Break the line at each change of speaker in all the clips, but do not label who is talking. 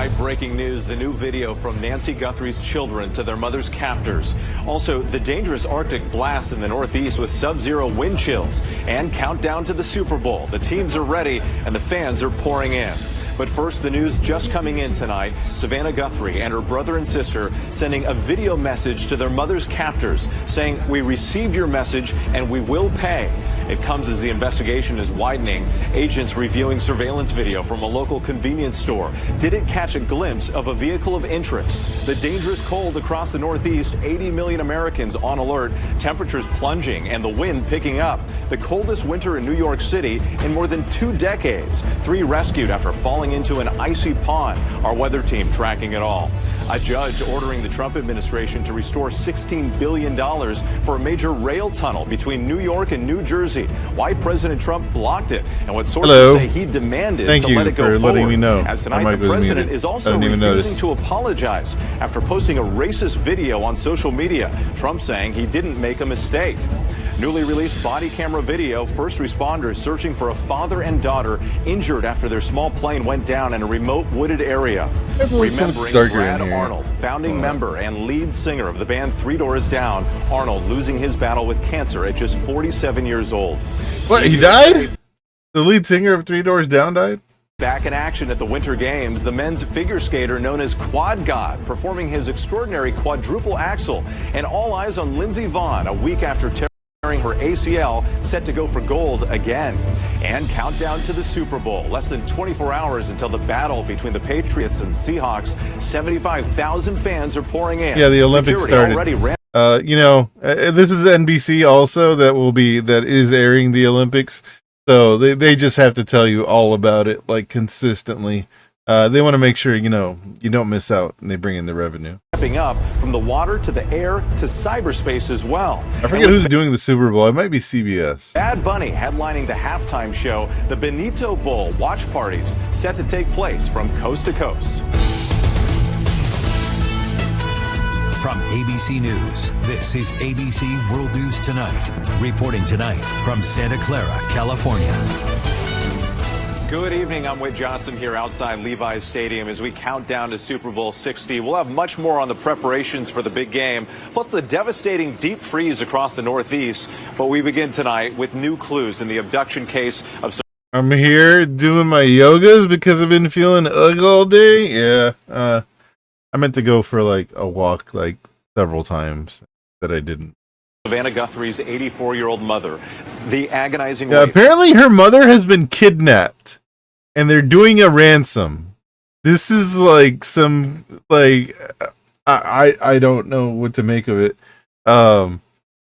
Tonight, breaking news, the new video from Nancy Guthrie's children to their mother's captors. Also, the dangerous Arctic blast in the Northeast with sub-zero wind chills. And countdown to the Super Bowl. The teams are ready and the fans are pouring in. But first, the news just coming in tonight. Savannah Guthrie and her brother and sister sending a video message to their mother's captors saying, "We received your message and we will pay." It comes as the investigation is widening. Agents reviewing surveillance video from a local convenience store. Did it catch a glimpse of a vehicle of interest? The dangerous cold across the Northeast, 80 million Americans on alert. Temperatures plunging and the wind picking up. The coldest winter in New York City in more than 2 decades. 3 rescued after falling into an icy pond. Our weather team tracking it all. A judge ordering the Trump administration to restore $16 billion for a major rail tunnel between New York and New Jersey. Why President Trump blocked it and what sources say he demanded to let it go forward.
Letting me know.
As tonight, the president is also refusing to apologize after posting a racist video on social media. Trump saying he didn't make a mistake. Newly released body camera video, first responders searching for a father and daughter injured after their small plane went down in a remote wooded area. Remembering Brad Arnold, founding member and lead singer of the band Three Doors Down. Arnold losing his battle with cancer at just 47 years old.
What, he died? The lead singer of Three Doors Down died?
Back in action at the Winter Games, the men's figure skater known as Quad God performing his extraordinary quadruple axel. And all eyes on Lindsey Vonn a week after tearing her ACL, set to go for gold again. And countdown to the Super Bowl. Less than 24 hours until the battle between the Patriots and Seahawks. 75,000 fans are pouring in.
Yeah, the Olympics started. This is NBC also that is airing the Olympics. So they just have to tell you all about it, like, consistently. They want to make sure, you don't miss out, and they bring in the revenue.
Stepping up from the water to the air to cyberspace as well.
I forget who's doing the Super Bowl. It might be CBS.
Bad Bunny headlining the halftime show. The Benito Bowl watch parties set to take place from coast to coast.
From ABC News, this is ABC World News Tonight. Reporting tonight from Santa Clara, California.
Good evening. I'm Whit Johnson here outside Levi's Stadium as we count down to Super Bowl 60. We'll have much more on the preparations for the big game, plus the devastating deep freeze across the Northeast. But we begin tonight with new clues in the abduction case of...
I'm here doing my yogas because I've been feeling ugly all day. Yeah. I meant to go for a walk several times that I didn't.
Savannah Guthrie's 84-year-old mother. The agonizing
way. Apparently her mother has been kidnapped and they're doing a ransom. This is I don't know what to make of it.
For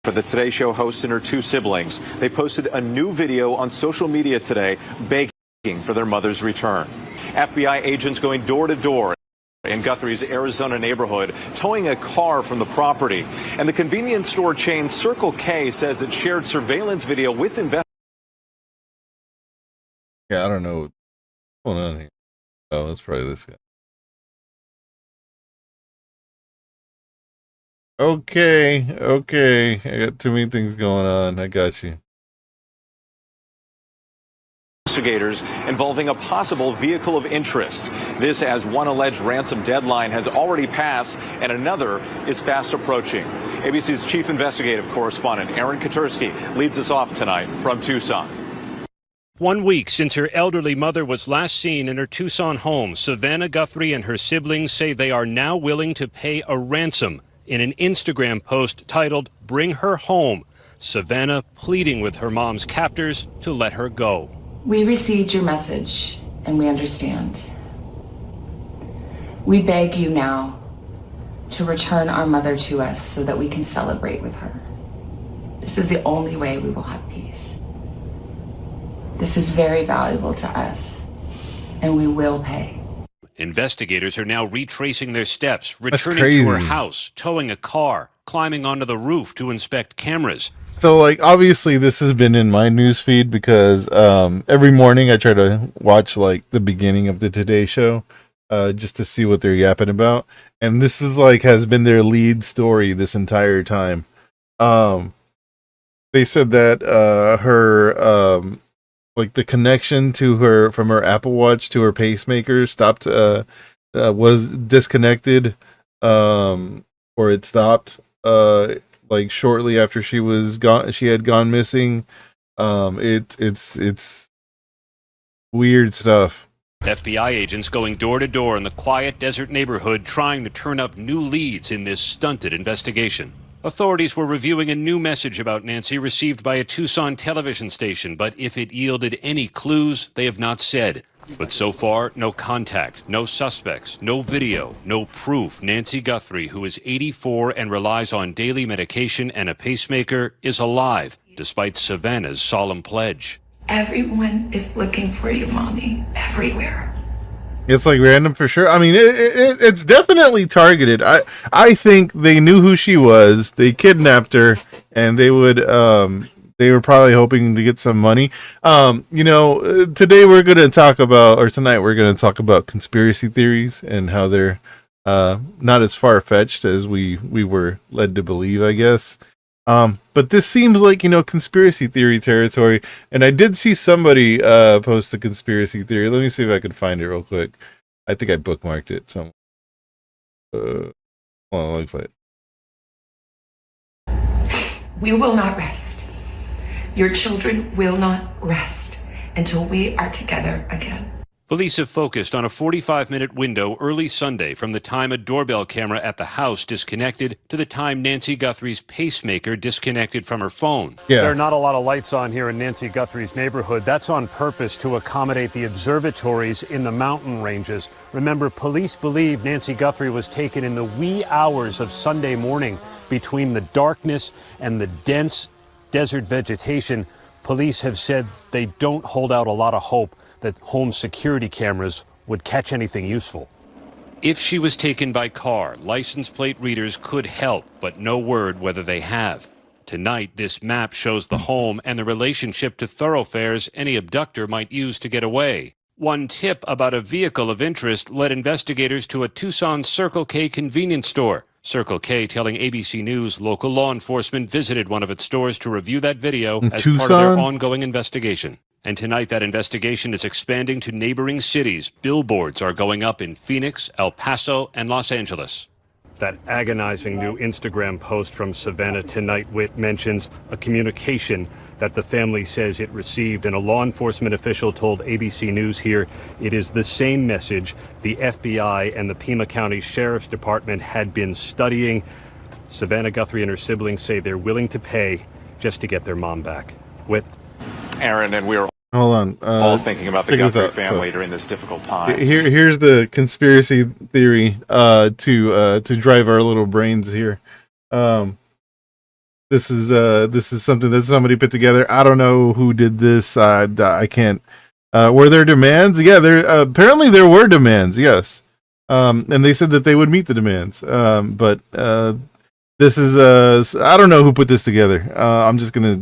the Today Show host and her 2 siblings, they posted a new video on social media today begging for their mother's return. FBI agents going door to door in Guthrie's Arizona neighborhood, towing a car from the property. And the convenience store chain Circle K says it shared surveillance video with investigators.
Yeah, I don't know what's going on here. Oh, that's probably this guy. Okay. I got too many things going on. I got you.
Investigators involving a possible vehicle of interest. This as one alleged ransom deadline has already passed and another is fast approaching. ABC's chief investigative correspondent Aaron Katursky leads us off tonight from Tucson.
1 week since her elderly mother was last seen in her Tucson home, Savannah Guthrie and her siblings say they are now willing to pay a ransom. In an Instagram post titled, "Bring Her Home," Savannah pleading with her mom's captors to let her go.
We received your message, and we understand. We beg you now to return our mother to us so that we can celebrate with her. This is the only way we will have peace. This is very valuable to us, and we will pay.
Investigators are now retracing their steps, returning to her house, towing a car, climbing onto the roof to inspect cameras.
So, obviously this has been in my news feed because every morning I try to watch, the beginning of the Today Show just to see what they're yapping about. And this is, has been their lead story this entire time. They said that her, the connection to her, from her Apple Watch to her pacemaker stopped was disconnected, or it stopped, like shortly after she was gone. She had gone missing. It's weird stuff.
FBI agents going door to door in the quiet desert neighborhood trying to turn up new leads in this stunted investigation. Authorities were reviewing a new message about Nancy received by a Tucson television station, but if it yielded any clues, they have not said. But so far, no contact, no suspects, no video, no proof Nancy Guthrie, who is 84 and relies on daily medication and a pacemaker, is alive, despite Savannah's solemn pledge.
Everyone is looking for you, Mommy. Everywhere.
It's like random for sure. I mean, it's definitely targeted. I think they knew who she was. They kidnapped her, and they were probably hoping to get some money. Today we're going to talk about, or tonight we're going to talk about conspiracy theories and how they're not as far fetched as we were led to believe, I guess. But this seems like, conspiracy theory territory. And I did see somebody post a conspiracy theory. Let me see if I can find it real quick. I think I bookmarked it somewhere. Hold on, let me play it.
We will not rest. Your children will not rest until we are together again.
Police have focused on a 45-minute window early Sunday from the time a doorbell camera at the house disconnected to the time Nancy Guthrie's pacemaker disconnected from her phone.
Yeah.
There are not a lot of lights on here in Nancy Guthrie's neighborhood. That's on purpose to accommodate the observatories in the mountain ranges. Remember, police believe Nancy Guthrie was taken in the wee hours of Sunday morning between the darkness and the dense desert vegetation. Police have said they don't hold out a lot of hope that home security cameras would catch anything useful. If she was taken by car, license plate readers could help, but no word whether they have. Tonight, this map shows the home and the relationship to thoroughfares any abductor might use to get away. One tip about a vehicle of interest led investigators to a Tucson Circle K convenience store. Circle K telling ABC News local law enforcement visited one of its stores to review that video as part of their ongoing investigation. And tonight, that investigation is expanding to neighboring cities. Billboards are going up in Phoenix, El Paso, and Los Angeles. That agonizing new Instagram post from Savannah Tonight Wit mentions a communication that the family says it received, and a law enforcement official told ABC News here it is the same message the FBI and the Pima County Sheriff's Department had been studying. Savannah Guthrie and her siblings say they're willing to pay just to get their mom back. Wit.
Aaron, and we're
hold on.
All thinking about the Guthrie family during this difficult time.
Here's the conspiracy theory to drive our little brains here. This is something that somebody put together. I don't know who did this. I can't. Were there demands? Yeah, apparently there were demands. Yes, and they said that they would meet the demands. But this is I don't know who put this together. I'm just gonna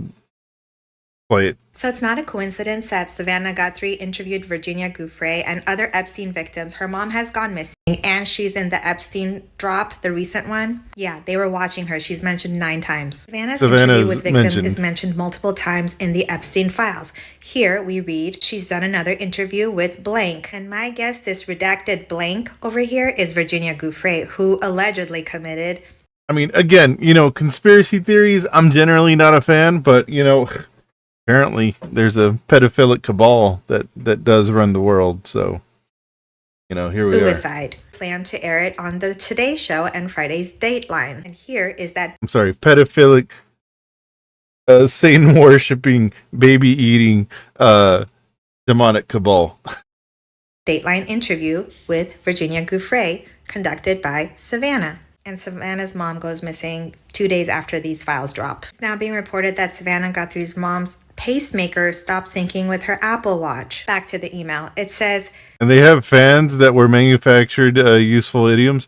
play it.
So it's not a coincidence that Savannah Guthrie interviewed Virginia Giuffre and other Epstein victims. Her mom has gone missing, and she's in the Epstein drop, the recent one. Yeah, they were watching her. She's mentioned 9 times. Savannah's interview with victims is mentioned multiple times in the Epstein files. Here we read, she's done another interview with blank. And my guess, this redacted blank over here is Virginia Giuffre, who allegedly committed.
I mean, again, conspiracy theories, I'm generally not a fan, but, apparently there's a pedophilic cabal that does run the world. So, here we
Suicide. Plan to air it on the Today Show and Friday's Dateline. And here is that.
I'm sorry, pedophilic, Satan worshipping, baby eating, demonic cabal.
Dateline interview with Virginia Giuffre conducted by Savannah. And Savannah's mom goes missing 2 days after these files drop. It's now being reported that Savannah Guthrie's mom's pacemaker stopped syncing with her Apple Watch. Back to the email. It says,
and they have fans that were manufactured useful idioms.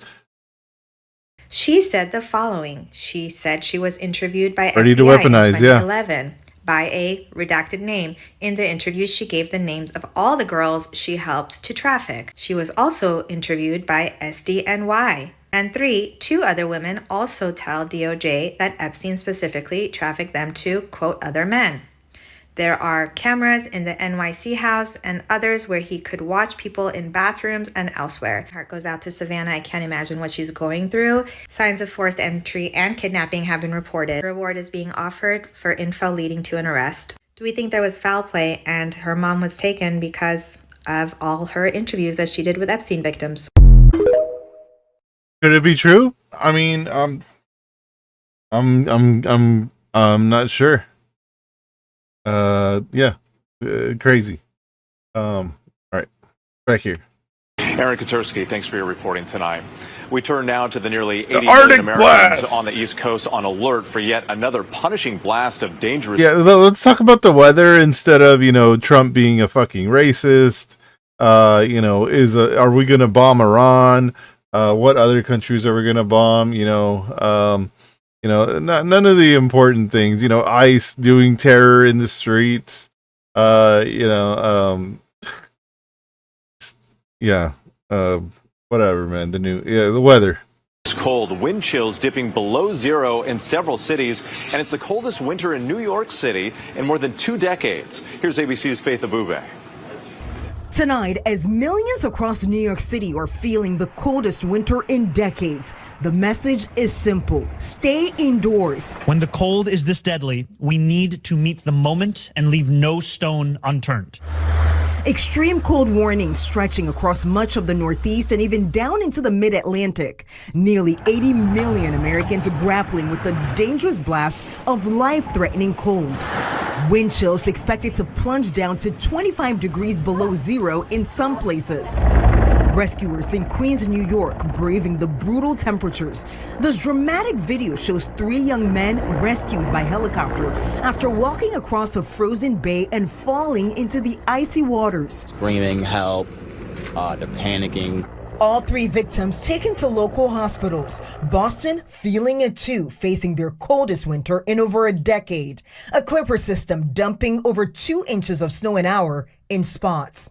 She said the following. She said she was interviewed by
Ready
FBI
to weaponize,
in 2011 by a redacted name. In the interview, she gave the names of all the girls she helped to traffic. She was also interviewed by SDNY. And 2 other women also tell DOJ that Epstein specifically trafficked them to, quote, other men. There are cameras in the NYC house and others where he could watch people in bathrooms and elsewhere. Heart goes out to Savannah. I can't imagine what she's going through. Signs of forced entry and kidnapping have been reported. A reward is being offered for info leading to an arrest. Do we think there was foul play and her mom was taken because of all her interviews that she did with Epstein victims?
Could it be true? I mean, I'm not sure. Crazy. All right, back here.
Aaron Katursky, thanks for your reporting tonight. We turn now to the nearly 80
Arctic
million Americans
blast
on the East Coast on alert for yet another punishing blast of dangerous.
Yeah, let's talk about the weather instead of, Trump being a fucking racist. Are we going to bomb Iran? What other countries are we going to bomb? None of the important things. ICE doing terror in the streets. Whatever, man. The weather.
It's cold, wind chills dipping below zero in several cities, and it's the coldest winter in New York City in more than 2 decades. Here's ABC's Faith Abube.
Tonight, as millions across New York City are feeling the coldest winter in decades, the message is simple: stay indoors.
When the cold is this deadly, we need to meet the moment and leave no stone unturned.
Extreme cold warnings stretching across much of the Northeast and even down into the mid-Atlantic. Nearly 80 million Americans are grappling with the dangerous blast of life-threatening cold. Wind chills expected to plunge down to 25 degrees below zero in some places. Rescuers in Queens, New York, braving the brutal temperatures. This dramatic video shows 3 young men rescued by helicopter after walking across a frozen bay and falling into the icy waters.
Screaming help, they're panicking.
All 3 victims taken to local hospitals. Boston feeling it too, facing their coldest winter in over a decade. A clipper system dumping over 2 inches of snow an hour in spots.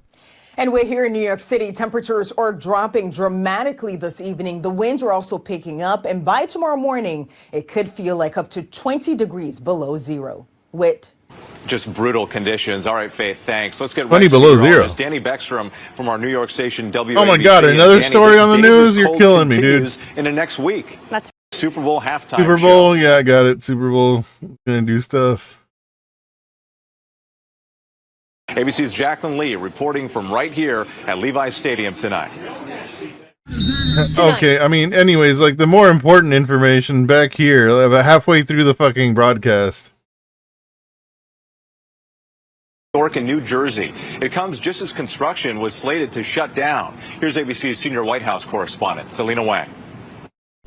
And we're here in New York City. Temperatures are dropping dramatically this evening. The winds are also picking up, and by tomorrow morning, it could feel like up to 20 degrees below zero. Whit.
Just brutal conditions. All right, Faith, thanks. Let's get
20
right
below
to
zero.
Danny Beckstrom from our New York station WABC.
Oh my God, another
Danny,
story on the news? You're
cold
killing me, dude.
into next week.
That's
Super Bowl halftime
Super Bowl, yeah, I got it. Super Bowl, gonna do stuff.
ABC's Jacqueline Lee reporting from right here at Levi's Stadium tonight.
Okay, I mean, anyways, like the more important information back here, about halfway through the fucking broadcast.
New York and New Jersey. It comes just as construction was slated to shut down. Here's ABC's senior White House correspondent, Selena Wang.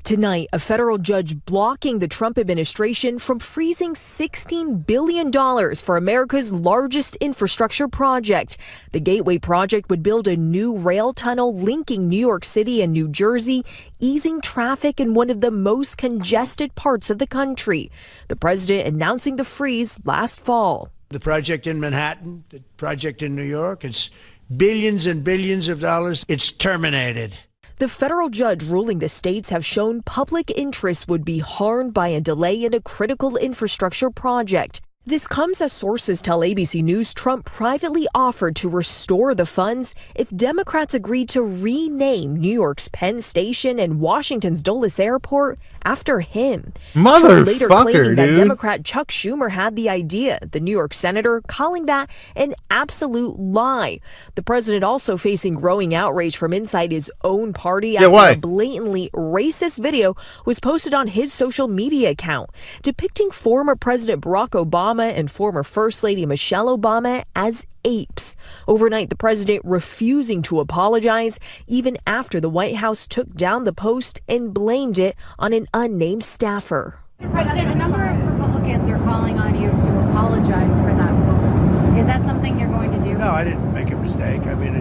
Tonight, a federal judge blocking the Trump administration from freezing $16 billion for America's largest infrastructure project. The Gateway Project would build a new rail tunnel linking New York City and New Jersey, easing traffic in one of the most congested parts of the country. The president announcing the freeze last fall.
The project in Manhattan, the project in New York, it's billions and billions of dollars. It's terminated.
The federal judge ruling the states have shown public interest would be harmed by a delay in a critical infrastructure project. This comes as sources tell ABC News Trump privately offered to restore the funds if Democrats agreed to rename New York's Penn Station and Washington's Dulles Airport after him. Trump later claiming that Democrat Chuck Schumer had the idea, the New York senator calling that an absolute lie. The president also facing growing outrage from inside his own party after a blatantly racist video was posted on his social media account, depicting former President Barack Obama and former First Lady Michelle Obama as apes. Overnight, the president refusing to apologize, even after the White House took down the post and blamed it on an unnamed staffer.
President, a number of Republicans are calling on you to apologize for that post. Is that something you're going to do?
No, I didn't make a mistake. I mean,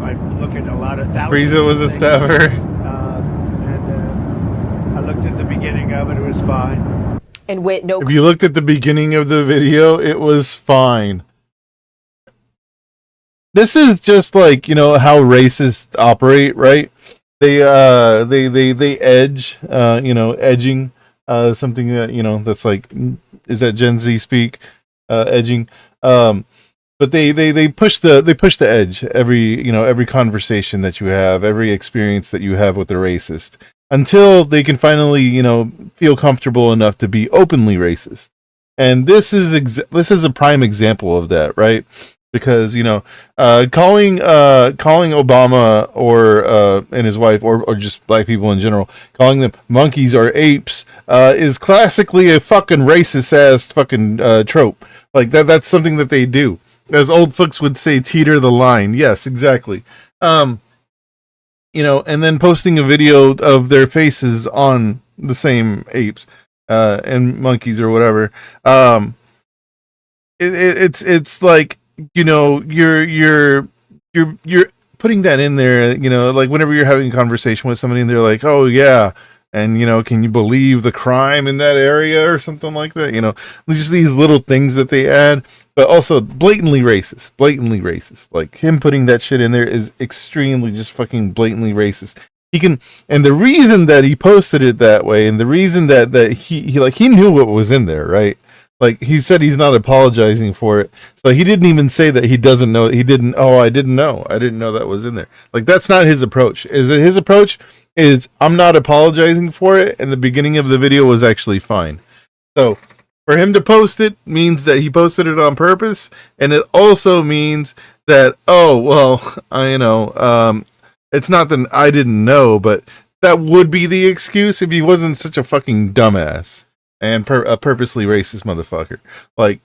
I look at a lot of thousands.
Frieza was a staffer.
I looked at the beginning of it. It was fine.
And Whit, no.
If you looked at the beginning of the video, it was fine. This is just like, how racists operate, right? They edge, edging, something that, that's like, is that Gen Z speak? edging. But they push the edge every conversation that you have, every experience that you have with a racist, until they can finally feel comfortable enough to be openly racist. And this is a prime example of that, right? Because calling Obama or and his wife or just black people in general, calling them monkeys or apes is classically a fucking racist ass fucking trope. Like that's something that they do. As old folks would say, teeter the line. Yes, exactly. And then posting a video of their faces on the same apes and monkeys or whatever. It's like you're putting that in there. Like whenever you're having a conversation with somebody and they're like, "Oh yeah." And, can you believe the crime in that area or something like that? Just these little things that they add, but also blatantly racist. Like him putting that shit in there is extremely just fucking blatantly racist. And the reason that he posted it that way, and the reason that he knew what was in there, right? Like he said he's not apologizing for it. So he didn't even say that he doesn't know. I didn't know that was in there. Like that's not his approach. His approach is I'm not apologizing for it, and the beginning of the video was actually fine. So for him to post it means that he posted it on purpose, and it also means that it's not that I didn't know, but that would be the excuse if he wasn't such a fucking dumbass and a purposely racist motherfucker. Like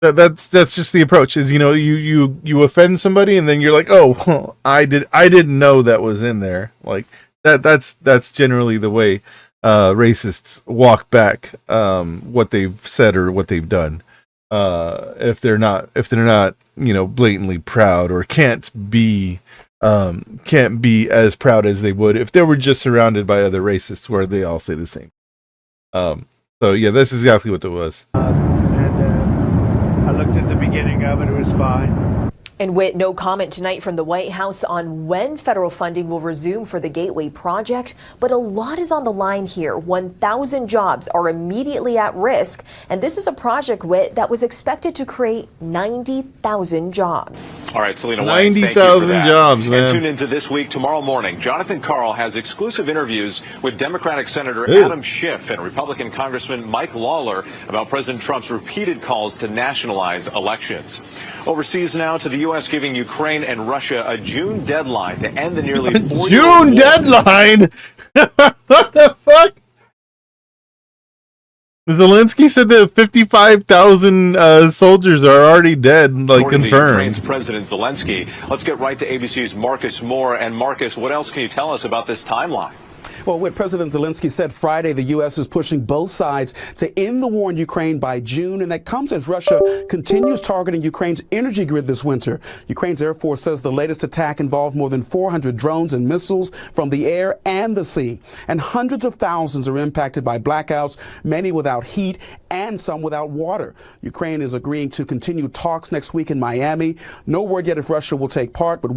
that's just the approach. Is you offend somebody and then you're like, oh, well, I didn't know that was in there. Like that's generally the way racists walk back what they've said or what they've done. If they're not blatantly proud or can't be as proud as they would if they were just surrounded by other racists where they all say the same. So yeah, that's exactly what it was.
I looked at the beginning of it. It was fine.
And Whit, no comment tonight from the White House on when federal funding will resume for the Gateway project, but a lot is on the line here. 1,000 jobs are immediately at risk, and this is a project, Whit, that was expected to create 90,000 jobs.
All right, Selena,
90,000 jobs, man.
And tune into This Week tomorrow morning. Jonathan Karl has exclusive interviews with Democratic Senator Adam Schiff and Republican Congressman Mike Lawler about President Trump's repeated calls to nationalize elections. Overseas now to the U.S. giving Ukraine and Russia a June deadline to end the nearly 4-year
June deadline? What the fuck? Zelensky said that 55,000 soldiers are already dead,
According to
confirmed.
Ukraine's President Zelensky. Let's get right to ABC's Marcus Moore. And Marcus, what else can you tell us about this timeline?
Well, what President Zelensky said Friday, the U.S. is pushing both sides to end the war in Ukraine by June, and that comes as Russia continues targeting Ukraine's energy grid this winter. Ukraine's Air Force says the latest attack involved more than 400 drones and missiles from the air and the sea, and hundreds of thousands are impacted by blackouts, many without heat and some without water. Ukraine is agreeing to continue talks next week in Miami. No word yet if Russia will take part, but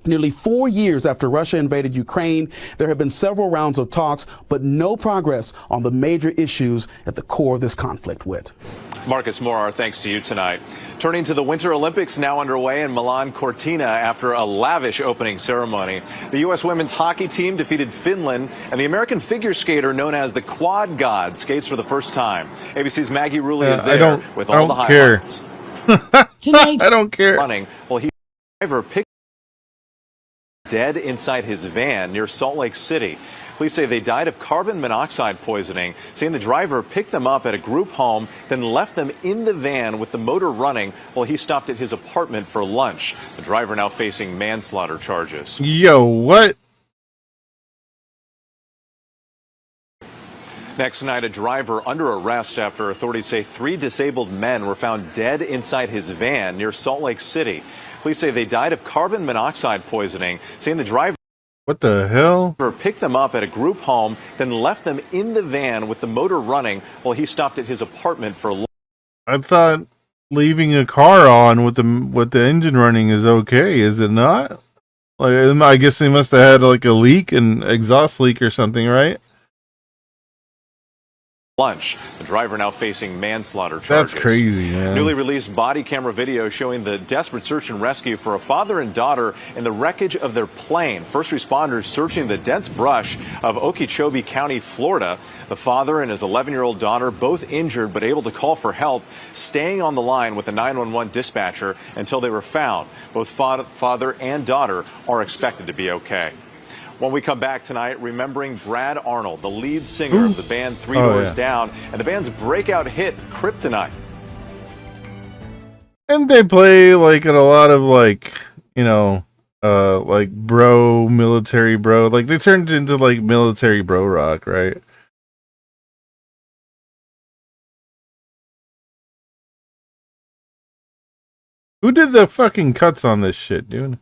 nearly 4 years after Russia invaded Ukraine, there have been several rounds of talks, but no progress on the major issues at the core of this conflict.
Marcus Moore, our thanks to you tonight. Turning to the Winter Olympics now underway in Milan Cortina after a lavish opening ceremony. The U.S. women's hockey team defeated Finland, and the American figure skater known as the Quad God skates for the first time. ABC's Maggie Rulli is there with all the highlights.
Tonight, I don't care.
Running. Well, he driver picked dead inside his van near Salt Lake City. Police say they died of carbon monoxide poisoning, saying the driver picked them up at a group home, then left them in the van with the motor running while he stopped at his apartment for lunch. The driver now facing manslaughter charges.
Yo, what?
Next night, a driver under arrest after authorities say 3 disabled men were found dead inside his van near Salt Lake City. Police say they died of carbon monoxide poisoning, saying the driver
What the hell?
picked them up at a group home, then left them in the van with the motor running while he stopped at his apartment for lunch.
I thought leaving a car on with the engine running is okay, is it not? Like, I guess they must have had like a leak, an exhaust leak or something, right?
lunch. The driver now facing manslaughter charges.
That's crazy, man.
Newly released body camera video showing the desperate search and rescue for a father and daughter in the wreckage of their plane. First responders searching the dense brush of Okeechobee County, Florida. The father and his 11-year-old daughter, both injured but able to call for help, staying on the line with a 911 dispatcher until they were found. Both father and daughter are expected to be okay. When we come back tonight, remembering Brad Arnold, the lead singer of the band Three Doors Down, and the band's breakout hit, Kryptonite.
And they play like in a lot of like, you know, like military bro. Like they turned into like military bro rock, right? Who did the fucking cuts on this shit, dude?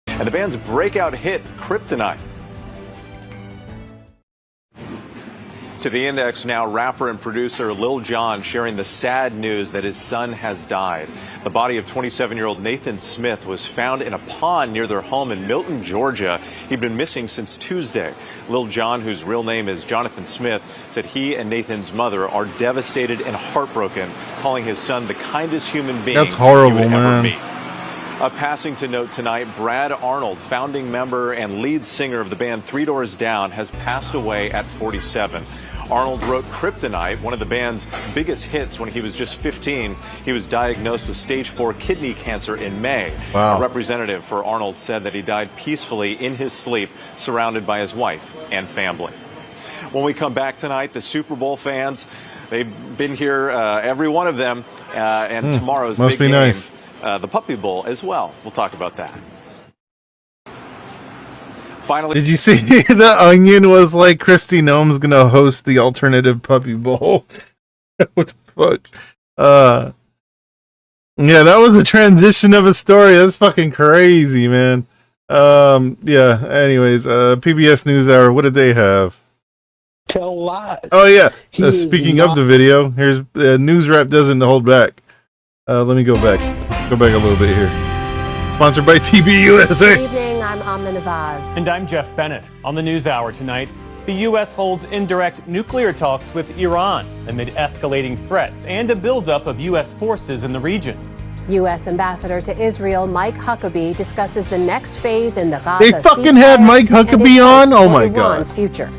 And the band's breakout hit, Kryptonite. To the Index now, rapper and producer Lil Jon sharing the sad news that his son has died. The body of 27-year-old Nathan Smith was found in a pond near their home in Milton, Georgia. He'd been missing since Tuesday. Lil Jon, whose real name is Jonathan Smith, said he and Nathan's mother are devastated and heartbroken, calling his son the kindest human being
That's horrible,
he would ever
man.
meet. A passing to note tonight, Brad Arnold, founding member and lead singer of the band Three Doors Down, has passed away at 47. Arnold wrote Kryptonite, one of the band's biggest hits, when he was just 15. He was diagnosed with stage 4 kidney cancer in May.
Wow.
A representative for Arnold said that he died peacefully in his sleep, surrounded by his wife and family. When we come back tonight, the Super Bowl fans, they've been here, every one of them, and tomorrow's
must
big
be
game.
nice.
The Puppy Bowl as well. We'll talk about that. Finally,
Did you see the Onion was like Kristi Noem's gonna host the alternative Puppy Bowl? What the fuck? Yeah, that was the transition of a story. That's fucking crazy, man. Yeah. Anyways, PBS NewsHour. What did they have?
Tell lies.
Oh yeah.
He is
Speaking of
not-
the video, here's News Wrap doesn't hold back. Let me go back. Go back a little bit here. Sponsored by TBUSA.
Good evening, I'm Amna Navaz.
And I'm Jeff Bennett. On the NewsHour tonight, the U.S. holds indirect nuclear talks with Iran amid escalating threats and a buildup of U.S. forces in the region.
U.S. Ambassador to Israel Mike Huckabee discusses the next phase in the Gaza
They fucking had
ceasefire
Mike
and
Huckabee
his
on?
hopes
Oh
for
my God.
Iran's future.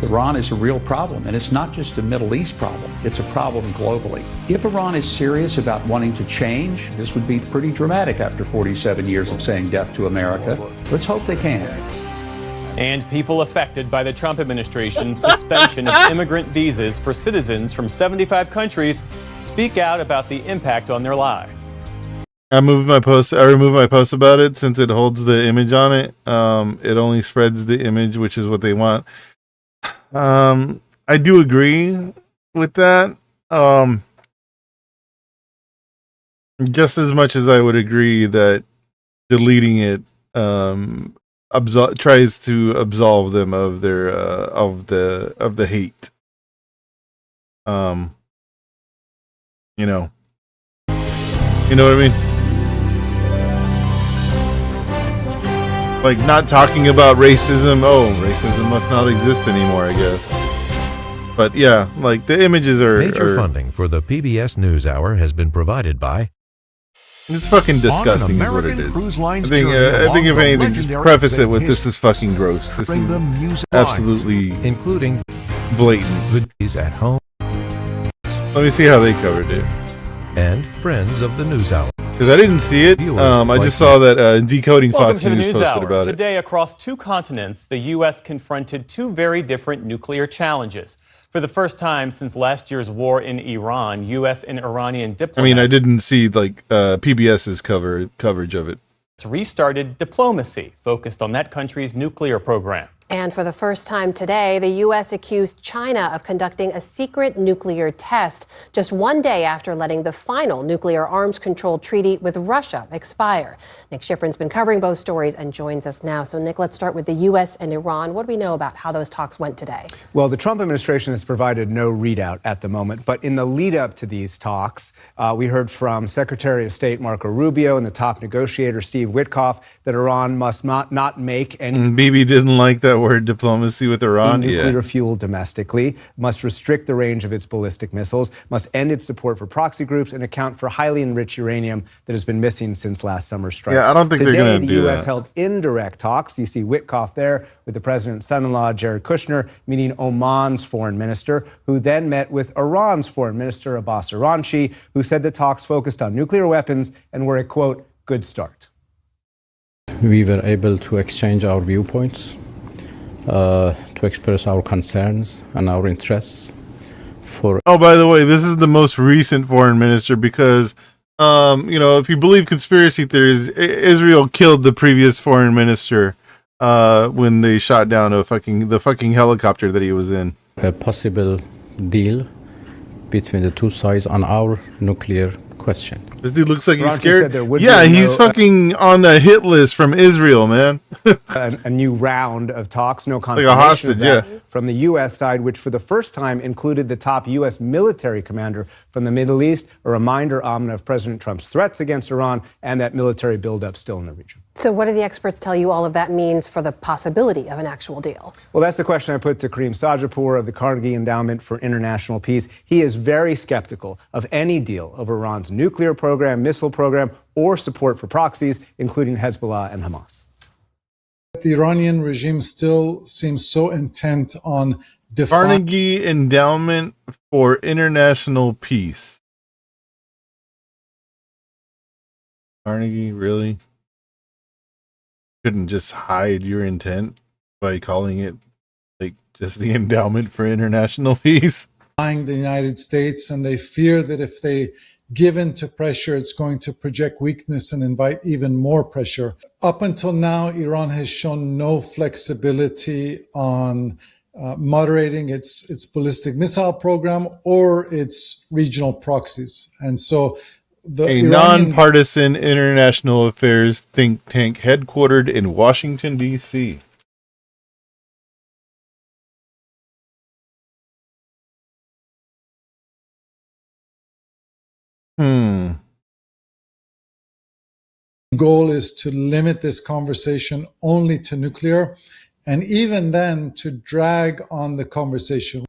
Iran is a real problem, and it's not just a Middle East problem. It's a problem globally. If Iran is serious about wanting to change, this would be pretty dramatic after 47 years of saying death to America. Let's hope they can.
And people affected by the Trump administration's suspension of immigrant visas for citizens from 75 countries speak out about the impact on their lives.
I removed my post about it since it holds the image on it. It only spreads the image, which is what they want. I do agree with that. Just as much as I would agree that deleting it tries to absolve them of their of the hate. You know what I mean? Like not talking about racism. Oh, racism must not exist anymore, I guess. But yeah, like the images are
Major funding for the PBS NewsHour has been provided by.
It's fucking disgusting, is what it is. I think if anything, just preface it with this is fucking gross. This is absolutely
including
blatant.
At home.
Let me see how they covered it.
And friends of the NewsHour.
Because I didn't see it. I just saw that Decoding
Welcome
Fox
to the
News posted
NewsHour.
about it.
Today, across two continents, the U.S. confronted two very different nuclear challenges. For the first time since last year's war in Iran, U.S. and Iranian
I
diplomats
mean, I didn't see like PBS's coverage of it.
restarted diplomacy focused on that country's nuclear program.
And for the first time today, the U.S. accused China of conducting a secret nuclear test just one day after letting the final nuclear arms control treaty with Russia expire. Nick Schifrin's been covering both stories and joins us now. So, Nick, let's start with the U.S. and Iran. What do we know about how those talks went today?
Well, the Trump administration has provided no readout at the moment. But in the lead up to these talks, we heard from Secretary of State Marco Rubio and the top negotiator Steve Witkoff that Iran must not make any.
Bibi didn't like that word, diplomacy with Iran.
Nuclear fuel domestically, must restrict the range of its ballistic missiles, must end its support for proxy groups, and account for highly enriched uranium that has been missing since last summer's strikes.
Yeah, I don't think they're going to do
the U.S.
that.
held indirect talks. You see Witkoff there with the president's son-in-law, Jared Kushner, meeting Oman's foreign minister, who then met with Iran's foreign minister, Abbas Araghchi, who said the talks focused on nuclear weapons and were a, quote, good start.
We were able to exchange our viewpoints, to express our concerns and our interests.
Oh, by the way, this is the most recent foreign minister because, if you believe conspiracy theories, Israel killed the previous foreign minister when they shot down the fucking helicopter that he was in.
A possible deal between the two sides on our nuclear question.
This dude looks like he's
Araghchi
scared.
said there would
Yeah,
be
he's
no,
fucking on the hit list from Israel, man.
a new round of talks, no
Like a
confirmation
hostage,
of that
yeah.
from the U.S. side, which for the first time included the top U.S. military commander from the Middle East, a reminder, Amna, of President Trump's threats against Iran and that military buildup still in the region.
So what do the experts tell you all of that means for the possibility of an actual deal?
Well, that's the question I put to Kareem Sajapur of the Carnegie Endowment for International Peace. He is very skeptical of any deal of Iran's nuclear program, missile program, or support for proxies, including Hezbollah and Hamas.
The Iranian regime still seems so intent on
Carnegie Endowment for International Peace. Carnegie, really? Couldn't just hide your intent by calling it like just the Endowment for International Peace.
the United States, and they fear that if they give in to pressure, it's going to project weakness and invite even more pressure. Up until now, Iran has shown no flexibility on moderating its ballistic missile program or its regional proxies. And so
a nonpartisan international affairs think tank headquartered in Washington, D.C.
Goal is to limit this conversation only to nuclear, and even then to drag on the conversation.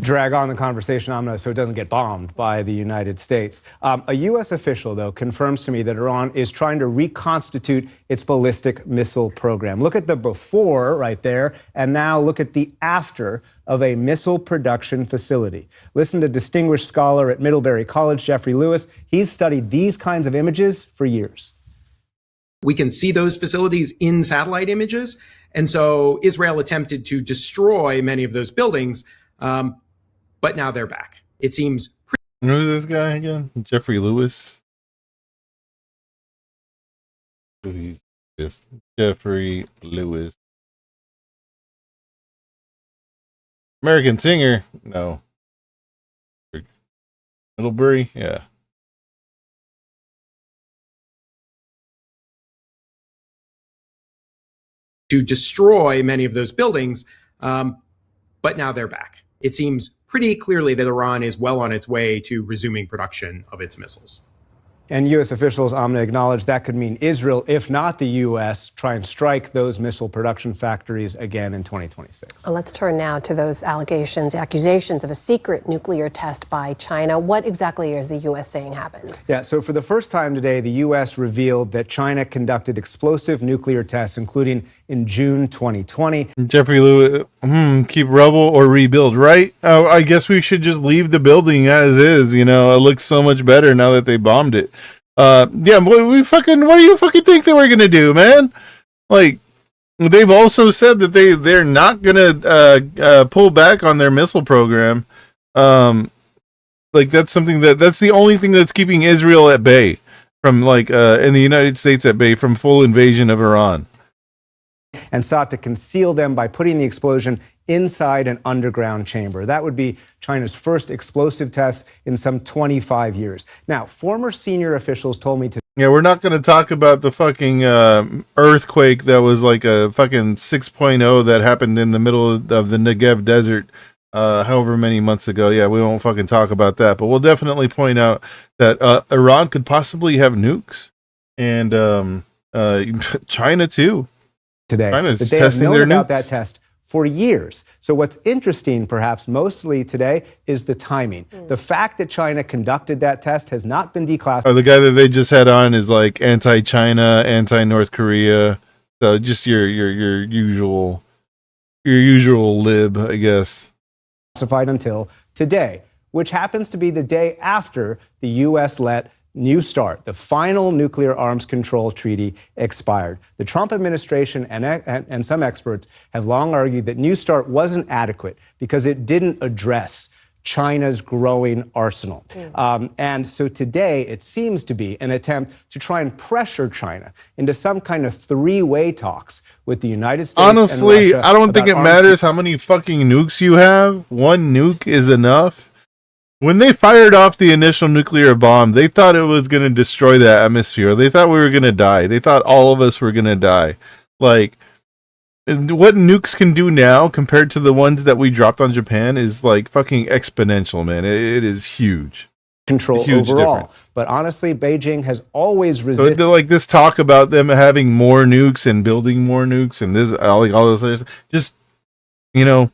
Drag on the conversation, Amna, so it doesn't get bombed by the United States. A U.S. official, though, confirms to me that Iran is trying to reconstitute its ballistic missile program. Look at the before right there, and now look at the after of a missile production facility. Listen to distinguished scholar at Middlebury College, Jeffrey Lewis. He's studied these kinds of images for years.
We can see those facilities in satellite images. And so Israel attempted to destroy many of those buildings, but now they're back. It seems
Who's this guy again? Jeffrey Lewis. Jeffrey Lewis. American singer? No. Middlebury? Yeah.
to destroy many of those buildings, but now they're back. It seems pretty clearly that Iran is well on its way to resuming production of its missiles.
And U.S. officials, Amna, acknowledge that could mean Israel, if not the U.S., try and strike those missile production factories again in 2026.
Let's turn now to those accusations of a secret nuclear test by China. What exactly is the U.S. saying happened?
Yeah, so for the first time today, the U.S. revealed that China conducted explosive nuclear tests, including in June 2020.
Jeffrey Lewis, keep rubble or rebuild, right? I guess we should just leave the building as is. You know, it looks so much better now that they bombed it. What do you fucking think they were gonna do, man? Like, they've also said that they're not gonna pull back on their missile program. Like that's something that's the only thing that's keeping Israel at bay from and the United States at bay from full invasion of Iran.
And sought to conceal them by putting the explosion inside an underground chamber. That would be China's first explosive test in some 25 years. Now, former senior officials told me to...
Yeah, we're not going to talk about the fucking earthquake that was like a fucking 6.0 that happened in the middle of the Negev desert however many months ago. Yeah, we won't fucking talk about that. But we'll definitely point out that Iran could possibly have nukes. And China, too.
today
China's
that they have
testing
known
their
about
nukes.
that test for years. So what's interesting, perhaps mostly today, is the timing. The fact that China conducted that test has not been declassified.
The guy that they just had on is like anti-China, anti-North Korea. So just your usual lib, I guess.
Until today, which happens to be the day after the U.S. let New START, the final nuclear arms control treaty, expired. The Trump administration and some experts have long argued that New START wasn't adequate because it didn't address China's growing arsenal. And so today, it seems to be an attempt to try and pressure China into some kind of three-way talks with the United States.
Honestly,
and Russia
I don't think it
about
matters how many fucking nukes you have. One nuke is enough. When they fired off the initial nuclear bomb, they thought it was going to destroy the atmosphere. They thought we were going to die. They thought all of us were going to die. Like, what nukes can do now compared to the ones that we dropped on Japan is like fucking exponential, man. It is huge.
Control
Huge
overall.
difference.
But honestly, Beijing has always
So
resisted.
like this talk about them having more nukes and building more nukes and this, like all this other stuff, just, you know,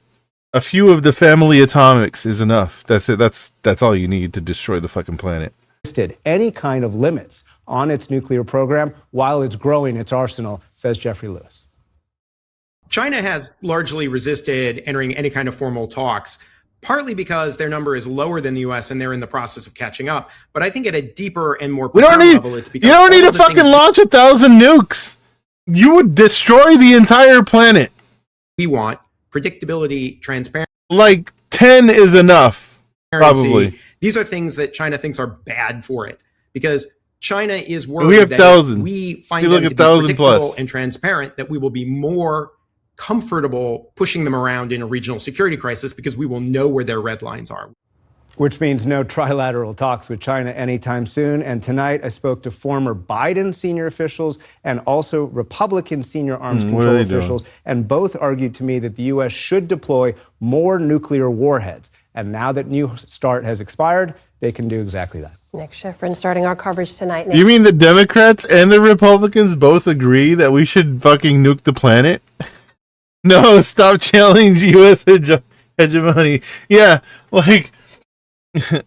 a few of the family atomics is enough. That's it. That's all you need to destroy the fucking planet.
Any kind of limits on its nuclear program while it's growing its arsenal, says Jeffrey Lewis.
China has largely resisted entering any kind of formal talks, partly because their number is lower than the U.S. and they're in the process of catching up. But I think at a deeper and more profound level, it's because
You don't need
all
to
of the
fucking
things
launch 1,000 nukes. You would destroy the entire planet.
we want: predictability, transparency.
Like 10 is enough, probably.
These are things that China thinks are bad for it because China is worried
We have
that
thousand.
if we find
People
them
like
to be
1,000
predictable
plus.
and transparent, that we will be more comfortable pushing them around in a regional security crisis because we will know where their red lines are.
Which means no trilateral talks with China anytime soon. And tonight, I spoke to former Biden senior officials and also Republican senior arms
what
control
are they doing?
officials. And both argued to me that the U.S. should deploy more nuclear warheads. And now that New START has expired, they can do exactly that.
Nick Schifrin starting our coverage tonight.
You mean the Democrats and the Republicans both agree that we should fucking nuke the planet? No, stop challenging U.S. hegemony. Yeah, like,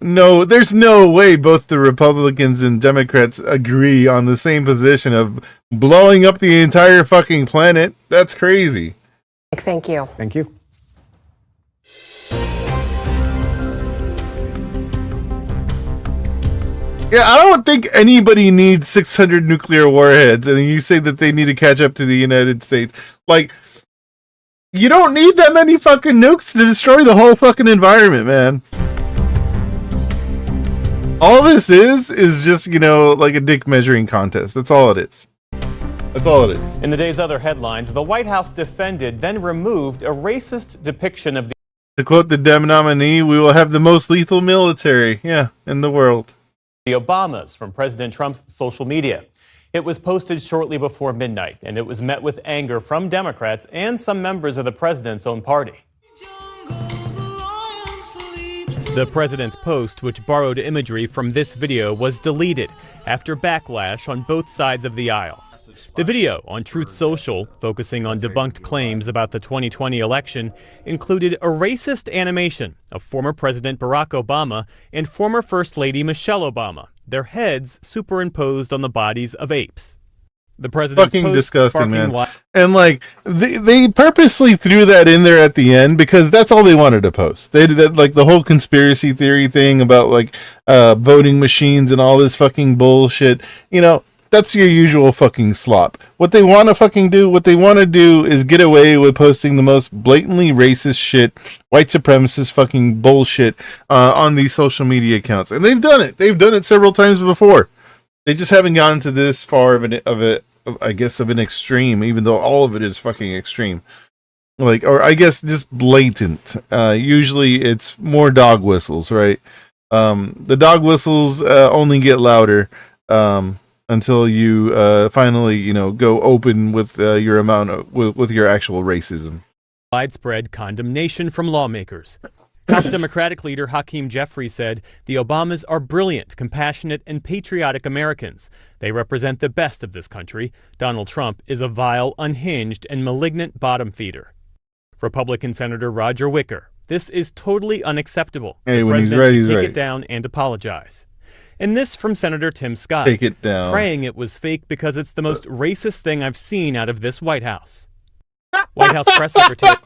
no, there's no way both the Republicans and Democrats agree on the same position of blowing up the entire fucking planet. That's crazy.
Nick, thank you.
Thank you.
Yeah, I don't think anybody needs 600 nuclear warheads, and you say that they need to catch up to the United States. Like, you don't need that many fucking nukes to destroy the whole fucking environment, man. All this is just, you know, like a dick measuring contest. That's all it is. That's all it is.
In the day's other headlines, the White House defended, then removed a racist depiction of the
To quote the Dem nominee, we will have the most lethal military, in the world.
Obamas from President Trump's social media. It was posted shortly before midnight, and it was met with anger from Democrats and some members of the president's own party. The president's post, which borrowed imagery from this video, was deleted after backlash on both sides of the aisle. The video on Truth Social, focusing on debunked claims about the 2020 election, included a racist animation of former President Barack Obama and former First Lady Michelle Obama, their heads superimposed on the bodies of apes. The president's
Fucking
post
disgusting,
sparking
man.
wi-
And like they purposely threw that in there at the end because that's all they wanted to post. They did that, like the whole conspiracy theory thing about like voting machines and all this fucking bullshit. You know, that's your usual fucking slop. What they want to do is get away with posting the most blatantly racist shit, white supremacist fucking bullshit on these social media accounts. And they've done it. They've done it several times before. They just haven't gotten to this far of an extreme, even though all of it is fucking extreme. Like, or I guess just blatant. Usually it's more dog whistles, right? The dog whistles only get louder until you finally, you know, go open with your amount of with your actual racism.
Widespread condemnation from lawmakers. House Democratic leader Hakeem Jeffries said the Obamas are brilliant, compassionate, and patriotic Americans. They represent the best of this country. Donald Trump is a vile, unhinged, and malignant bottom feeder. Republican Senator Roger Wicker. This is totally unacceptable.
Hey,
the
when he's
president
right,
should
he's
take
right.
it down and apologize. And this from Senator Tim Scott.
Take it down.
Praying it was fake because it's the most racist thing I've seen out of this White House. White House press secretary.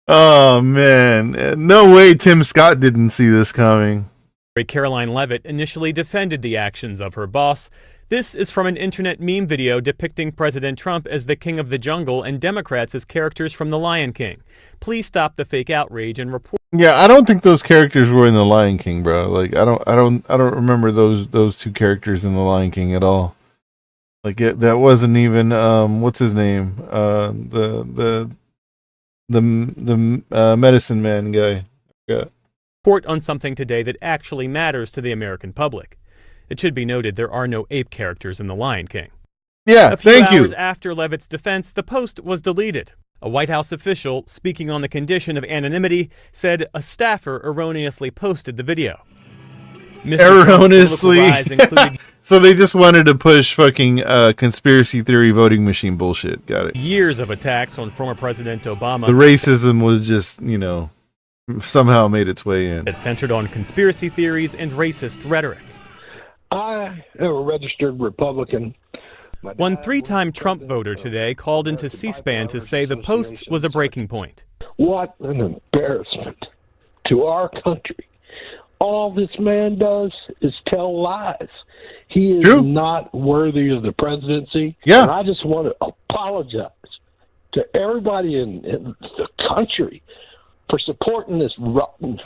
Oh, man. No way Tim Scott didn't see this coming.
Caroline Leavitt initially defended the actions of her boss. This is from an internet meme video depicting President Trump as the king of the jungle and Democrats as characters from The Lion King. Please stop the fake outrage and report.
Yeah, I don't think those characters were in The Lion King, bro. Like, I don't remember those two characters in The Lion King at all. Like, that wasn't even what's his name? The medicine man guy. Yeah.
Report on something today that actually matters to the American public. It should be noted there are no ape characters in The Lion King.
Yeah, thank you.
A few hours after Leavitt's defense, the post was deleted. A White House official, speaking on the condition of anonymity, said a staffer erroneously posted the video.
Erroneously. So they just wanted to push fucking conspiracy theory voting machine bullshit. Got it.
Years of attacks on former President Obama.
The racism was just, somehow made its way in.
It centered on conspiracy theories and racist rhetoric.
I am a registered Republican.
One three-time Trump voter today called into C-SPAN to say the post was a breaking point.
What an embarrassment to our country. All this man does is tell lies. He is not worthy of the presidency.
Yeah.
And I just want to apologize to everybody in the country for supporting this rotten.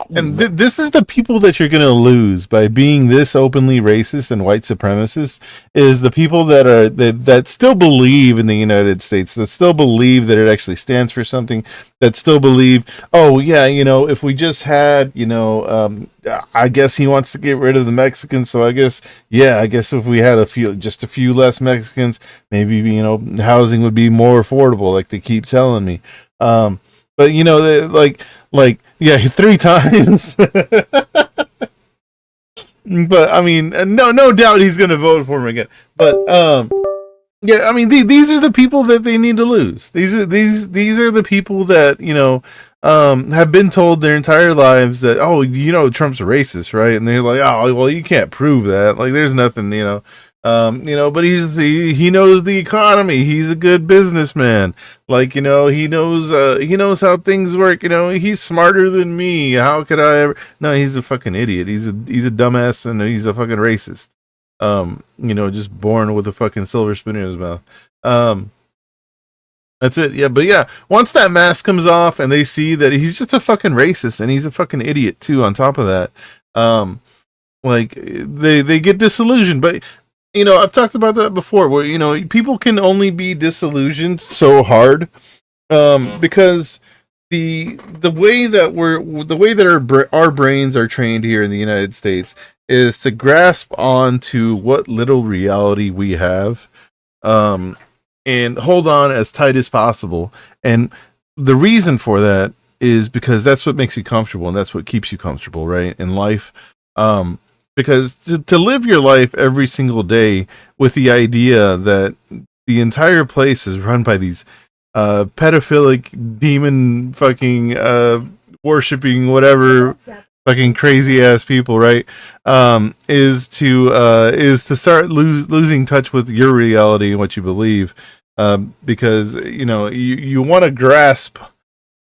And this is the people that you're going to lose by being this openly racist and white supremacist, is the people that still believe in the United States, that still believe that it actually stands for something, that still believe, oh yeah, if we just had, I guess he wants to get rid of the Mexicans, so I guess if we had just a few less Mexicans, maybe, housing would be more affordable, like they keep telling me. But yeah, 3 times. But I mean, no doubt he's going to vote for him again. But yeah, I mean, these are the people that they need to lose. These are the people that have been told their entire lives that Trump's a racist, right? And they're like, oh well, you can't prove that. Like, there's nothing, but he knows the economy. He's a good businessman. Like, he knows how things work. He's smarter than me. How could I ever? No, he's a fucking idiot. He's a dumbass, and he's a fucking racist. Just born with a fucking silver spoon in his mouth. That's it. Yeah, but yeah, once that mask comes off and they see that he's just a fucking racist and he's a fucking idiot too, on top of that, they get disillusioned. But I've talked about that before, where people can only be disillusioned so hard, because the way that our brains are trained here in the United States is to grasp on to what little reality we have, and hold on as tight as possible. And the reason for that is because that's what makes you comfortable, and that's what keeps you comfortable, right, in life. Because to live your life every single day with the idea that the entire place is run by these pedophilic, demon fucking worshipping whatever fucking crazy ass people, right? Is to start losing touch with your reality and what you believe, because you want to grasp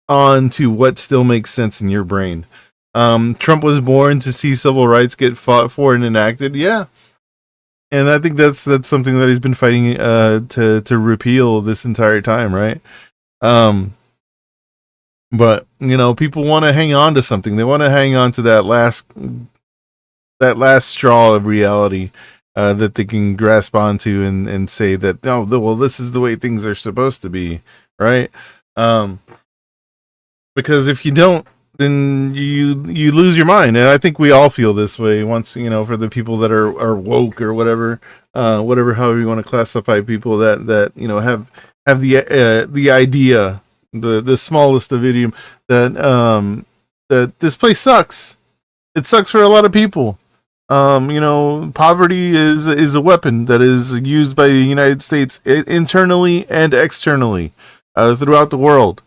onto what still makes sense in your brain. Trump was born to see civil rights get fought for and enacted. Yeah. And I think that's something that he's been fighting to repeal this entire time, right? But people want to hang on to something. They want to hang on to that last straw of reality that they can grasp onto and say that, oh, well, this is the way things are supposed to be, right? Because if you don't, then you lose your mind. And I think we all feel this way once, for the people that are woke or whatever, however you want to classify people that have the idea the smallest of idiom, that this place sucks. It sucks for a lot of people. Poverty is a weapon that is used by the United States internally and externally throughout the world.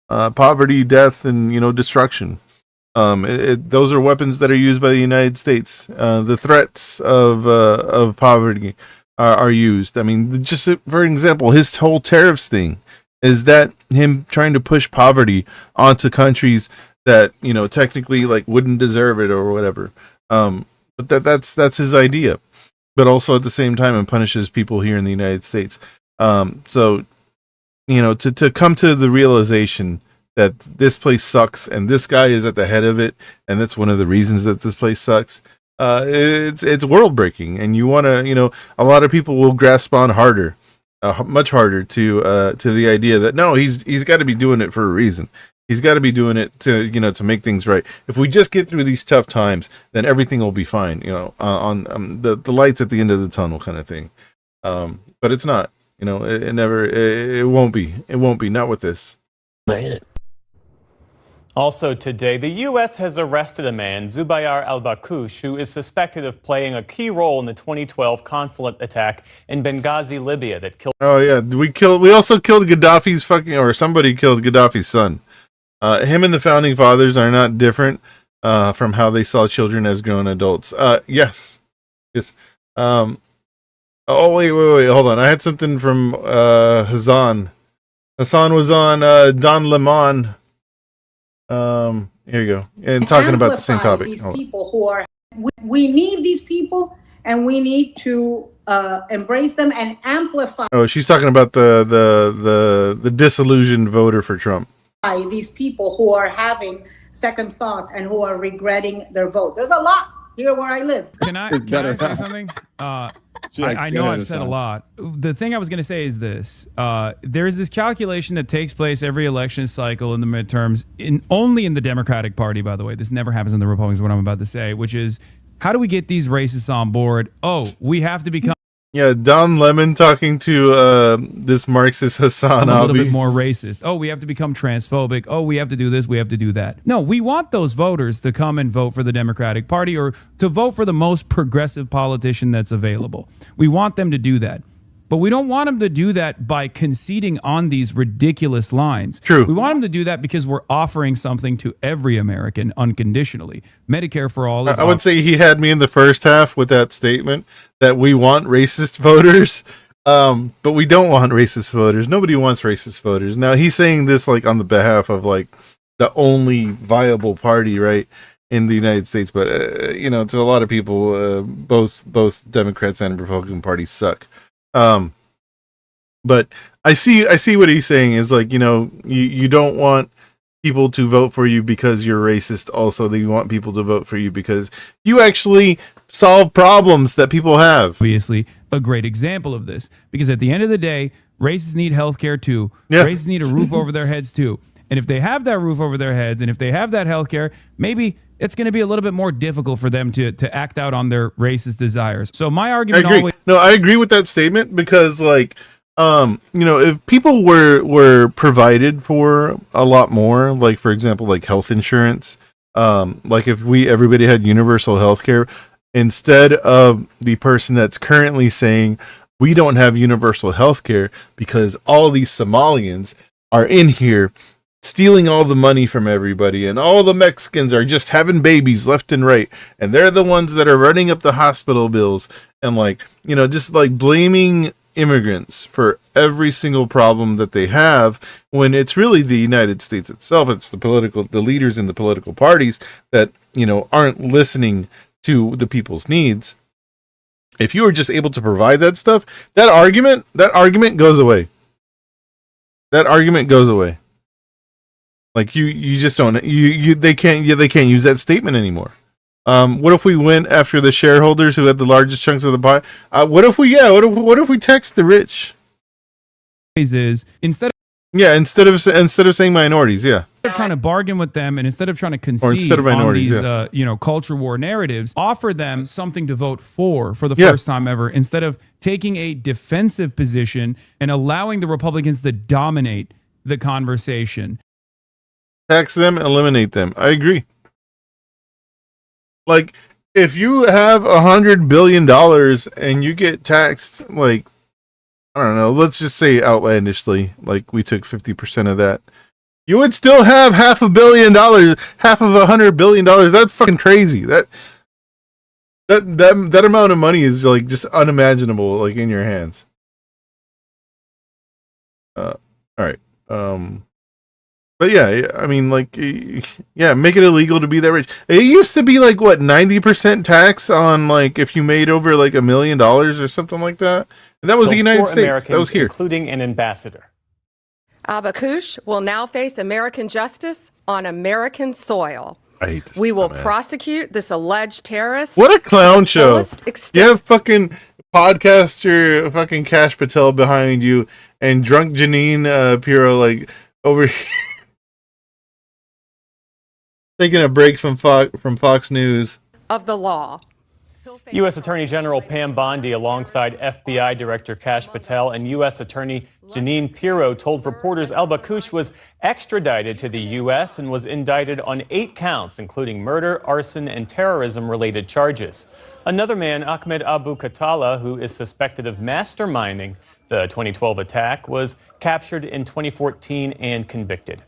Poverty, death, and destruction. Those are weapons that are used by the United States. The threats of poverty are used. I mean, just for example, his whole tariffs thing is that him trying to push poverty onto countries that technically like wouldn't deserve it or whatever. But that's his idea. But also at the same time, it punishes people here in the United States. So to come to the realization that this place sucks and this guy is at the head of it, and that's one of the reasons that this place sucks. It's world breaking, and you want to, a lot of people will grasp on harder, much harder to the idea that no, he's got to be doing it for a reason. He's got to be doing it to make things right. If we just get through these tough times, then everything will be fine. On the lights at the end of the tunnel kind of thing. But it's not. It won't be. It won't be. Not with this.
Man.
Also today, the U.S. has arrested a man, Zubair al-Bakush, who is suspected of playing a key role in the 2012 consulate attack in Benghazi, Libya that killed...
Oh, yeah. We also killed Gaddafi's somebody killed Gaddafi's son. Him and the founding fathers are not different from how they saw children as grown adults. Yes. Oh, wait. Hold on. I had something from Hassan. Hassan was on Don Lemon. Here you go. And talking about the same topic.
These people who are, we need these people, and we need to embrace them and amplify.
Oh, she's talking about the disillusioned voter for Trump.
These people who are having second thoughts and who are regretting their vote. There's a lot here where I live.
Can I say something? I know I've said a lot. The thing I was going to say is this. There is this calculation that takes place every election cycle in the midterms, only in the Democratic Party, by the way. This never happens in the Republicans, what I'm about to say, which is, how do we get these racists on board? Oh, we have to become...
Yeah, Don Lemon talking to this Marxist Hassan
a little bit more racist. Oh, we have to become transphobic. Oh, we have to do this. We have to do that. No, we want those voters to come and vote for the Democratic Party or to vote for the most progressive politician that's available. We want them to do that. But we don't want them to do that by conceding on these ridiculous lines.
True.
We want them to do that because we're offering something to every American unconditionally. Medicare for all is...
I would say he had me in the first half with that statement that we want racist voters, but we don't want racist voters. Nobody wants racist voters. Now, he's saying this like on the behalf of like the only viable party, right, in the United States. But, to a lot of people, both Democrats and Republican parties suck. But I see what he's saying is like, you don't want people to vote for you because you're racist. Also, they want people to vote for you because you actually solve problems that people have.
Obviously, a great example of this, because at the end of the day, racists need healthcare too.
Yeah.
Racists need a roof over their heads too. And if they have that roof over their heads, and if they have that healthcare, maybe it's going to be a little bit more difficult for them to act out on their racist desires. So my argument always...
No, I agree with that statement because, like, if people were provided for a lot more, like, for example, like health insurance, like if everybody had universal health care, instead of the person that's currently saying we don't have universal health care because all these Somalians are in here stealing all the money from everybody, and all the Mexicans are just having babies left and right, and they're the ones that are running up the hospital bills, and just like blaming immigrants for every single problem that they have, when it's really the United States itself. It's the leaders in the political parties that aren't listening to the people's needs. If you were just able to provide that stuff, that argument goes away. That argument goes away. Like you just don't. They can't use that statement anymore. What if we went after the shareholders who had the largest chunks of the pie? What if we tax the rich?
Is instead
of saying minorities, yeah.
Instead of trying to bargain with them, and instead of trying to concede on these culture war narratives, offer them something to vote for the first time ever, instead of taking a defensive position and allowing the Republicans to dominate the conversation.
Tax them, eliminate them. I agree. Like, if you have $100 billion and you get taxed, like, I don't know, let's just say outlandishly, like we took 50% of that, you would still have $500 million, half of $100 billion. That's fucking crazy. That amount of money is like just unimaginable, like in your hands. All right. But yeah, I mean, like, yeah, make it illegal to be that rich. It used to be like, what, 90% tax on, like, if you made over like $1 million or something like that. And that was the United States.
Americans,
that was here,
including an ambassador.
Al-Bakush will now face American justice on American soil.
I hate this.
We will prosecute this alleged terrorist.
What a clown
to the
show!
fullest extent.
You have fucking podcaster, fucking Cash Patel behind you, and drunk Janine Pirro like over here. Taking a break from Fox News.
Of the law.
U.S. Attorney General Pam Bondi, alongside FBI Director Kash Patel and U.S. Attorney Janine Pirro, told reporters Al-Bakush was extradited to the U.S. and was indicted on 8 counts, including murder, arson, and terrorism-related charges. Another man, Ahmed Abu Khattala, who is suspected of masterminding the 2012 attack, was captured in 2014 and convicted.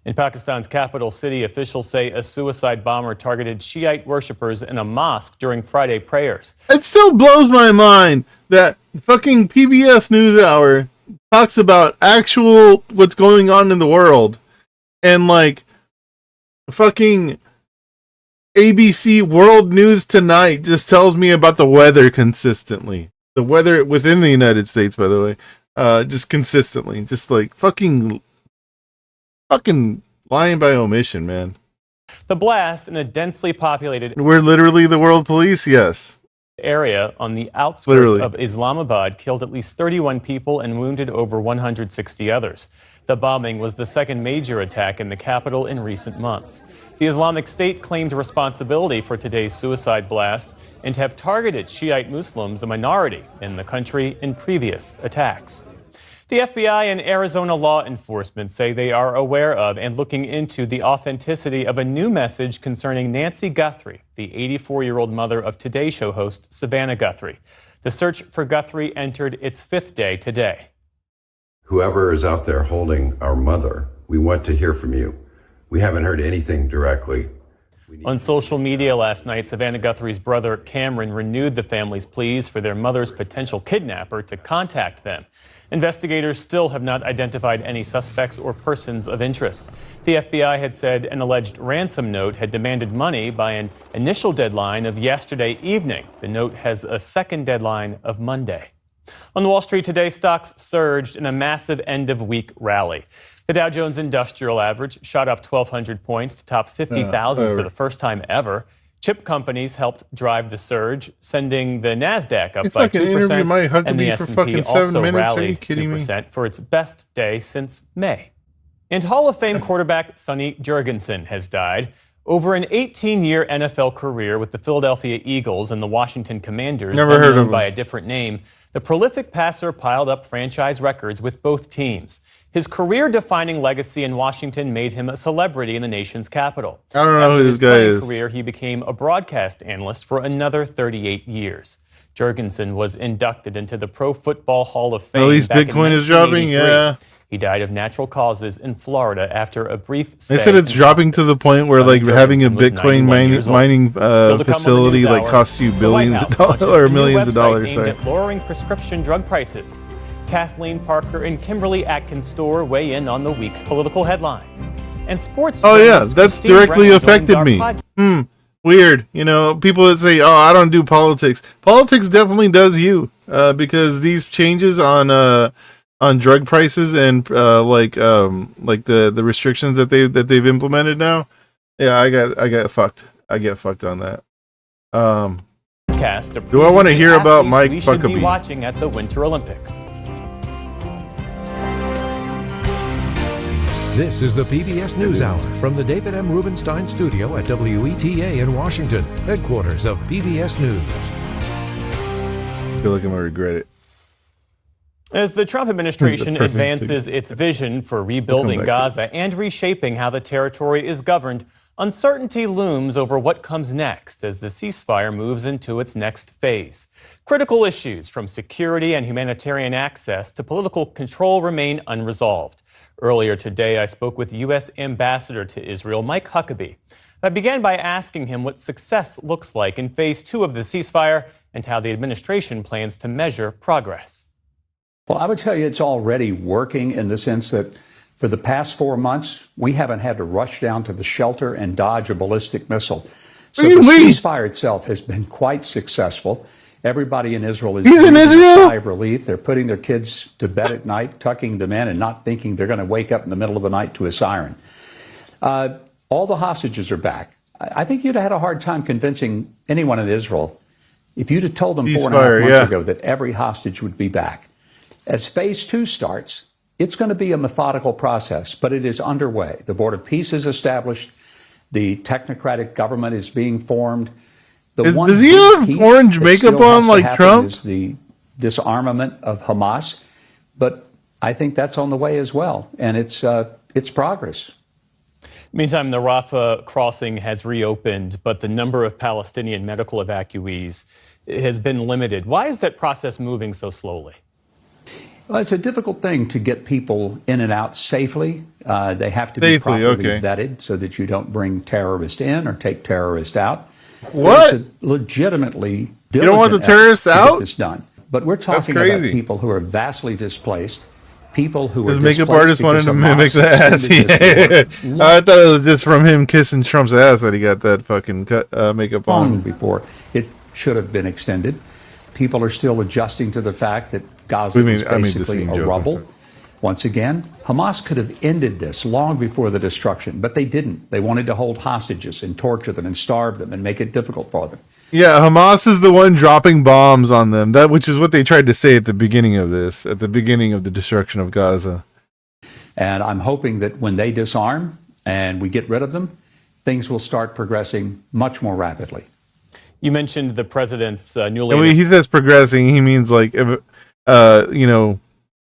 In Pakistan's capital city, officials say a suicide bomber targeted Shiite worshippers in a mosque during Friday prayers.
It still blows my mind that fucking PBS NewsHour talks about actual what's going on in the world, and like fucking ABC World News Tonight just tells me about the weather consistently. The weather within the United States, by the way, just consistently, just like fucking lying by omission, man.
The blast in a densely populated
We're literally the world police, yes.
area on the outskirts of Islamabad killed at least 31 people and wounded over 160 others. The bombing was the second major attack in the capital in recent months. The Islamic State claimed responsibility for today's suicide blast and have targeted Shiite Muslims, a minority in the country, in previous attacks. The FBI and Arizona law enforcement say they are aware of and looking into the authenticity of a new message concerning Nancy Guthrie, the 84-year-old mother of Today Show host Savannah Guthrie. The search for Guthrie entered its 5th day today.
Whoever is out there holding our mother, we want to hear from you. We haven't heard anything directly.
On social media last night, Savannah Guthrie's brother Cameron renewed the family's pleas for their mother's potential kidnapper to contact them. Investigators still have not identified any suspects or persons of interest. The FBI had said an alleged ransom note had demanded money by an initial deadline of yesterday evening. The note has a second deadline of Monday. On Wall Street today, stocks surged in a massive end-of-week rally. The Dow Jones Industrial Average shot up 1,200 points to top 50,000 for the first time ever. Chip companies helped drive the surge, sending the NASDAQ up by 2%, and the S&P also rallied 2% for its best day since May. And Hall of Fame quarterback Sonny Jurgensen has died. Over an 18-year NFL career with the Philadelphia Eagles and the Washington Commanders,
Never heard of him.
by a different name, the prolific passer piled up franchise records with both teams. His career-defining legacy in Washington made him a celebrity in the nation's capital.
I don't know who this guy is.
Career, he became a broadcast analyst for another 38 years. Jurgensen was inducted into the Pro Football Hall of Fame.
At least
back
Bitcoin
in
is dropping, yeah.
He died of natural causes in Florida after a brief stay.
They said it's dropping to the point where like having a Bitcoin mining facility like costs you billions of dollars or millions of dollars.
Aimed at lowering prescription drug prices. Kathleen Parker and Kimberly Atkins Store weigh in on the week's political headlines. And sports.
Oh yeah, that's directly affected me. Weird. You know, people that say, "Oh, I don't do politics." Politics definitely does you, because these changes on drug prices and like the restrictions that they've implemented now. Yeah, I get fucked. I get fucked on that. Do I want to hear about Mike
we should be
Huckabee?
Watching at the Winter Olympics.
This is the PBS NewsHour from the David M. Rubenstein Studio at WETA in Washington, headquarters of PBS News.
I feel like I'm going to regret it.
As the Trump administration advances its vision for rebuilding Gaza and reshaping how the territory is governed, uncertainty looms over what comes next as the ceasefire moves into its next phase. Critical issues from security and humanitarian access to political control remain unresolved. Earlier today, I spoke with U.S. Ambassador to Israel, Mike Huckabee. I began by asking him what success looks like in phase 2 of the ceasefire and how the administration plans to measure progress.
Well, I would tell you it's already working in the sense that for the past 4 months, we haven't had to rush down to the shelter and dodge a ballistic missile. So the ceasefire itself has been quite successful. Everybody in Israel is
in Israel?
A sigh of relief. They're putting their kids to bed at night, tucking them in, and not thinking they're going to wake up in the middle of the night to a siren. All the hostages are back. I think you'd have had a hard time convincing anyone in Israel if you'd have told them 4.5 months ago that every hostage would be back. As phase 2 starts, it's going to be a methodical process, but it is underway. The Board of Peace is established. The technocratic government is being formed.
Does he have orange makeup on like Trump?
Is the disarmament of Hamas, but I think that's on the way as well, and it's progress.
Meantime, the Rafah crossing has reopened, but the number of Palestinian medical evacuees has been limited. Why is that process moving so slowly?
Well, it's a difficult thing to get people in and out safely. They have to be properly vetted so that you don't bring terrorists in or take terrorists out.
What?
It's legitimately
you don't want the terrorists out?
It's done. But we're talking about people who are vastly displaced, people who are
his makeup artist wanted to mimic the ass. I thought it was just from him kissing Trump's ass that he got that fucking makeup on.
Before it should have been extended. People are still adjusting to the fact that Gaza is basically a rubble. Once again, Hamas could have ended this long before the destruction, but they didn't. They wanted to hold hostages and torture them and starve them and make it difficult for them.
Yeah, Hamas is the one dropping bombs on them, which is what they tried to say at the beginning of this, at the beginning of the destruction of Gaza.
And I'm hoping that when they disarm and we get rid of them, things will start progressing much more rapidly.
You mentioned the president's newly...
he says progressing, he means like,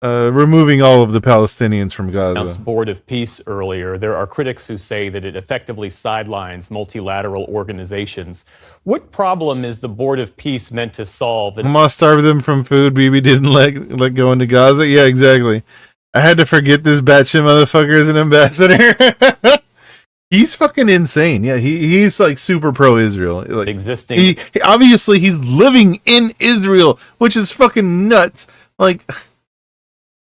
removing all of the Palestinians from Gaza.
Announced Board of Peace earlier. There are critics who say that it effectively sidelines multilateral organizations. What problem is the Board of Peace meant to solve?
Hamas starved them from food. Bibi didn't let go into Gaza. Yeah, exactly. I had to forget this batshit motherfucker is an ambassador. He's fucking insane. Yeah, he's like super pro-Israel. Like
existing.
Obviously, he's living in Israel, which is fucking nuts. Like,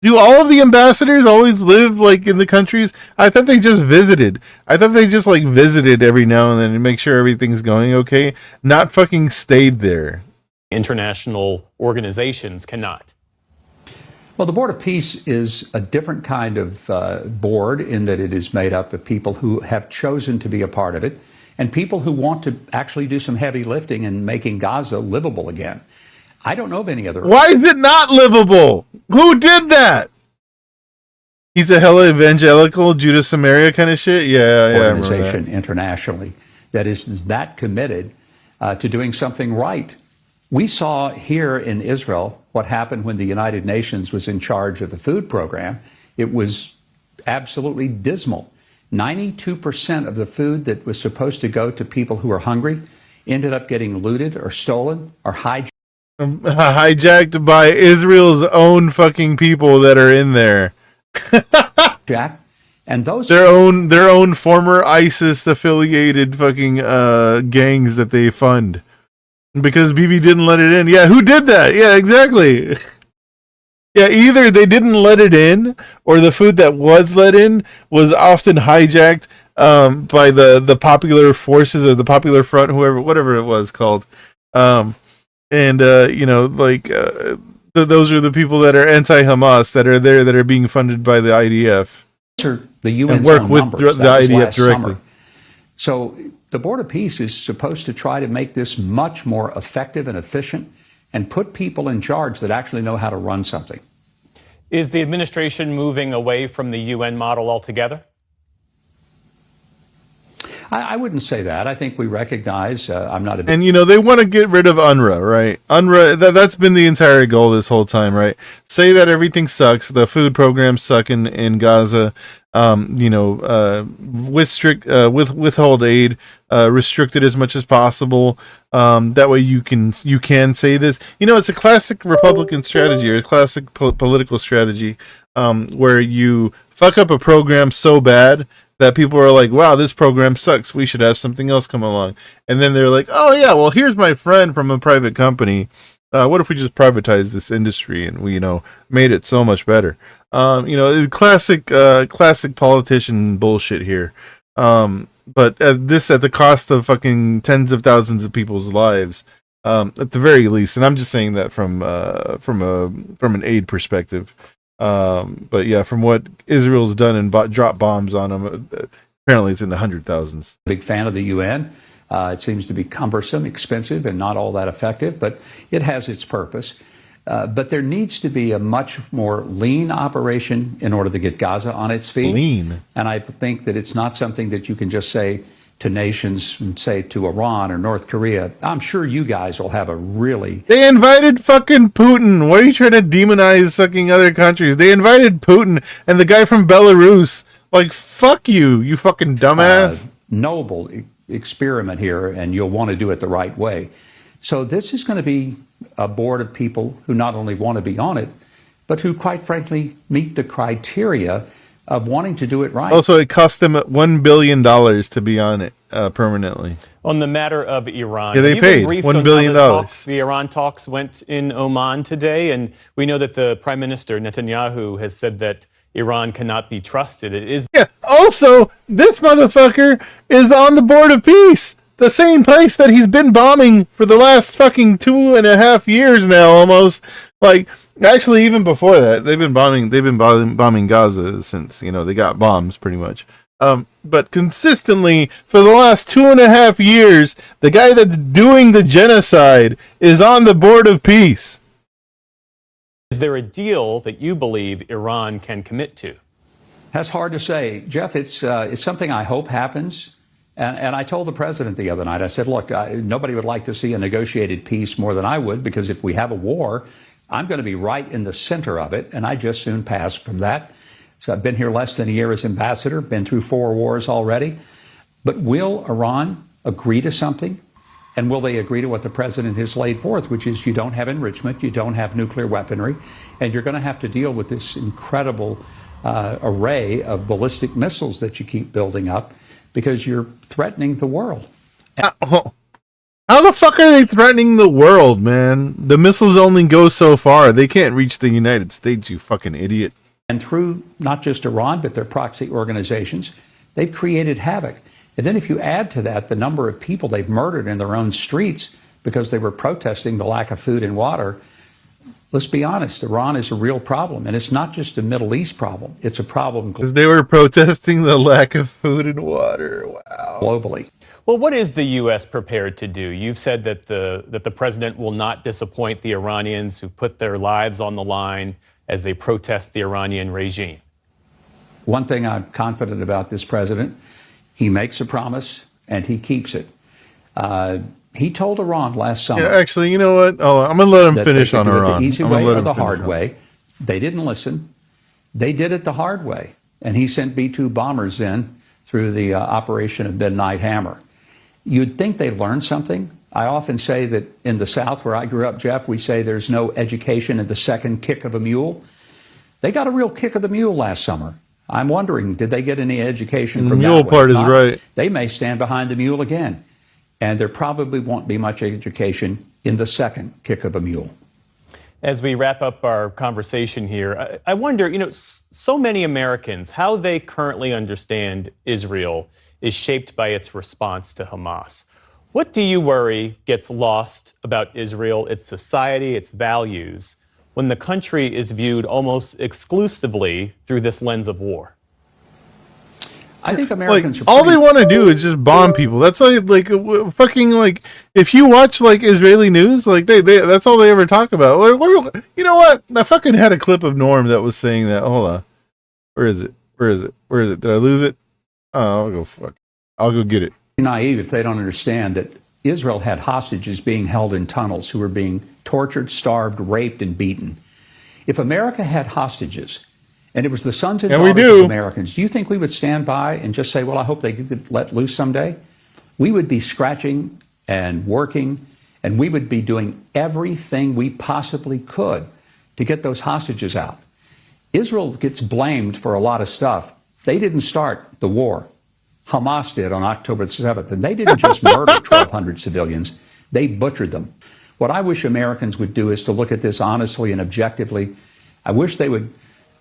do all of the ambassadors always live like in the countries? I thought they just visited. I thought they just like visited every now and then to make sure everything's going okay. Not fucking stayed there.
International organizations cannot.
Well, the Board of Peace is a different kind of board in that it is made up of people who have chosen to be a part of it and people who want to actually do some heavy lifting in making Gaza livable again. I don't know of any other.
Why is it not livable? Who did that? He's a hella evangelical Judas Samaria kind of shit. Yeah,
organization internationally that is that committed to doing something right. We saw here in Israel what happened when the United Nations was in charge of the food program. It was absolutely dismal. 92% of the food that was supposed to go to people who are hungry ended up getting looted or stolen or hijacked.
Hijacked by Israel's own fucking people that are in there.
Jack, and those
their own former ISIS affiliated fucking gangs that they fund. Because Bibi didn't let it in. Yeah, who did that? Yeah, exactly. Yeah, either they didn't let it in, or the food that was let in was often hijacked by the popular forces or the Popular Front, whatever it was called. Those are the people that are anti-Hamas that are there that are being funded by the IDF.
The UN
and work with the IDF directly.
Summer. So the Board of Peace is supposed to try to make this much more effective and efficient and put people in charge that actually know how to run something.
Is the administration moving away from the UN model altogether?
I wouldn't say that. I think we recognize I'm not a big
And they want to get rid of UNRWA, right? UNRWA, that's been the entire goal this whole time, right? Say that everything sucks, the food programs suck in Gaza, with withhold aid, restrict it as much as possible. That way you can say this. It's a classic Republican strategy or a classic political strategy, where you fuck up a program so bad that people are like, wow, this program sucks. We should have something else come along. And then they're like, oh yeah, well, here's my friend from a private company. What if we just privatized this industry and we, made it so much better? Classic politician bullshit here. But this at the cost of fucking tens of thousands of people's lives, at the very least. And I'm just saying that from an aid perspective. But yeah, from what Israel's done and dropped bombs on them, apparently it's in the 100,000s.
big fan of the UN. It seems to be cumbersome, expensive, and not all that effective, but it has its purpose. But there needs to be a much more lean operation in order to get Gaza on its feet.
Lean.
And I think that it's not something that you can just say to nations, say to Iran or North Korea. I'm sure you guys will have a really...
They invited fucking Putin. Why are you trying to demonize fucking other countries? They invited Putin and the guy from Belarus. Like, fuck you, you fucking dumbass.
Noble experiment here, and you'll want to do it the right way. So this is going to be a board of people who not only want to be on it, but who, quite frankly, meet the criteria of wanting to do it right.
Also, it cost them $1 billion to be on it permanently.
On the matter of Iran,
yeah, they paid $1 billion.
The Iran talks went in Oman today, and we know that the Prime Minister Netanyahu has said that Iran cannot be trusted. It is.
Yeah. Also, this motherfucker is on the board of peace, the same place that he's been bombing for the last fucking 2.5 years now, almost. Like, actually, even before that, they've been bombing Gaza since they got bombs pretty much. But consistently for the last 2.5 years, the guy that's doing the genocide is on the board of peace.
Is there a deal that you believe Iran can commit to?
That's hard to say, Jeff. It's something I hope happens. And I told the president the other night, I said, look, nobody would like to see a negotiated peace more than I would, because if we have a war, I'm going to be right in the center of it, and I just soon pass from that. So I've been here less than a year as ambassador, been through 4 wars already. But will Iran agree to something? And will they agree to what the president has laid forth, which is you don't have enrichment, you don't have nuclear weaponry, and you're going to have to deal with this incredible array of ballistic missiles that you keep building up because you're threatening the world.
How the fuck are they threatening the world, man? The missiles only go so far. They can't reach the United States, you fucking idiot.
And through not just Iran, but their proxy organizations, they've created havoc. And then if you add to that the number of people they've murdered in their own streets because they were protesting the lack of food and water, let's be honest, Iran is a real problem. And it's not just a Middle East problem. It's a problem
because they were protesting the lack of food and water. Wow.
Globally.
Well, what is the U.S. prepared to do? You've said that the president will not disappoint the Iranians who put their lives on the line as they protest the Iranian regime.
One thing I'm confident about this president, he makes a promise and he keeps it. He told Iran last summer.
Yeah, actually, you know what? Oh, I'm going to let him finish on Iran.
The easy way or the hard way. They didn't listen. They did it the hard way. And he sent B-2 bombers in through the operation of Midnight Hammer. You'd think they learned something. I often say that in the South, where I grew up, Jeff, we say there's no education in the second kick of a mule. They got a real kick of the mule last summer. I'm wondering, did they get any education from
the mule part is right.
They may stand behind the mule again. And there probably won't be much education in the second kick of a mule.
As we wrap up our conversation here, I wonder, so many Americans, how they currently understand Israel is shaped by its response to Hamas. What do you worry gets lost about Israel, its society, its values, when the country is viewed almost exclusively through this lens of war?
I think Americans are
all they want to do is just bomb people. That's like fucking like if you watch like Israeli news, like they that's all they ever talk about. You know what? I fucking had a clip of Norm that was saying that. Hold on, where is it? Did I lose it? Oh, I'll go get it.
Naive if they don't understand that Israel had hostages being held in tunnels who were being tortured, starved, raped, and beaten. If America had hostages, and it was the sons and daughters of Americans, do you think we would stand by and just say, well, I hope they get let loose someday? We would be scratching and working, and we would be doing everything we possibly could to get those hostages out. Israel gets blamed for a lot of stuff. They didn't start the war. Hamas did on October 7th, and they didn't just murder 1,200 civilians. They butchered them. What I wish Americans would do is to look at this honestly and objectively. I wish they would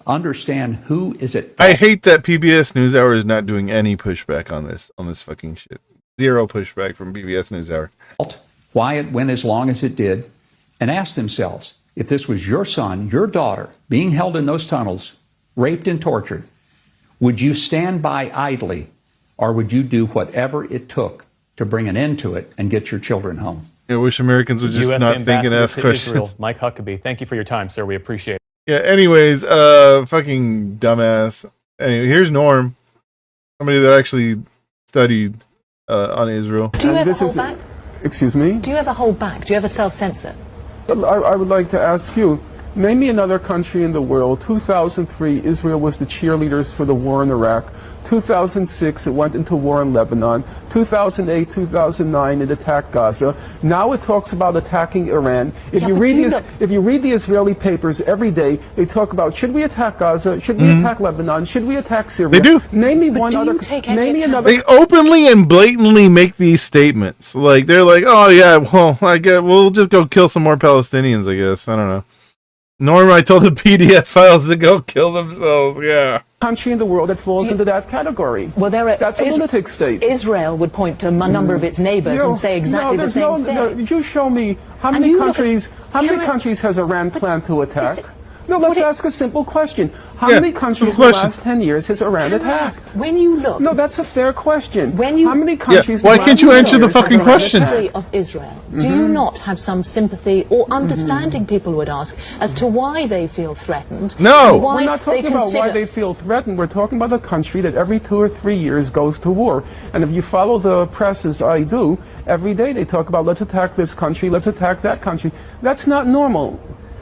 understand who is at fault.
I hate that PBS NewsHour is not doing any pushback on this fucking shit. Zero pushback from PBS NewsHour.
Why it went as long as it did, and ask themselves, if this was your son, your daughter, being held in those tunnels, raped and tortured, would you stand by idly, or would you do whatever it took to bring an end to it and get your children home?
I wish Americans would just
US
not think and ask questions.
Israel, Mike Huckabee, thank you for your time, sir. We appreciate it.
Yeah, anyways, fucking dumbass. Anyway, here's Norm. Somebody that actually studied on Israel.
Do you ever hold back?
Excuse me?
Do you ever hold back? Do you ever self-censor?
I would like to ask you, name me another country in the world. 2003, Israel was the cheerleaders for the war in Iraq. 2006, it went into war in Lebanon. 2008, 2009, it attacked Gaza. Now it talks about attacking Iran. If you read the Israeli papers every day, they talk about, should we attack Gaza? Should we attack Lebanon? Should we attack Syria?
They do.
Name me one other. Name me another.
They openly and blatantly make these statements. Like they're like, "Oh yeah, well, I guess we'll just go kill some more Palestinians." I guess I don't know. Norm, I told the PDF files to go kill themselves. Yeah.
Country in the world that falls into that category.
Well,
that's a lunatic state.
Israel would point to a number of its neighbors and say exactly the same thing.
No, you show me how many countries has Iran planned to attack? No, let's ask a simple question. How many countries in the last 10 years has Iran attacked?
When you look...
No, that's a fair question. How many countries...
Why can't you answer the fucking question?
The history of Israel, do you not have some sympathy or understanding, people would ask, as to why they feel threatened?
No!
We're not talking about why they feel threatened. We're talking about a country that every 2 or 3 years goes to war. And if you follow the press as I do, every day they talk about, let's attack this country, let's attack that country. That's not normal.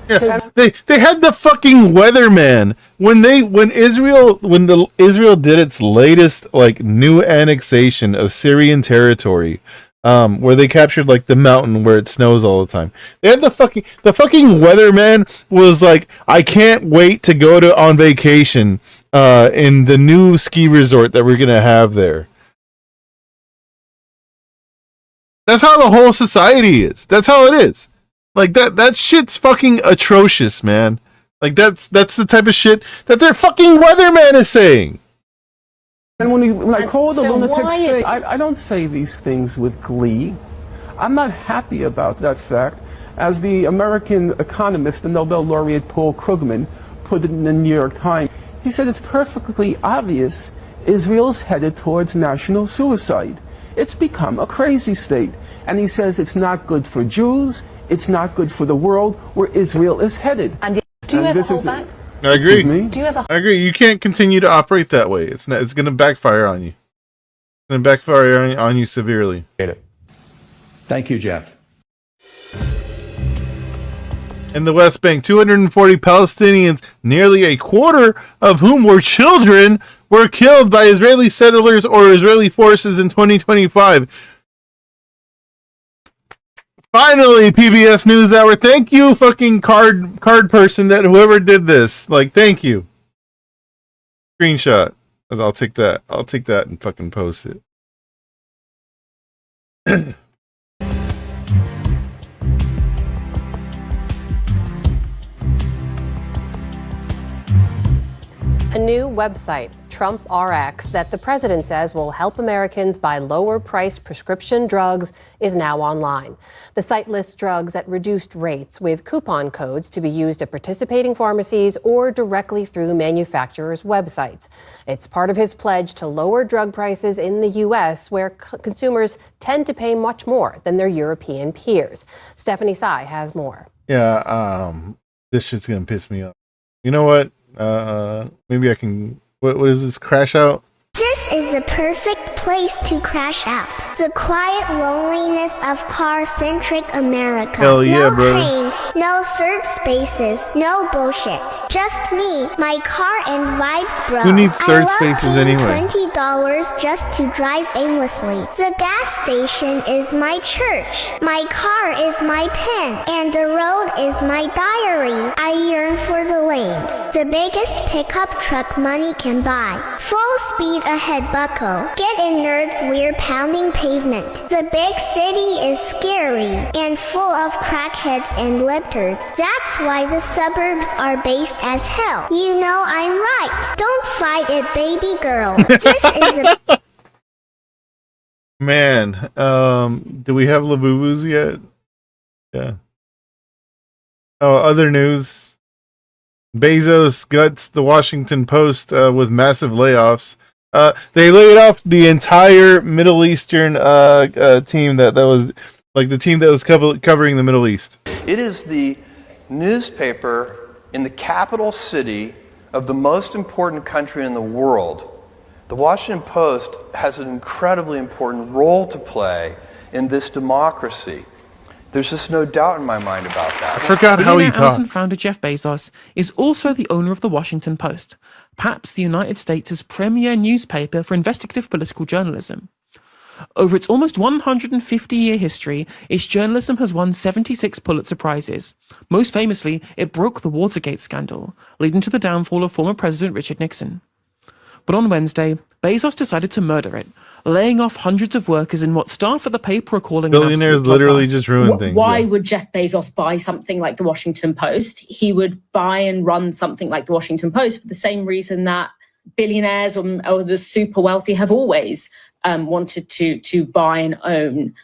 Yeah, they had the fucking weatherman when Israel did its latest like new annexation of Syrian territory, where they captured like the mountain where it snows all the time. They had the fucking weatherman was like, I can't wait to go on vacation in the new ski resort that we're gonna have there. That's how the whole society is. That's how it is. Like that shit's fucking atrocious, man. Like that's the type of shit that their fucking weatherman is saying.
And when I call the lunatic state, I don't say these things with glee. I'm not happy about that fact. As the American economist and Nobel laureate Paul Krugman put it in the New York Times, he said it's perfectly obvious Israel's headed towards national suicide. It's become a crazy state. And he says it's not good for Jews. It's not good for the world where Israel is headed.
And do you ever hold back?
I agree.
Do you ever?
I agree. You can't continue to operate that way. It's going to backfire on you. It's going to backfire on you severely.
Thank you, Jeff.
In the West Bank, 240 Palestinians, nearly a quarter of whom were children, were killed by Israeli settlers or Israeli forces in 2025. Finally, PBS NewsHour. Thank you, fucking card person, that whoever did this. Like, thank you. Screenshot. I'll take that. I'll take that and fucking post it.
A new website, Trump RX, that the president says will help Americans buy lower-priced prescription drugs is now online. The site lists drugs at reduced rates with coupon codes to be used at participating pharmacies or directly through manufacturers' websites. It's part of his pledge to lower drug prices in the U.S., where consumers tend to pay much more than their European peers. Stephanie Tsai has more.
Yeah, this shit's gonna piss me off. You know what? Maybe I can. What is this? Crash out?
This is the perfect
place to crash out. The quiet loneliness of car-centric America.
Hell yeah,
no
brother.
trains, no third spaces, no bullshit. Just me, my car, and vibes, bro.
Who needs third
I love
spaces
paying
anyway?
$20 just to drive aimlessly. The gas station is my church. My car is my pen. And the road is my diary. I yearn for the lanes. The biggest pickup truck money can buy. Full speed ahead, bucko. Get in, nerds, we're pounding pavement. The big city is scary and full of crackheads and libtards. That's why the suburbs are based as hell. You know I'm right. Don't fight it, baby girl. This is a...
Man, do we have Labubus yet? Yeah. Oh, other news. Bezos guts the Washington Post with massive layoffs. They laid off the entire Middle Eastern team that was like the team that was covering the Middle East.
It is the newspaper in the capital city of the most important country in the world. The Washington Post has an incredibly important role to play in this democracy. There's just no doubt in my mind about that.
I forgot how he
Amazon
talks.
founder Jeff Bezos is also the owner of the Washington Post, perhaps the United States' premier newspaper for investigative political journalism. Over its almost 150-year history, its journalism has won 76 Pulitzer Prizes. Most famously, it broke the Watergate scandal, leading to the downfall of former President Richard Nixon. But on Wednesday, Bezos decided to murder it, laying off hundreds of workers in what staff at the paper are calling
Billionaires literally just ruin things.
Why would Jeff Bezos buy something like the Washington Post? He would buy and run something like the Washington Post for the same reason that billionaires or the super wealthy have always wanted to buy and own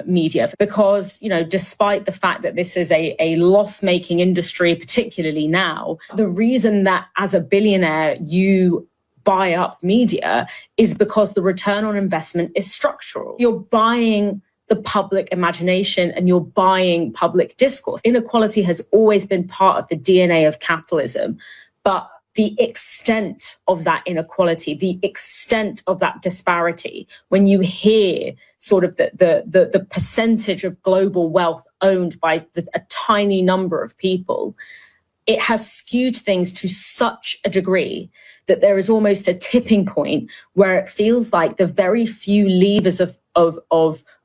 media, because, you know, despite the fact that this is a loss-making industry, particularly now, the reason that as a billionaire you buy up media is because the return on investment is structural. You're buying the public imagination and you're buying public discourse. Inequality has always been part of the DNA of capitalism, but the extent of that inequality, the extent of that disparity, when you hear sort of the percentage of global wealth owned by a tiny number of people, it has skewed things to such a degree that there is almost a tipping point where it feels like the very few levers of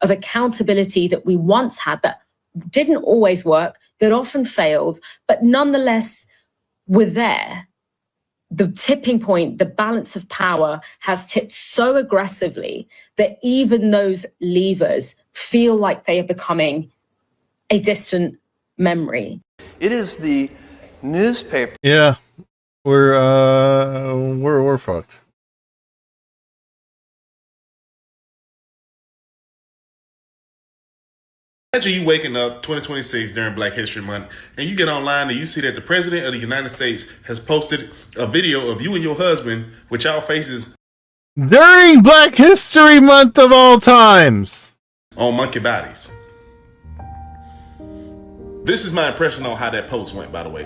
accountability that we once had that didn't always work, that often failed, but nonetheless were there. The tipping point, the balance of power has tipped so aggressively that even those levers feel like they are becoming a distant memory.
It is the newspaper.
Yeah, we're fucked.
Imagine you waking up 2026 during Black History Month and you get online and you see that the President of the United States has posted a video of you and your husband with y'all faces
During Black History Month of all times
on monkey bodies. This is my impression on how that post went, by the way.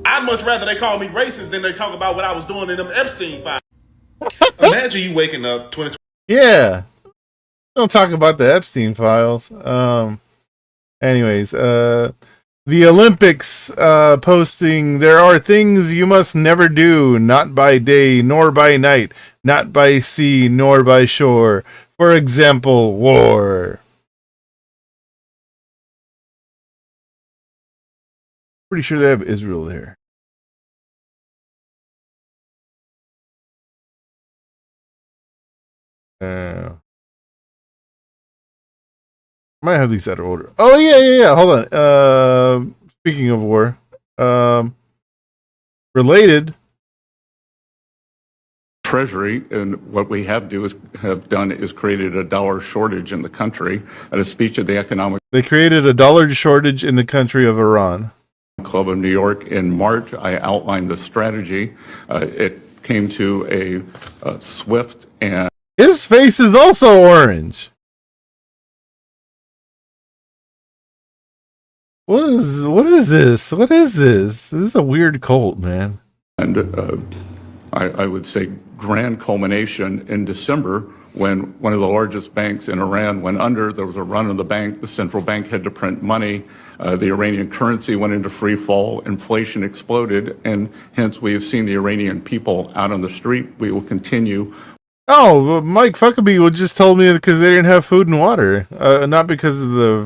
I'd much rather they call me racist than they talk about what I was doing in them Epstein files. Imagine you waking up 2020.
Yeah. Don't talk about the Epstein files. Anyways, the Olympics posting, there are things you must never do, not by day nor by night, not by sea nor by shore. For example, war. Pretty sure they have Israel there. Might have these out of order. Oh yeah. Hold on. Speaking of war, related.
Treasury, and what we have done is created a dollar shortage in the country. At a speech at the Economic
They created a dollar shortage in the country of Iran.
Club of New York in March, I outlined the strategy. It came to a swift and
his face is also orange. What is this? What is this? This is a weird cult, man.
And I would say, grand culmination in December when one of the largest banks in Iran went under. There was a run on the bank. The central bank had to print money. The Iranian currency went into free fall. Inflation exploded. And hence, we have seen the Iranian people out on the street. We will continue.
Oh, well, Mike Fuckabee just told me because they didn't have food and water, not because of the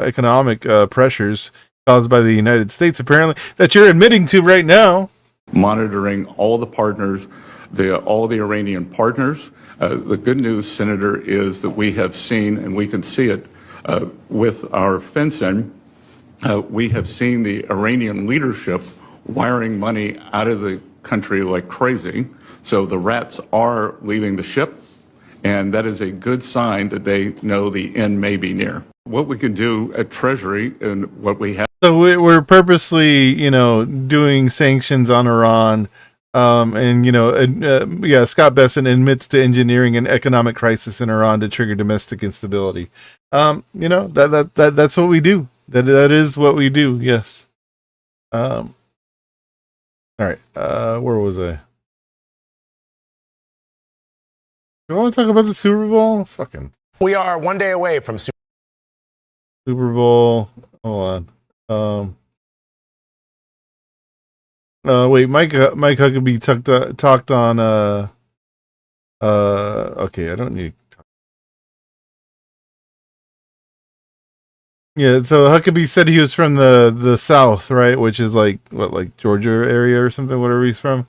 economic pressures caused by the United States, apparently, that you're admitting to right now.
Monitoring all the partners, all the Iranian partners. The good news, Senator, is that we have seen, and we can see it with our fencing, we have seen the Iranian leadership wiring money out of the country like crazy. So the rats are leaving the ship, and that is a good sign that they know the end may be near. What we can do at Treasury and what we have.
So we're purposely, doing sanctions on Iran. Scott Besson admits to engineering an economic crisis in Iran to trigger domestic instability. That's what we do. That is what we do. Yes. All right. Where was I? You want to talk about the Super Bowl? Fucking.
We are one day away from
Super Bowl. Hold on. Wait, Mike Huckabee talked on. Okay, I don't need. Yeah, so Huckabee said he was from the South, right? Which is like Georgia area or something, whatever he's from.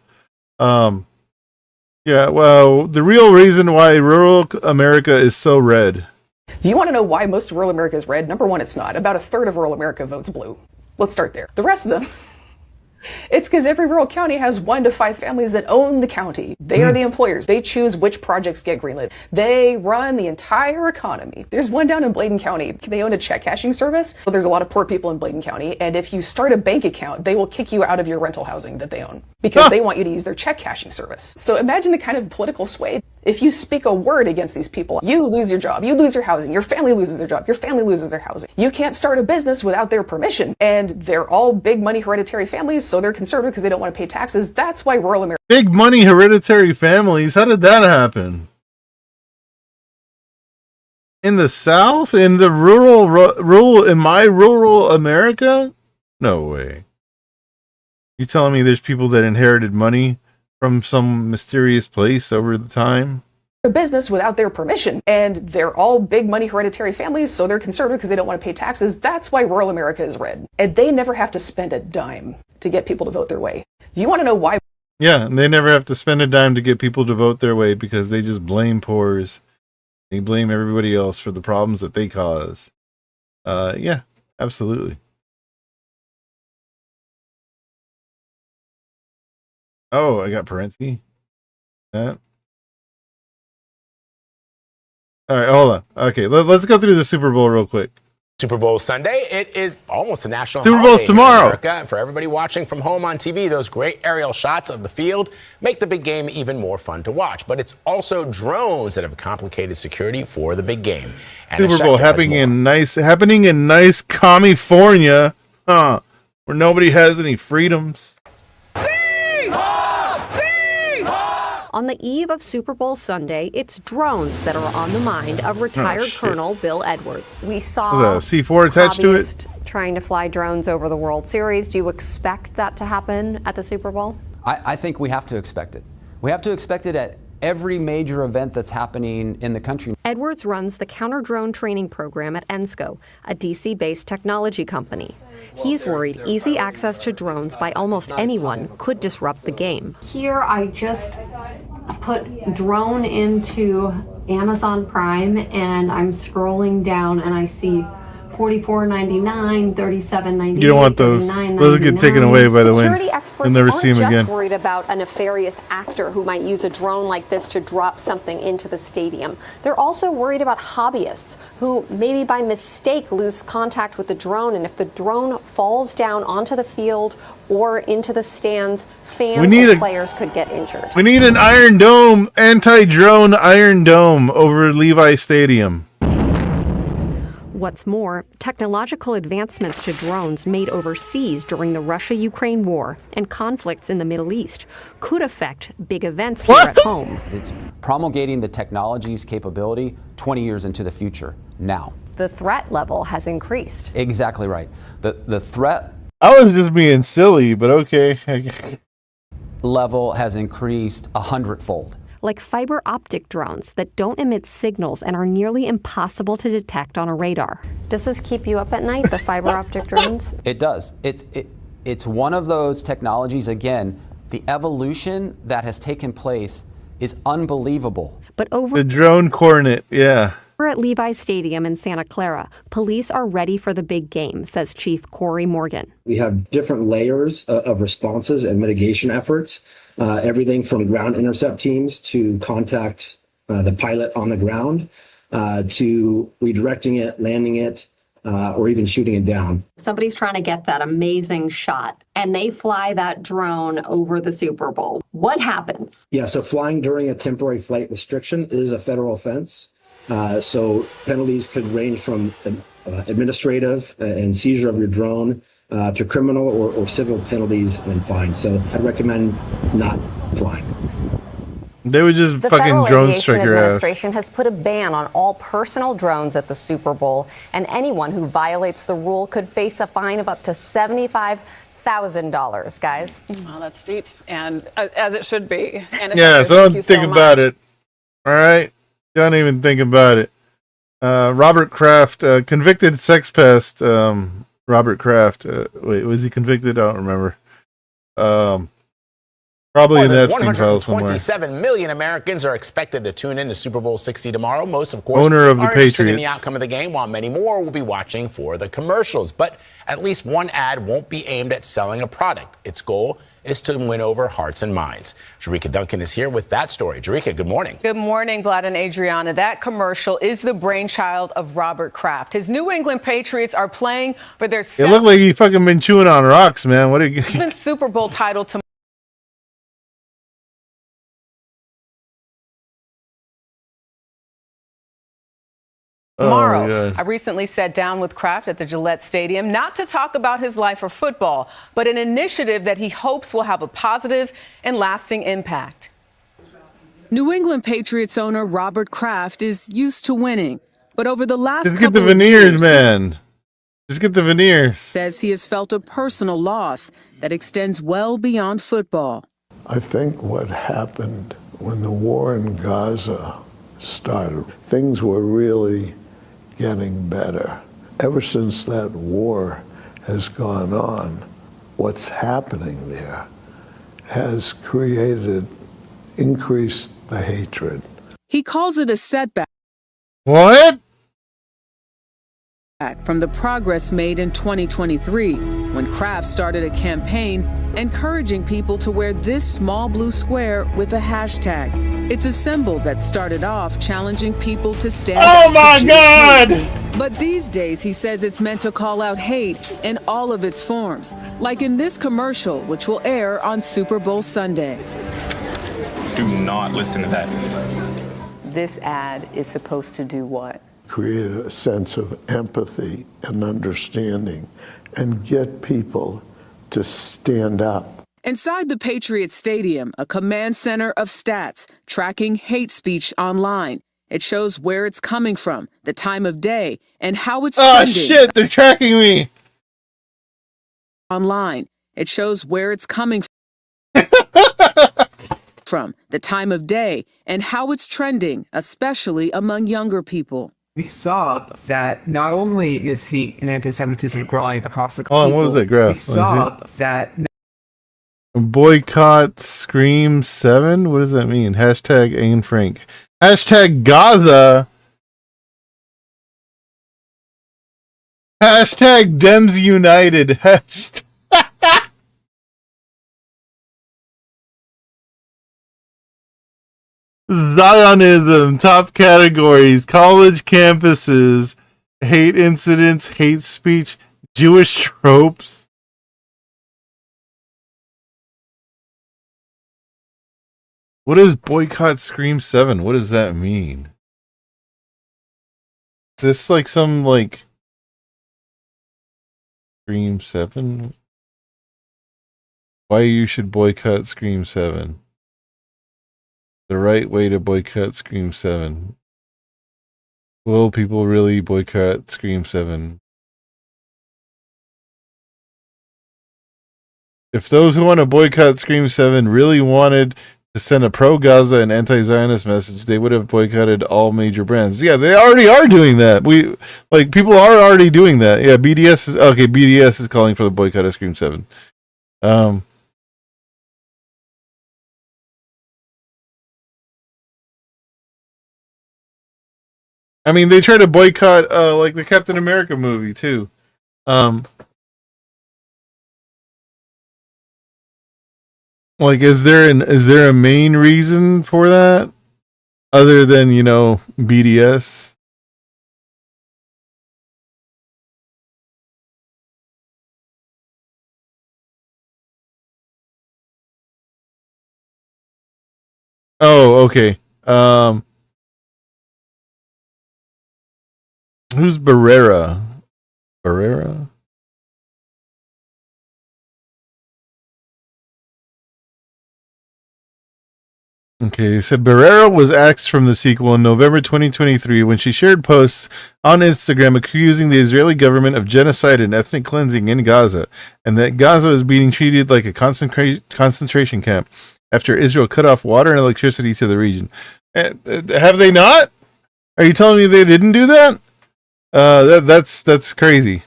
Yeah, well, the real reason why rural America is so red.
You want to know why most of rural America is red? Number one, it's not. About a third of rural America votes blue. Let's start there. The rest of them, it's because every rural county has 1 to 5 families that own the county. They are the employers. They choose which projects get greenlit. They run the entire economy. There's one down in Bladen County. They own a check cashing service. So there's a lot of poor people in Bladen County. And if you start a bank account, they will kick you out of your rental housing that they own because they want you to use their check cashing service. So imagine the kind of political sway. If you speak a word against these people, you lose your job, you lose your housing, your family loses their job, your family loses their housing. You can't start a business without their permission. And they're all big money hereditary families, so they're conservative because they don't want to pay taxes. That's why rural America.
Big money hereditary families? How did that happen? In the South? In the in my rural America? No way. You telling me there's people that inherited money from some mysterious place over the time?
A business without their permission. And they're all big money hereditary families, so they're conservative because they don't want to pay taxes. That's why rural America is red. And they never have to spend a dime to get people to vote their way. You want to know why?
Yeah, and they never have to spend a dime to get people to vote their way because they just blame poors. They blame everybody else for the problems that they cause. Yeah, absolutely. Oh, I got Parenti. That. All right, hold on. Okay, let's go through the Super Bowl real quick.
Super Bowl Sunday, it is almost a national
Super
holiday
Bowl's tomorrow.
in America. And for everybody watching from home on TV, those great aerial shots of the field make the big game even more fun to watch. But it's also drones that have complicated security for the big game. And
Super Bowl happening in nice California, where nobody has any freedoms.
On the eve of Super Bowl Sunday, it's drones that are on the mind of retired Colonel Bill Edwards. We saw
a C4 attached to it.
Trying to fly drones over the World Series. Do you expect that to happen at the Super Bowl?
I think we have to expect it. We have to expect it at every major event that's happening in the country.
Edwards runs the counter drone training program at ENSCO, a DC-based technology company. He's worried easy access to drones by almost anyone could disrupt the game. Here I just put drone into Amazon Prime and I'm scrolling down and I see $44.99, $37.99.
You don't want those. Those get taken away by the wind.
Security experts
You'll never
aren't
see them
just
again.
worried about a nefarious actor who might use a drone like this to drop something into the stadium. They're also worried about hobbyists who maybe by mistake lose contact with the drone, and if the drone falls down onto the field or into the stands, fans and players could get injured.
We need an Iron Dome, anti-drone Iron Dome over Levi Stadium.
What's more, technological advancements to drones made overseas during the Russia-Ukraine war and conflicts in the Middle East could affect big events here at home.
It's promulgating the technology's capability 20 years into the future, now.
The threat level has increased.
Exactly right. The threat
I was just being silly, but okay.
level has increased 100-fold.
Like fiber optic drones that don't emit signals and are nearly impossible to detect on a radar. Does this keep you up at night, the fiber optic drones?
It does. It's one of those technologies, again, the evolution that has taken place is unbelievable.
But over
The drone cornet, yeah.
at Levi's Stadium in Santa Clara, police are ready for the big game, says Chief Corey Morgan.
We have different layers of responses and mitigation efforts, everything from ground intercept teams to contact the pilot on the ground, to redirecting it, landing it, or even shooting it down.
Somebody's trying to get that amazing shot, and they fly that drone over the Super Bowl. What happens?
Yeah, so flying during a temporary flight restriction is a federal offense. So penalties could range from administrative and seizure of your drone to criminal or civil penalties and fines. So I'd recommend not flying.
They would just
The
fucking
Federal
drone
Aviation
strike your ass.
Administration has put a ban on all personal drones at the Super Bowl, and anyone who violates the rule could face a fine of up to $75,000, guys.
Well, that's steep, and as it should be. And
Yeah, so don't think about it. All right? Don't even think about it. Robert Kraft, convicted sex pest. Robert Kraft. Wait, was he convicted? I don't remember. Probably in the Epstein files somewhere.
127 million Americans are expected to tune in to Super Bowl 60 tomorrow. Most, of course,
Owner of the
are interested in the
Patriots.
outcome of the game, while many more will be watching for the commercials. But at least one ad won't be aimed at selling a product. Its goal is to win over hearts and minds. Jerika Duncan is here with that story. Jerika, good morning.
Good morning, Vlad and Adriana. That commercial is the brainchild of Robert Kraft. His New England Patriots are playing for their
It looked like he fucking been chewing on rocks, man. What are you?
seventh Super Bowl title tomorrow.
Oh,
I recently sat down with Kraft at the Gillette Stadium, not to talk about his life or football, but an initiative that he hopes will have a positive and lasting impact. New England Patriots owner Robert Kraft is used to winning, but over the last
Just get
couple
the
of
veneers,
years,
man. Just get the veneers.
says he has felt a personal loss that extends well beyond football.
I think what happened when the war in Gaza started, things were really getting better. Ever since that war has gone on, what's happening there has increased the hatred.
He calls it a setback.
What?
From the progress made in 2023, when Kraft started a campaign encouraging people to wear this small blue square with a hashtag. It's a symbol that started off challenging people to stand
Oh
up
my
to
God!
hate. But these days, he says it's meant to call out hate in all of its forms, like in this commercial, which will air on Super Bowl Sunday.
Do not listen to that.
This ad is supposed to do what?
Create a sense of empathy and understanding and get people to stand up.
Inside the Patriots Stadium, a command center of stats tracking hate speech online. It shows where it's coming from, the time of day, and how it's
Oh
trending.
shit, they're tracking me.
Online. It shows where it's coming from, the time of day, and how it's trending, especially among younger people.
We saw that not only is hate and anti-Semitism growing across the
Hold on, what was that graph?
we saw that
Boycott Scream 7? What does that mean? Hashtag Anne Frank. Hashtag Gaza. Hashtag Dems United. Hashtag Zionism, top categories, college campuses, hate incidents, hate speech, Jewish tropes. What is Boycott Scream 7? What does that mean? Is this like some like Scream 7? Why you should boycott Scream 7? The right way to boycott Scream 7. Will people really boycott Scream 7? If those who want to boycott Scream 7 really wanted to send a pro-Gaza and anti-Zionist message, they would have boycotted all major brands. Yeah, they already are doing that. People are already doing that. Yeah, BDS is calling for the boycott of Scream 7. I mean, they try to boycott like the Captain America movie too. Like, is there a main reason for that other than BDS? Oh, okay. Who's Barrera? Barrera? Okay, so Barrera was axed from the sequel in November 2023 when she shared posts on Instagram accusing the Israeli government of genocide and ethnic cleansing in Gaza, and that Gaza is being treated like a concentration camp after Israel cut off water and electricity to the region. Have they not? Are you telling me they didn't do that? That's crazy.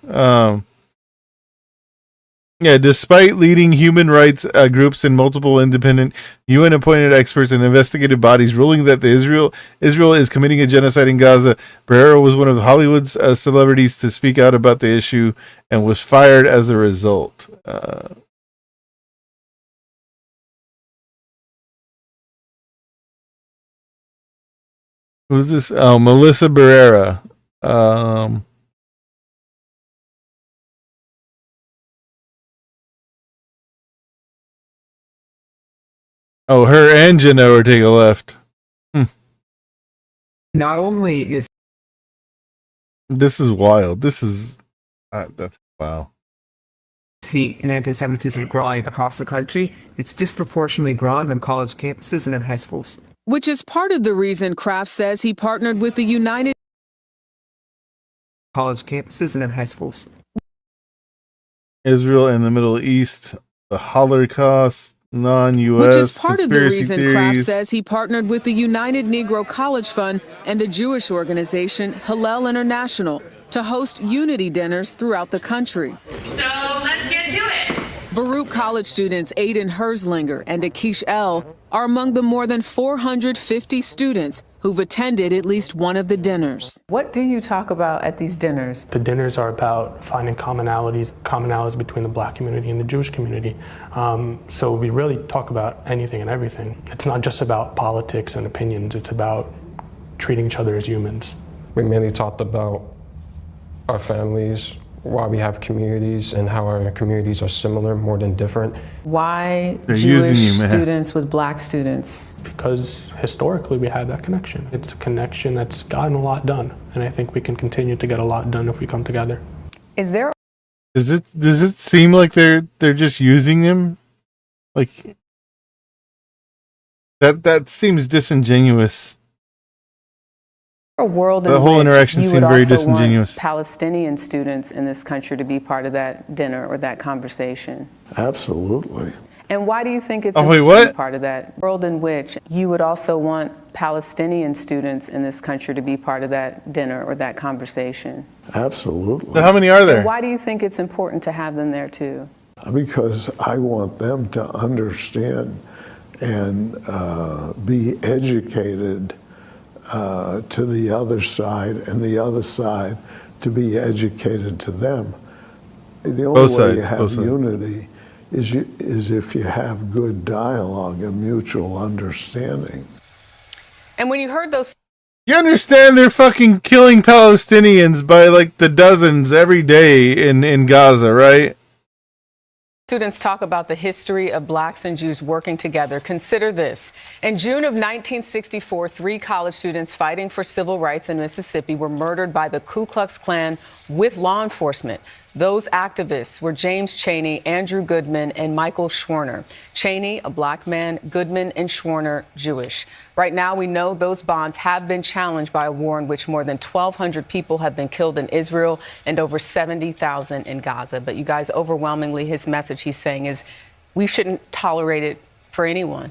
Yeah, despite leading human rights groups and multiple independent UN-appointed experts and investigative bodies ruling that Israel is committing a genocide in Gaza, Barrera was one of Hollywood's celebrities to speak out about the issue and was fired as a result. Who's this? Oh, Melissa Barrera. Oh, her and Jenna Ortega left.
Not only is
this is wild. This is that's wow.
and anti-Semitism growing across the country, it's disproportionately grown on college campuses and in high schools.
Which is part of the reason Kraft says he partnered with the United
College campuses and in high schools.
Israel and the Middle East, the Holocaust, non-U.S.
Which is part of the reason
theories.
Kraft says he partnered with the United Negro College Fund and the Jewish organization Hillel International to host unity dinners throughout the country.
So let's get to it.
Baruch College students Aiden Herzlinger and Akish L. are among the more than 450 students who've attended at least one of the dinners. What do you talk about at these dinners?
The dinners are about finding commonalities between the Black community and the Jewish community. So we really talk about anything and everything. It's not just about politics and opinions, it's about treating each other as humans.
We mainly talked about our families, why we have communities, and how our communities are similar more than different.
Why Jewish students with Black students?
Because historically we had that connection. It's a connection that's gotten a lot done, and I think we can continue to get a lot done if we come together.
Is there?
Does it seem like they're just using him? Like that seems disingenuous.
A world in
the whole
which
interaction
you
seemed
would
very
also
disingenuous.
Want Palestinian students in this country to be part of that dinner or that conversation.
Absolutely.
And why do you think it's part of that world in which you would also want Palestinian students in this country to be part of that dinner or that conversation?
Absolutely.
So how many are there?
And why do you think it's important to have them there too?
Because I want them to understand and be educated to the other side, and the other side to be educated to them. The only way you have unity is if you have good dialogue and mutual understanding.
And when you heard those,
you understand they're fucking killing Palestinians by like the dozens every day in Gaza, right?
Students talk about the history of Blacks and Jews working together. Consider this. In June of 1964, 3 college students fighting for civil rights in Mississippi were murdered by the Ku Klux Klan with law enforcement. Those activists were James Chaney, Andrew Goodman, and Michael Schwerner. Chaney, a black man, Goodman and Schwerner, Jewish. Right now, we know those bonds have been challenged by a war in which more than 1,200 people have been killed in Israel and over 70,000 in Gaza. But you guys, overwhelmingly, his message he's saying is we shouldn't tolerate it for anyone.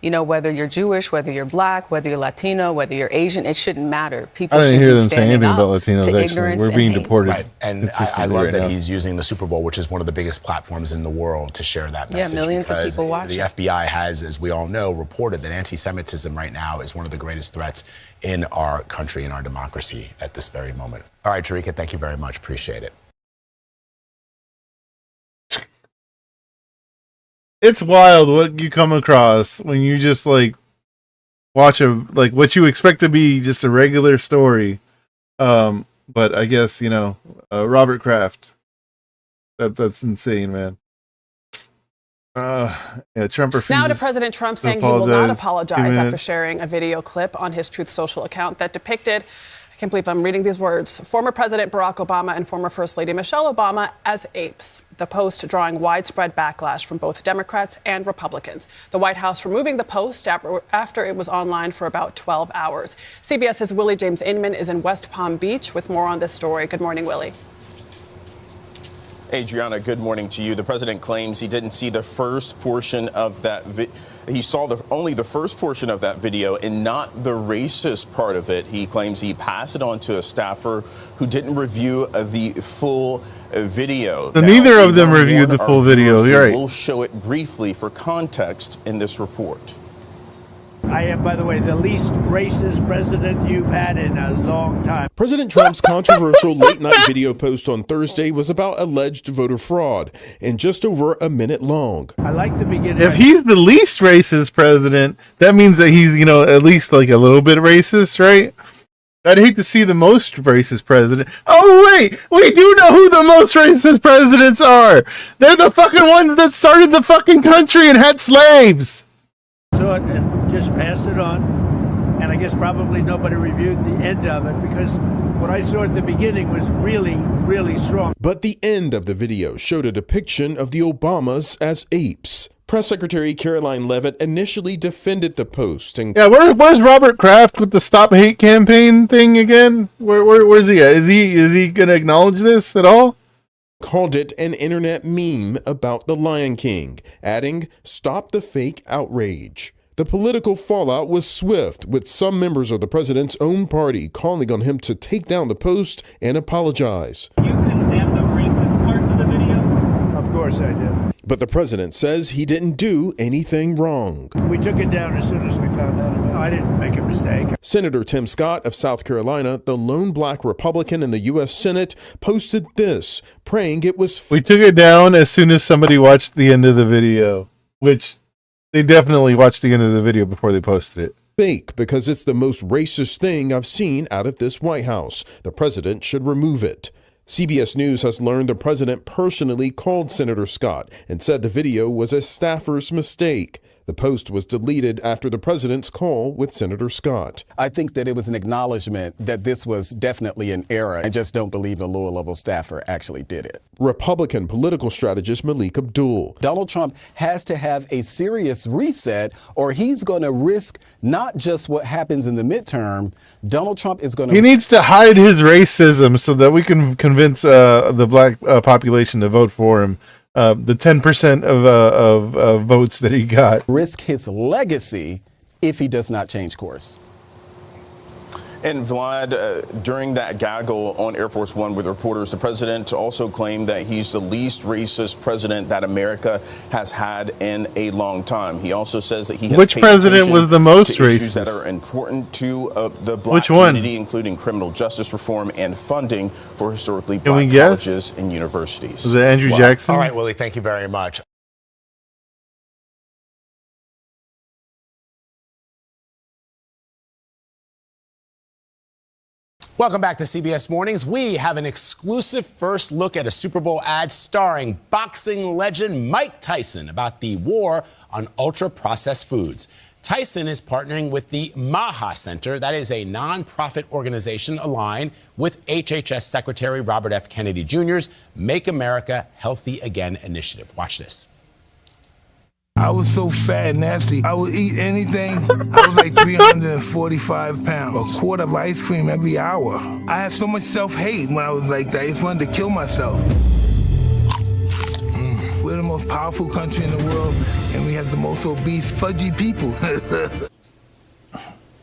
You know, whether you're Jewish, whether you're black, whether you're Latino, whether you're Asian, it shouldn't matter. People
I didn't
should
hear
be
them say
standing
anything
up
about Latinos,
to
actually.
ignorance
We're
and
being
hate.
deported.
Right. And I
consistently
love
right
that
now.
he's using the Super Bowl, which is one of the biggest platforms in the world, to share that
Yeah,
message.
millions of
because
people watch
the
it.
FBI has, as we all know, reported that anti-Semitism right now is one of the greatest threats in our country and our democracy at this very moment. All right, Jerika, thank you very much. Appreciate it.
It's wild what you come across when you just like watch what you expect to be just a regular story. But I guess, Robert Kraft. That's insane, man. Trump refuses
Now to President Trump saying he will not apologize after sharing a video clip on his Truth Social account that depicted, I can't believe I'm reading these words, former President Barack Obama and former First Lady Michelle Obama as apes. The post drawing widespread backlash from both Democrats and Republicans. The White House removing the post after it was online for about 12 hours. CBS's Willie James Inman is in West Palm Beach with more on this story. Good morning, Willie.
Adriana, good morning to you. The president claims he didn't see the first portion of that he saw only the first portion of that video and not the racist part of it. He claims he passed it on to a staffer who didn't review the full video.
So neither of them reviewed the full video. You're right.
We'll show it briefly for context in this report.
I am, by the way, the least racist president you've had in a long time.
President Trump's controversial late-night video post on Thursday was about alleged voter fraud and just over a minute long.
I like the beginning.
If he's the least racist president, that means that he's, at least like a little bit racist, right? I'd hate to see the most racist president. Oh, wait, we do know who the most racist presidents are. They're the fucking ones that started the fucking country and had slaves.
Saw it and just passed it on, and I guess probably nobody reviewed the end of it because what I saw at the beginning was really, really strong.
But the end of the video showed a depiction of the Obamas as apes. Press Secretary Caroline Leavitt initially defended the post. And
where's Robert Kraft with the Stop Hate campaign thing again? Where's he at? Is he going to acknowledge this at all?
Called it an internet meme about the Lion King, adding, "Stop the fake outrage." The political fallout was swift, with some members of the president's own party calling on him to take down the post and apologize.
You condemn the racist parts of the video? Of course I do.
But the president says he didn't do anything wrong.
We took it down as soon as we found out about it. I didn't make a mistake.
Senator Tim Scott of South Carolina, the lone black Republican in the U.S. Senate, posted this, praying it was...
We took it down as soon as somebody watched the end of the video, which they definitely watched the end of the video before they posted it.
Fake, because it's the most racist thing I've seen out of this White House. The president should remove it. CBS News has learned the president personally called Senator Scott and said the video was a staffer's mistake. The post was deleted after the president's call with Senator Scott.
I think that it was an acknowledgement that this was definitely an error. I just don't believe the lower level staffer actually did it.
Republican political strategist Malik Abdul.
Donald Trump has to have a serious reset or he's going to risk not just what happens in the midterm. Donald Trump is going to...
He needs to hide his racism so that we can convince the black population to vote for him. The 10% of votes that he got.
Risk his legacy if he does not change course.
And Vlad, during that gaggle on Air Force One with reporters, the president also claimed that he's the least racist president that America has had in a long time. He also says that he has
Which
paid
president was the most
to issues
racist?
that are important to the black
Which one?
community, including criminal justice reform and funding for historically
Can we
black
guess?
colleges and universities.
Was it Andrew Jackson?
All right, Willie, thank you very much. Welcome back to CBS Mornings. We have an exclusive first look at a Super Bowl ad starring boxing legend Mike Tyson about the war on ultra-processed foods. Tyson is partnering with the MAHA Center. That is a nonprofit organization aligned with HHS Secretary Robert F. Kennedy Jr.'s Make America Healthy Again initiative. Watch this.
I was so fat and nasty, I would eat anything. I was like 345 pounds, a quart of ice cream every hour. I had so much self-hate when I was like that. I just wanted to kill myself. We're the most powerful country in the world, and we have the most obese, fudgy people.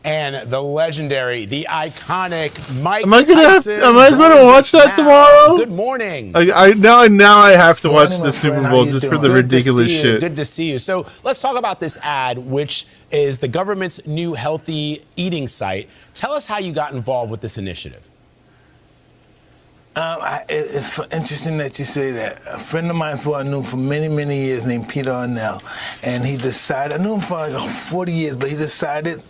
And the legendary, the iconic Mike
Am I
Tyson.
gonna watch that tomorrow?
Good morning.
Now I have to watch
Morning,
the
my
Super
friend. How
Bowl
you
just for
doing?
the
Good to
ridiculous
see you.
shit.
Good to see you. So let's talk about this ad, which is the government's new healthy eating site. Tell us how you got involved with this initiative.
It's interesting that you say that. A friend of mine who I knew for many, many years named Peter Arnell, and he decided, I knew him for like 40 years, but he decided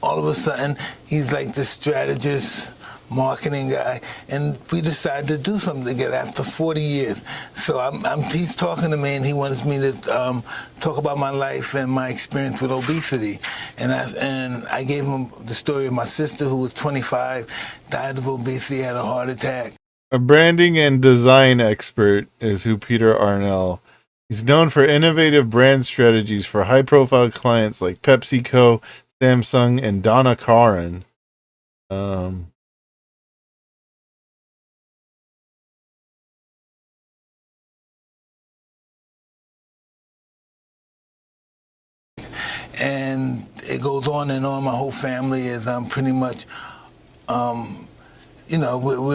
all of a sudden, he's like the strategist, marketing guy, and we decided to do something together after 40 years. So he's talking to me, and he wants me to talk about my life and my experience with obesity. And I gave him the story of my sister, who was 25, died of obesity, had a heart attack.
A branding and design expert is who Peter Arnell. He's known for innovative brand strategies for high-profile clients like PepsiCo, Samsung, and Donna Karan.
And it goes on and on. My whole family is pretty much, we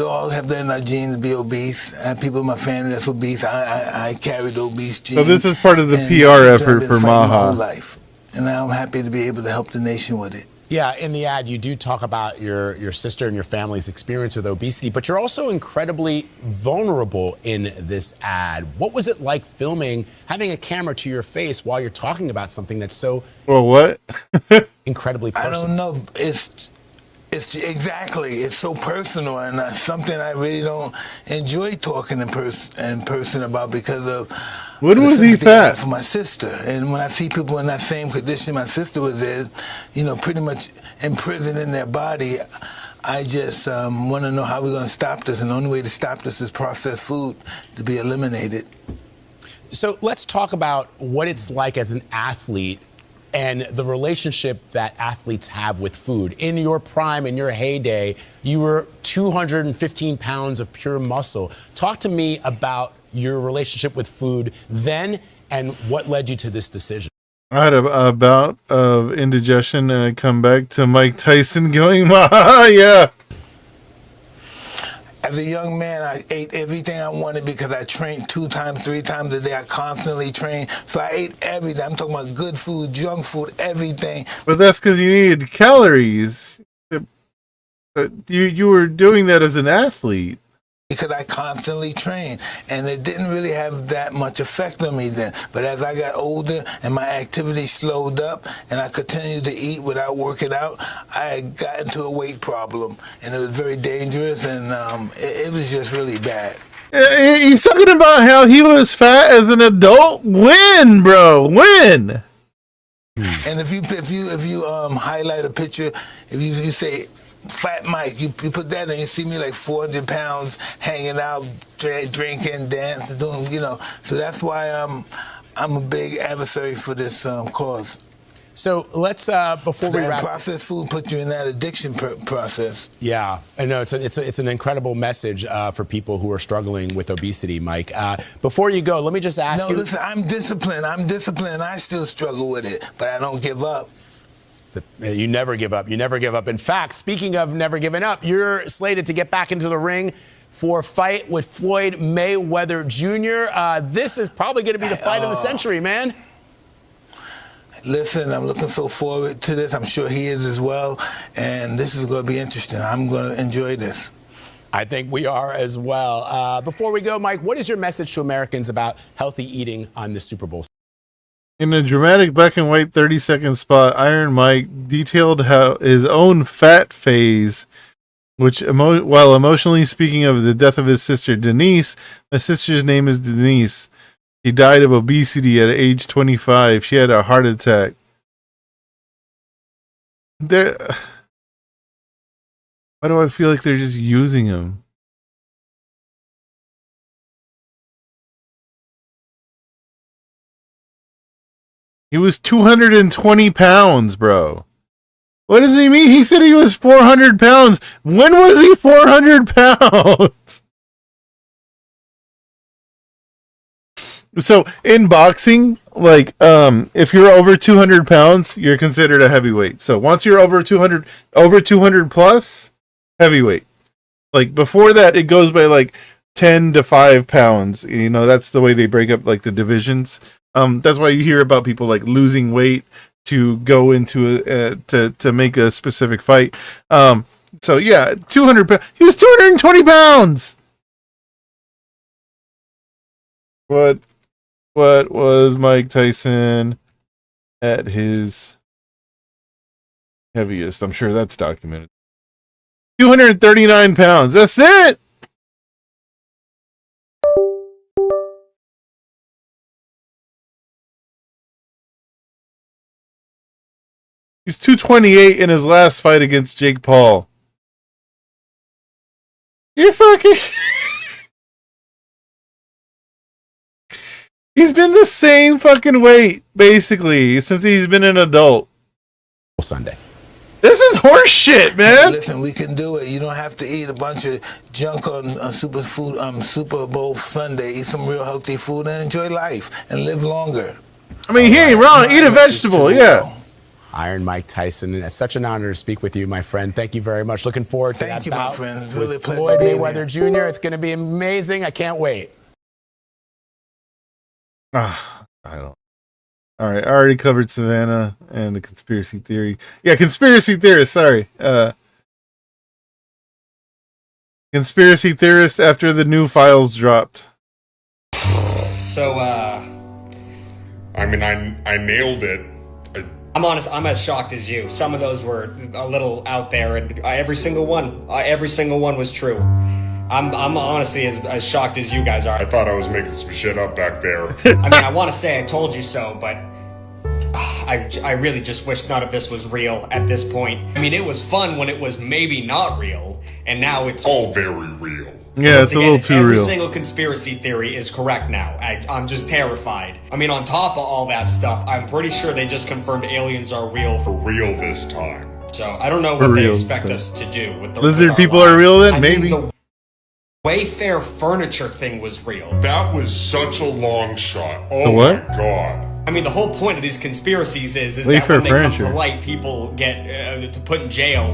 all have that in our genes to be obese. I have people in my family that's obese. I carry the obese gene.
So this is part of the
And
PR
I've
effort
been
for
fighting my whole
MAHA.
life. And now I'm happy to be able to help the nation with it.
Yeah, in the ad, you do talk about your sister and your family's experience with obesity, but you're also incredibly vulnerable in this ad. What was it like filming, having a camera to your face while you're talking about something that's so
what?
incredibly personal?
I don't know. It's exactly. It's so personal, and something I really don't enjoy talking in person about because of.
When was he fat?
For my sister, and when I see people in that same condition my sister was in, pretty much imprisoned in their body, I just want to know how we're going to stop this, and the only way to stop this is processed food to be eliminated.
So let's talk about what it's like as an athlete and the relationship that athletes have with food. In your prime, in your heyday, you were 215 pounds of pure muscle. Talk to me about your relationship with food then and what led you to this decision.
I had a bout of indigestion, and I come back to Mike Tyson going, yeah.
As a young man, I ate everything I wanted because I trained 2 times, 3 times a day. I constantly trained. So I ate everything. I'm talking about good food, junk food, everything.
But that's because you needed calories. You were doing that as an athlete.
Because I constantly trained, and it didn't really have that much effect on me then. But as I got older and my activity slowed up and I continued to eat without working out, I got into a weight problem, and it was very dangerous, and it was just really bad.
He's talking about how he was fat as an adult. When, bro? When?
And if you highlight a picture, if you say Fat Mike, you put that in, you see me like 400 pounds hanging out, drinking, dancing, doing, So that's why I'm a big adversary for this cause.
So let's before we wrap,
processed food puts you in that addiction process.
Yeah, I know it's an incredible message for people who are struggling with obesity, Mike. Before you go, let me just ask you.
No, listen, I'm disciplined. I still struggle with it, but I don't give up.
You never give up. You never give up. In fact, speaking of never giving up, you're slated to get back into the ring for a fight with Floyd Mayweather Jr. This is probably going to be the fight of the century, man.
Listen, I'm looking so forward to this. I'm sure he is as well. And this is going to be interesting. I'm going to enjoy this.
I think we are as well. Before we go, Mike, what is your message to Americans about healthy eating on the Super Bowl?
In a dramatic black and white 30-second spot, Iron Mike detailed how his own fat phase, which while emotionally speaking of the death of his sister Denise, my sister's name is Denise. He died of obesity at age 25. She had a heart attack. Why do I feel like they're just using him? He was 220 pounds, bro. What does he mean? He said he was 400 pounds. When was he 400 pounds? So in boxing, like, if you're over 200 pounds, you're considered a heavyweight. So once you're over 200 plus, heavyweight. Like before that, it goes by like 10 to 5 pounds. You know, that's the way they break up like the divisions. That's why you hear about people like losing weight to go into to make a specific fight. So yeah, 200 pounds. He was 220 pounds. What was Mike Tyson at his heaviest? I'm sure that's documented. 239 pounds. That's it. He's 228 in his last fight against Jake Paul. You fucking... He's been the same fucking weight, basically, since he's been an adult.
Sunday.
This is horse shit, man.
Listen, we can do it. You don't have to eat a bunch of junk on Super Bowl Sunday. Eat some real healthy food and enjoy life and live longer.
I mean, he ain't wrong. Eat a vegetable, yeah.
Iron Mike Tyson, and it's such an honor to speak with you, my friend. Thank you very much. Looking forward to that bout
my friend. It's really
with Floyd Mayweather Jr. It's going to be amazing. I can't wait.
I don't. All right, I already covered Savannah and the conspiracy theory. Yeah, conspiracy theorist. Sorry, conspiracy theorist after the new files dropped.
So,
I mean, I nailed it.
I'm honest. I'm as shocked as you. Some of those were a little out there, and every single one was true. I'm honestly as shocked as you guys are.
I thought I was making some shit up back there.
I mean, I want to say I told you so, but I really just wish none of this was real at this point. I mean, it was fun when it was maybe not real, and now it's
all very real.
Yeah, it's a little too
every
real.
Every single conspiracy theory is correct now. I'm just terrified. I mean, on top of all that stuff, I'm pretty sure they just confirmed aliens are real.
For real this time.
So I don't know what they expect us to do with the
lizard people are real then? Maybe.
The Wayfair furniture thing was real.
That was such a long shot. Oh
the what?
My god.
I mean, the whole point of these conspiracies is
Wayfair
that when they
furniture.
come to light, people get to put in jail.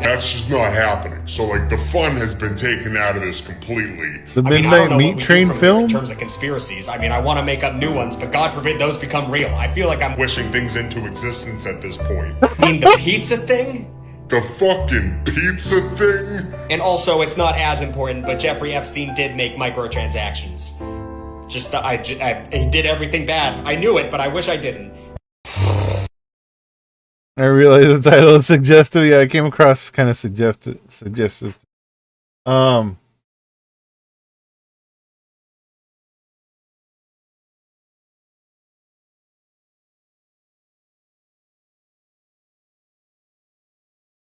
That's just not happening. So, like, the fun has been taken out of this completely.
The Midnight Meat Train film?
In terms of conspiracies, I mean, I want to make up new ones, but God forbid those become real. I feel like I'm
wishing things into existence at this point.
I mean, the pizza thing?
The fucking pizza thing?
And also, it's not as important, but Jeffrey Epstein did make microtransactions. Just he did everything bad. I knew it, but I wish I didn't.
I realize the title is suggestive. Yeah, I came across kind of suggestive. All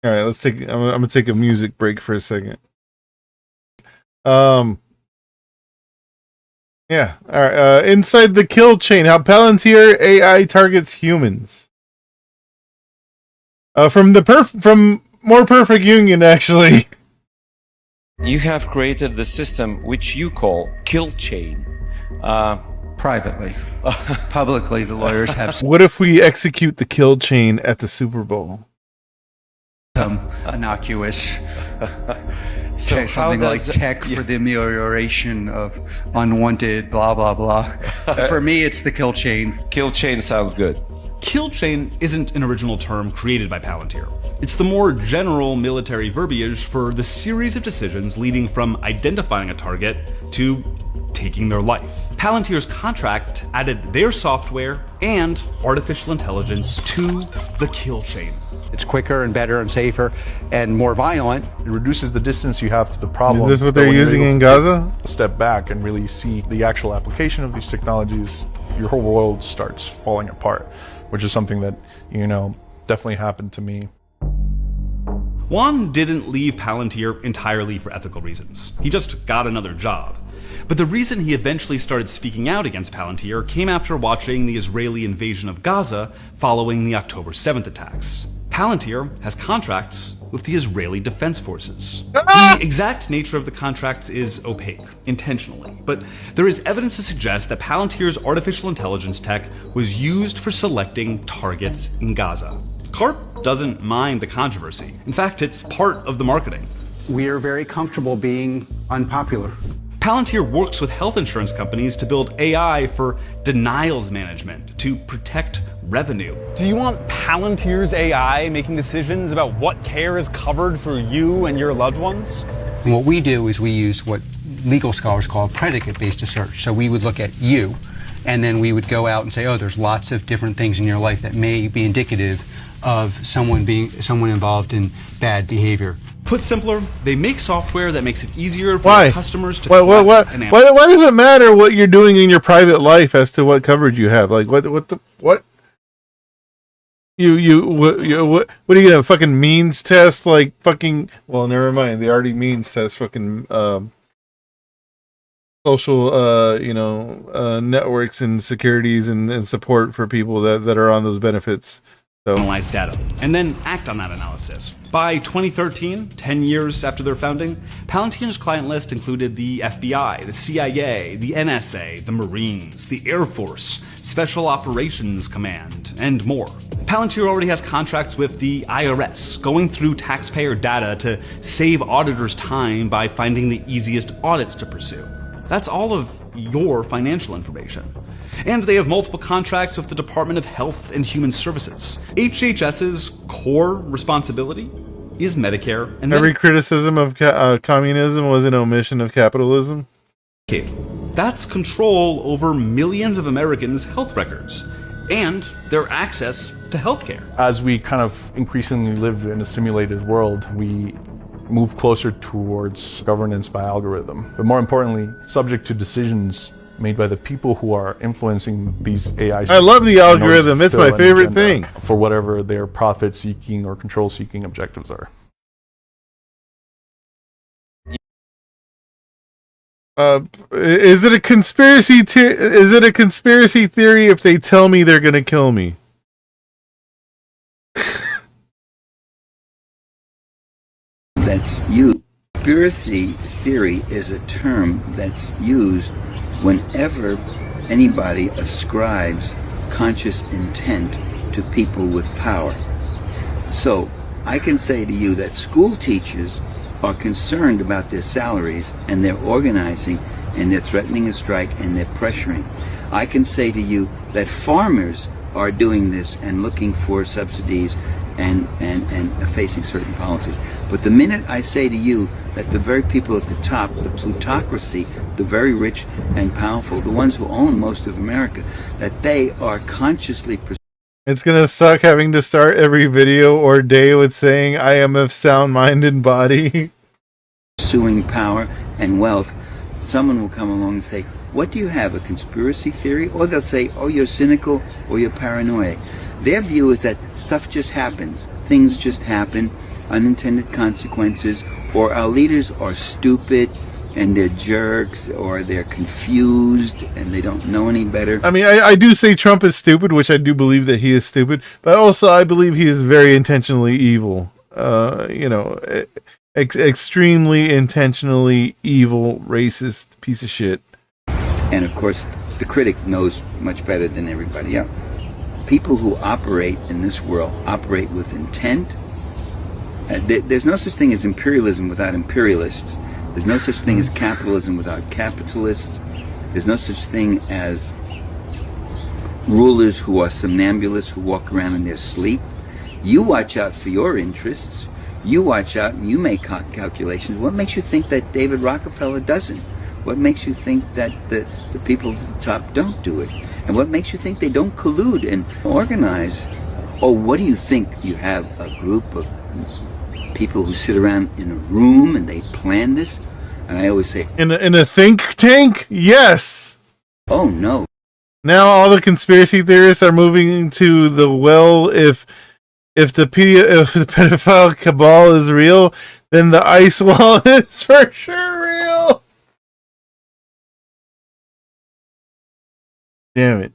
right, let's take. I'm gonna take a music break for a second. Yeah. All right. Inside the kill chain, how Palantir AI targets humans. From More Perfect Union, actually.
You have created the system which you call kill chain.
Privately. Publicly, the lawyers have
What if we execute the kill chain at the Super Bowl?
Some innocuous
So
something like tech for the amelioration of unwanted blah blah blah. For me, it's the kill chain.
Kill chain sounds good.
Kill chain isn't an original term created by Palantir. It's the more general military verbiage for the series of decisions leading from identifying a target to taking their life. Palantir's contract added their software and artificial intelligence to the kill chain.
It's quicker and better and safer and more violent.
It reduces the distance you have to the problem.
Is this what they're using in Gaza?
A step back and really see the actual application of these technologies, your whole world starts falling apart, which is something that, definitely happened to me.
Juan didn't leave Palantir entirely for ethical reasons. He just got another job. But the reason he eventually started speaking out against Palantir came after watching the Israeli invasion of Gaza following the October 7th attacks. Palantir has contracts with the Israeli Defense Forces. The exact nature of the contracts is opaque, intentionally, but there is evidence to suggest that Palantir's artificial intelligence tech was used for selecting targets in Gaza. CARP doesn't mind the controversy. In fact, it's part of the marketing.
We are very comfortable being unpopular.
Palantir works with health insurance companies to build AI for denials management to protect revenue.
Do you want Palantir's AI making decisions about what care is covered for you and your loved ones?
And what we do is we use what legal scholars call predicate-based research. So we would look at you, and then we would go out and say, oh, there's lots of different things in your life that may be indicative of someone involved in bad behavior.
Put simpler, they make software that makes it easier for
Why?
customers to
Why does it matter what you're doing in your private life as to what coverage you have? Like what? What are you gonna fucking means test? Like fucking, well, never mind. They already means test fucking social networks and securities and support for people that are on those benefits. So.
Analyze data and then act on that analysis. By 2013, 10 years after their founding, Palantir's client list included the FBI, the CIA, the NSA, the Marines, the Air Force, Special Operations Command, and more. Palantir already has contracts with the IRS, going through taxpayer data to save auditors time by finding the easiest audits to pursue. That's all of your financial information. And they have multiple contracts with the Department of Health and Human Services. HHS's core responsibility is Medicare and
every criticism of communism was an omission of capitalism.
That's control over millions of Americans' health records and their access to healthcare.
As we kind of increasingly live in a simulated world, we move closer towards governance by algorithm. But more importantly, subject to decisions made by the people who are influencing these AI systems.
I love the algorithm. It's my favorite thing.
For whatever their profit-seeking or control-seeking objectives are.
Is it a conspiracy? Is it a conspiracy theory if they tell me they're going to kill me?
That's used. Conspiracy theory is a term that's used whenever anybody ascribes conscious intent to people with power. So I can say to you that school teachers are concerned about their salaries and they're organizing and they're threatening a strike and they're pressuring. I can say to you that farmers are doing this and looking for subsidies and facing certain policies. But the minute I say to you that the very people at the top, the plutocracy, the very rich and powerful, the ones who own most of America, that they are consciously...
It's gonna suck having to start every video or day with saying, I am of sound mind and body.
...pursuing power and wealth. Someone will come along and say, what do you have, a conspiracy theory? Or they'll say, oh, you're cynical or you're paranoid. Their view is that stuff just happens. Things just happen, unintended consequences, or our leaders are stupid and they're jerks, or they're confused and they don't know any better.
I mean, I do say Trump is stupid, which I do believe that he is stupid, but also I believe he is very intentionally evil. Extremely intentionally evil, racist piece of shit.
And of course, the critic knows much better than everybody else. People who operate in this world operate with intent. There's no such thing as imperialism without imperialists. There's no such thing as capitalism without capitalists. There's no such thing as rulers who are somnambulists who walk around in their sleep. You watch out for your interests. You watch out and you make calculations. What makes you think that David Rockefeller doesn't? What makes you think that the people at the top don't do it? And what makes you think they don't collude and organize? Oh, what do you think? You have a group of people who sit around in a room and they plan this? And I always say...
In a think tank? Yes!
Oh, no.
Now all the conspiracy theorists are moving to the well if if the pedophile cabal is real, then the ice wall is for sure real. Damn it.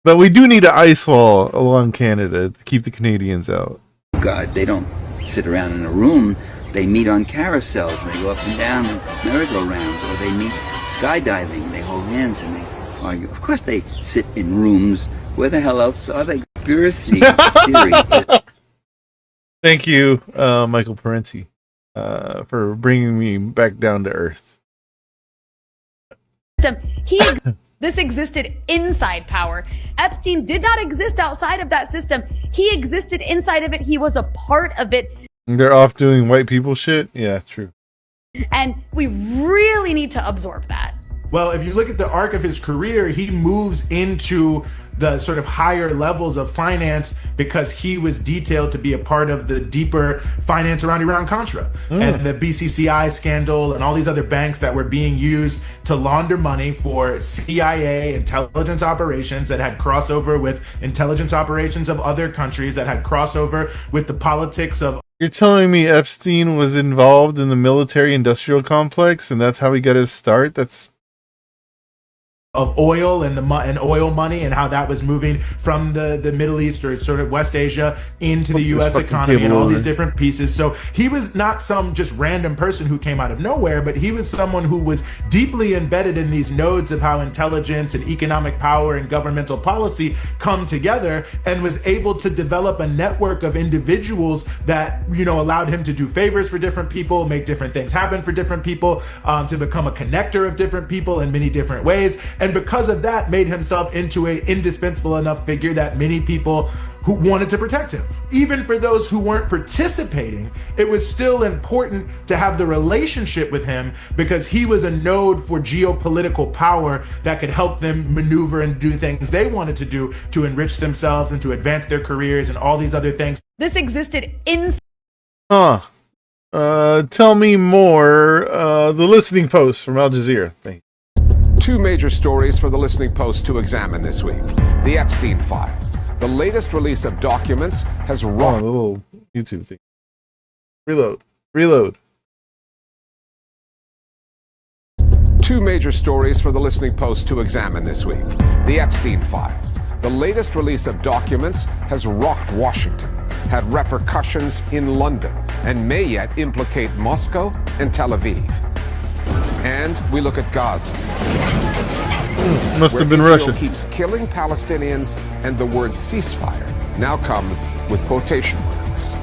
But we do need an ice wall along Canada to keep the Canadians out.
God, they don't sit around in a room. They meet on carousels, and they go up and down merry-go-rounds, or they meet skydiving. They hold hands and they argue. Of course they sit in rooms. Where the hell else are they? Conspiracy theory.
Thank you, Michael Parenti, for bringing me back down to earth.
This existed inside power. Epstein did not exist outside of that system. He existed inside of it. He was a part of it.
They're off doing white people shit? Yeah, true.
And we really need to absorb that.
Well, if you look at the arc of his career, he moves into the sort of higher levels of finance because he was detailed to be a part of the deeper finance around Iran-Contra and the BCCI scandal and all these other banks that were being used to launder money for CIA intelligence operations that had crossover with intelligence operations of other countries, that had crossover with the politics of...
You're telling me Epstein was involved in the military-industrial complex and that's how he got his start? That's...
of oil and oil money and how that was moving from the Middle East or sort of West Asia into the U.S. economy and all these different pieces. So he was not some just random person who came out of nowhere, but he was someone who was deeply embedded in these nodes of how intelligence and economic power and governmental policy come together, and was able to develop a network of individuals that, you know, allowed him to do favors for different people, make different things happen for different people, to become a connector of different people in many different ways. And because of that, made himself into an indispensable enough figure that many people who wanted to protect him. Even for those who weren't participating, it was still important to have the relationship with him because he was a node for geopolitical power that could help them maneuver and do things they wanted to do to enrich themselves and to advance their careers and all these other things.
This existed in...
Tell me more. The listening post from Al Jazeera. Thank you.
Two major stories for the Listening Post to examine this week. The Epstein files. The latest release of documents has rocked...
a little YouTube thing. Reload.
Two major stories for the Listening Post to examine this week. The Epstein files. The latest release of documents has rocked Washington, had repercussions in London, and may yet implicate Moscow and Tel Aviv. And we look at Gaza.
Must have been
Israel
Russia.
Keeps killing Palestinians, and the word ceasefire now comes with quotation marks.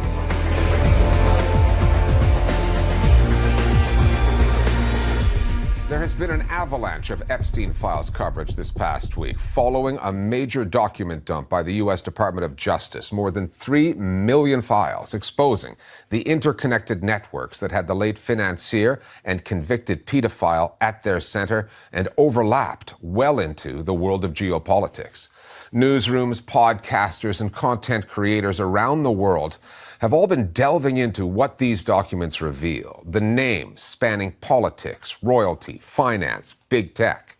There has been an avalanche of Epstein files coverage this past week following a major document dump by the U.S. Department of Justice. More than 3 million files exposing the interconnected networks that had the late financier and convicted pedophile at their center and overlapped well into the world of geopolitics. Newsrooms, podcasters, and content creators around the world have all been delving into what these documents reveal. The names spanning politics, royalty, finance, big tech.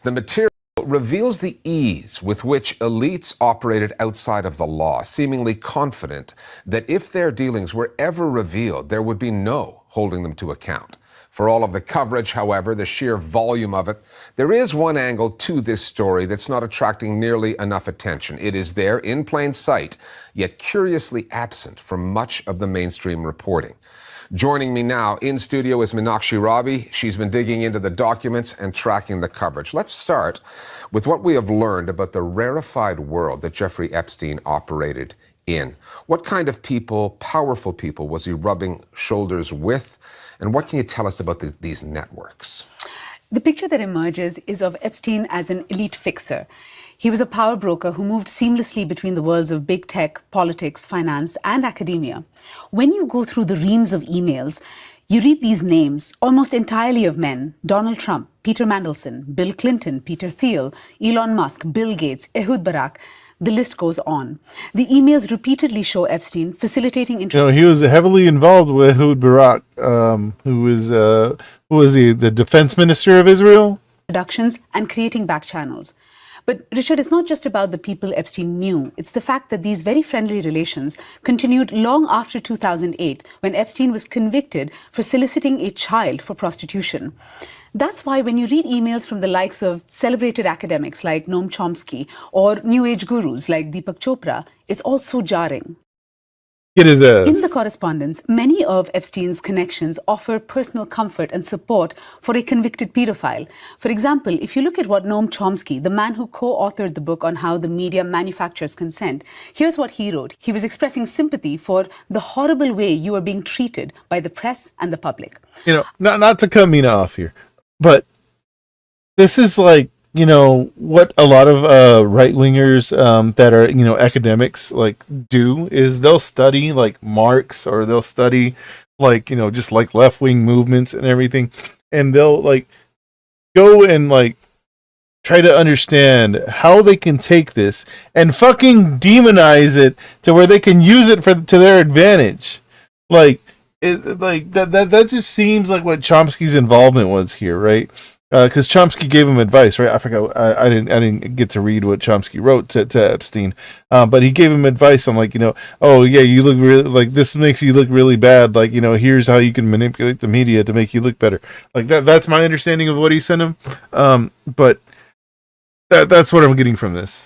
The material reveals the ease with which elites operated outside of the law, seemingly confident that if their dealings were ever revealed, there would be no holding them to account. For all of the coverage, however, the sheer volume of it, there is one angle to this story that's not attracting nearly enough attention. It is there in plain sight, yet curiously absent from much of the mainstream reporting. Joining me now in studio is Meenakshi Ravi. She's been digging into the documents and tracking the coverage. Let's start with what we have learned about the rarefied world that Jeffrey Epstein operated in. What kind of people, powerful people, was he rubbing shoulders with? And what can you tell us about these networks?
The picture that emerges is of Epstein as an elite fixer. He was a power broker who moved seamlessly between the worlds of big tech, politics, finance, and academia. When you go through the reams of emails, you read these names, almost entirely of men: Donald Trump, Peter Mandelson, Bill Clinton, Peter Thiel, Elon Musk, Bill Gates, Ehud Barak. The list goes on. The emails repeatedly show Epstein facilitating...
he was heavily involved with Ehud Barak, who was he, the defense minister of Israel?
...productions and creating back channels. But Richard, it's not just about the people Epstein knew. It's the fact that these very friendly relations continued long after 2008, when Epstein was convicted for soliciting a child for prostitution. That's why when you read emails from the likes of celebrated academics like Noam Chomsky or New Age gurus like Deepak Chopra, it's all so jarring.
It is
In the correspondence, many of Epstein's connections offer personal comfort and support for a convicted pedophile. For example, if you look at what Noam Chomsky, the man who co-authored the book on how the media manufactures consent, here's what he wrote. He was expressing sympathy for the horrible way you are being treated by the press and the public.
You know, not to cut me off here, but this is like, you know, what a lot of right-wingers that are, you know, academics like do is they'll study like Marx, or they'll study like, you know, just like left-wing movements and everything, and they'll like go and like try to understand how they can take this and fucking demonize it to where they can use it to their advantage. Like that just seems like what Chomsky's involvement was here, right? Because Chomsky gave him advice, right? I forgot. I didn't get to read what Chomsky wrote to Epstein, but he gave him advice on, like, you know, oh yeah, you look really, like, this makes you look really bad. Like, you know, here's how you can manipulate the media to make you look better. Like that. That's my understanding of what he sent him. But that's what I'm getting from this.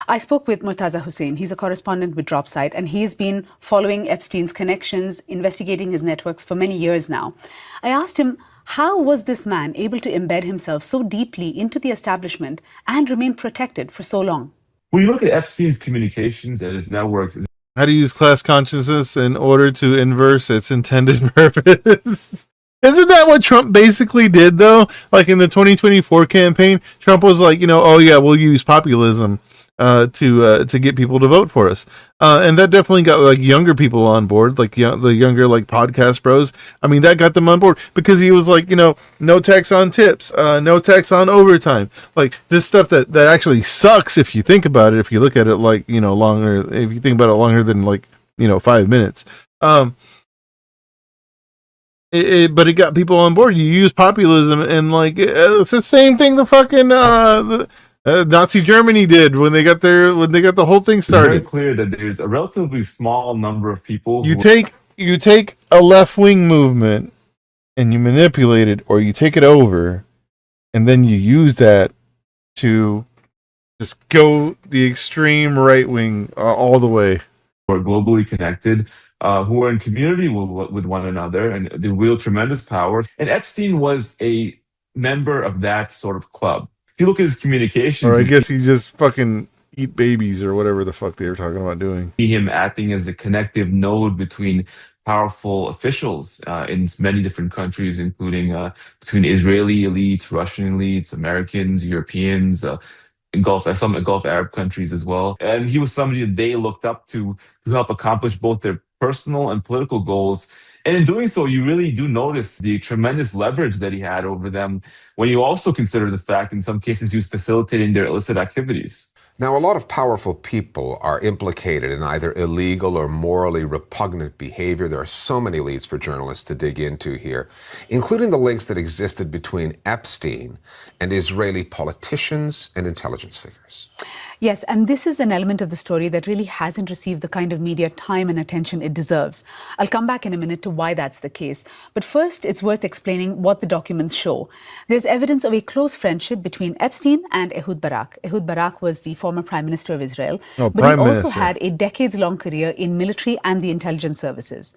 I spoke with Murtaza Hussain. He's a correspondent with DropSite, and he's been following Epstein's connections, investigating his networks for many years now. I asked him, how was this man able to embed himself so deeply into the establishment and remain protected for so long?
When you look at Epstein's communications and his networks,
how to use class consciousness in order to inverse its intended purpose. Isn't that what Trump basically did, though? Like in the 2024 campaign, Trump was like, you know, oh yeah, we'll use populism to get people to vote for us, and that definitely got like younger people on board, like the younger like podcast bros. I mean, that got them on board because he was like, you know, no tax on tips, no tax on overtime, like this stuff that actually sucks if you think about it. If you look at it like, you know, longer, if you think about it longer than like, you know, 5 minutes. But it got people on board. You use populism, and like it's the same thing the fucking Nazi Germany did when they got the whole thing started.
It's very clear that there's a relatively small number of people.
You take a left wing movement and you manipulate it, or you take it over, and then you use that to just go the extreme right wing all the way.
Who are globally connected, who are in community with one another, and they wield tremendous power. And Epstein was a member of that sort of club. If you look at his communications,
or I guess he just fucking eat babies or whatever the fuck they were talking about doing.
See him acting as a connective node between powerful officials in many different countries, including between Israeli elites, Russian elites, Americans, Europeans, some Gulf Arab countries as well. And he was somebody that they looked up to help accomplish both their personal and political goals. And in doing so, you really do notice the tremendous leverage that he had over them when you also consider the fact in some cases he was facilitating their illicit activities.
Now, a lot of powerful people are implicated in either illegal or morally repugnant behavior. There are so many leads for journalists to dig into here, including the links that existed between Epstein and Israeli politicians and intelligence figures.
Yes, and this is an element of the story that really hasn't received the kind of media time and attention it deserves. I'll come back in a minute to why that's the case. But first, it's worth explaining what the documents show. There's evidence of a close friendship between Epstein and Ehud Barak. Ehud Barak was the former Prime Minister of Israel, but he also had a decades-long career in military and the intelligence services.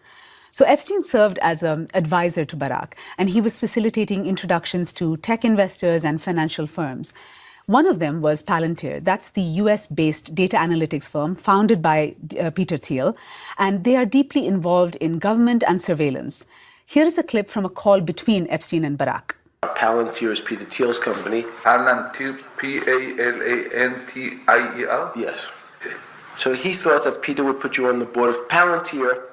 So Epstein served as an advisor to Barak, and he was facilitating introductions to tech investors and financial firms. One of them was Palantir. That's the US-based data analytics firm founded by Peter Thiel, and they are deeply involved in government and surveillance. Here is a clip from a call between Epstein and Barak.
Palantir is Peter Thiel's company.
Palantir, P-A-L-A-N-T-I-E-R?
Yes. Okay. So he thought that Peter would put you on the board of Palantir.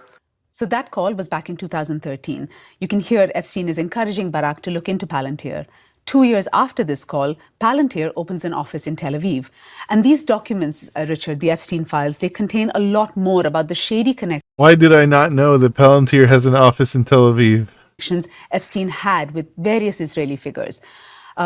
So that call was back in 2013. You can hear Epstein is encouraging Barak to look into Palantir. 2 years after this call, Palantir opens an office in Tel Aviv. And these documents, Richard, the Epstein files, they contain a lot more about the shady connections.
Why did I not know that Palantir has an office in Tel Aviv?
Epstein had with various Israeli figures.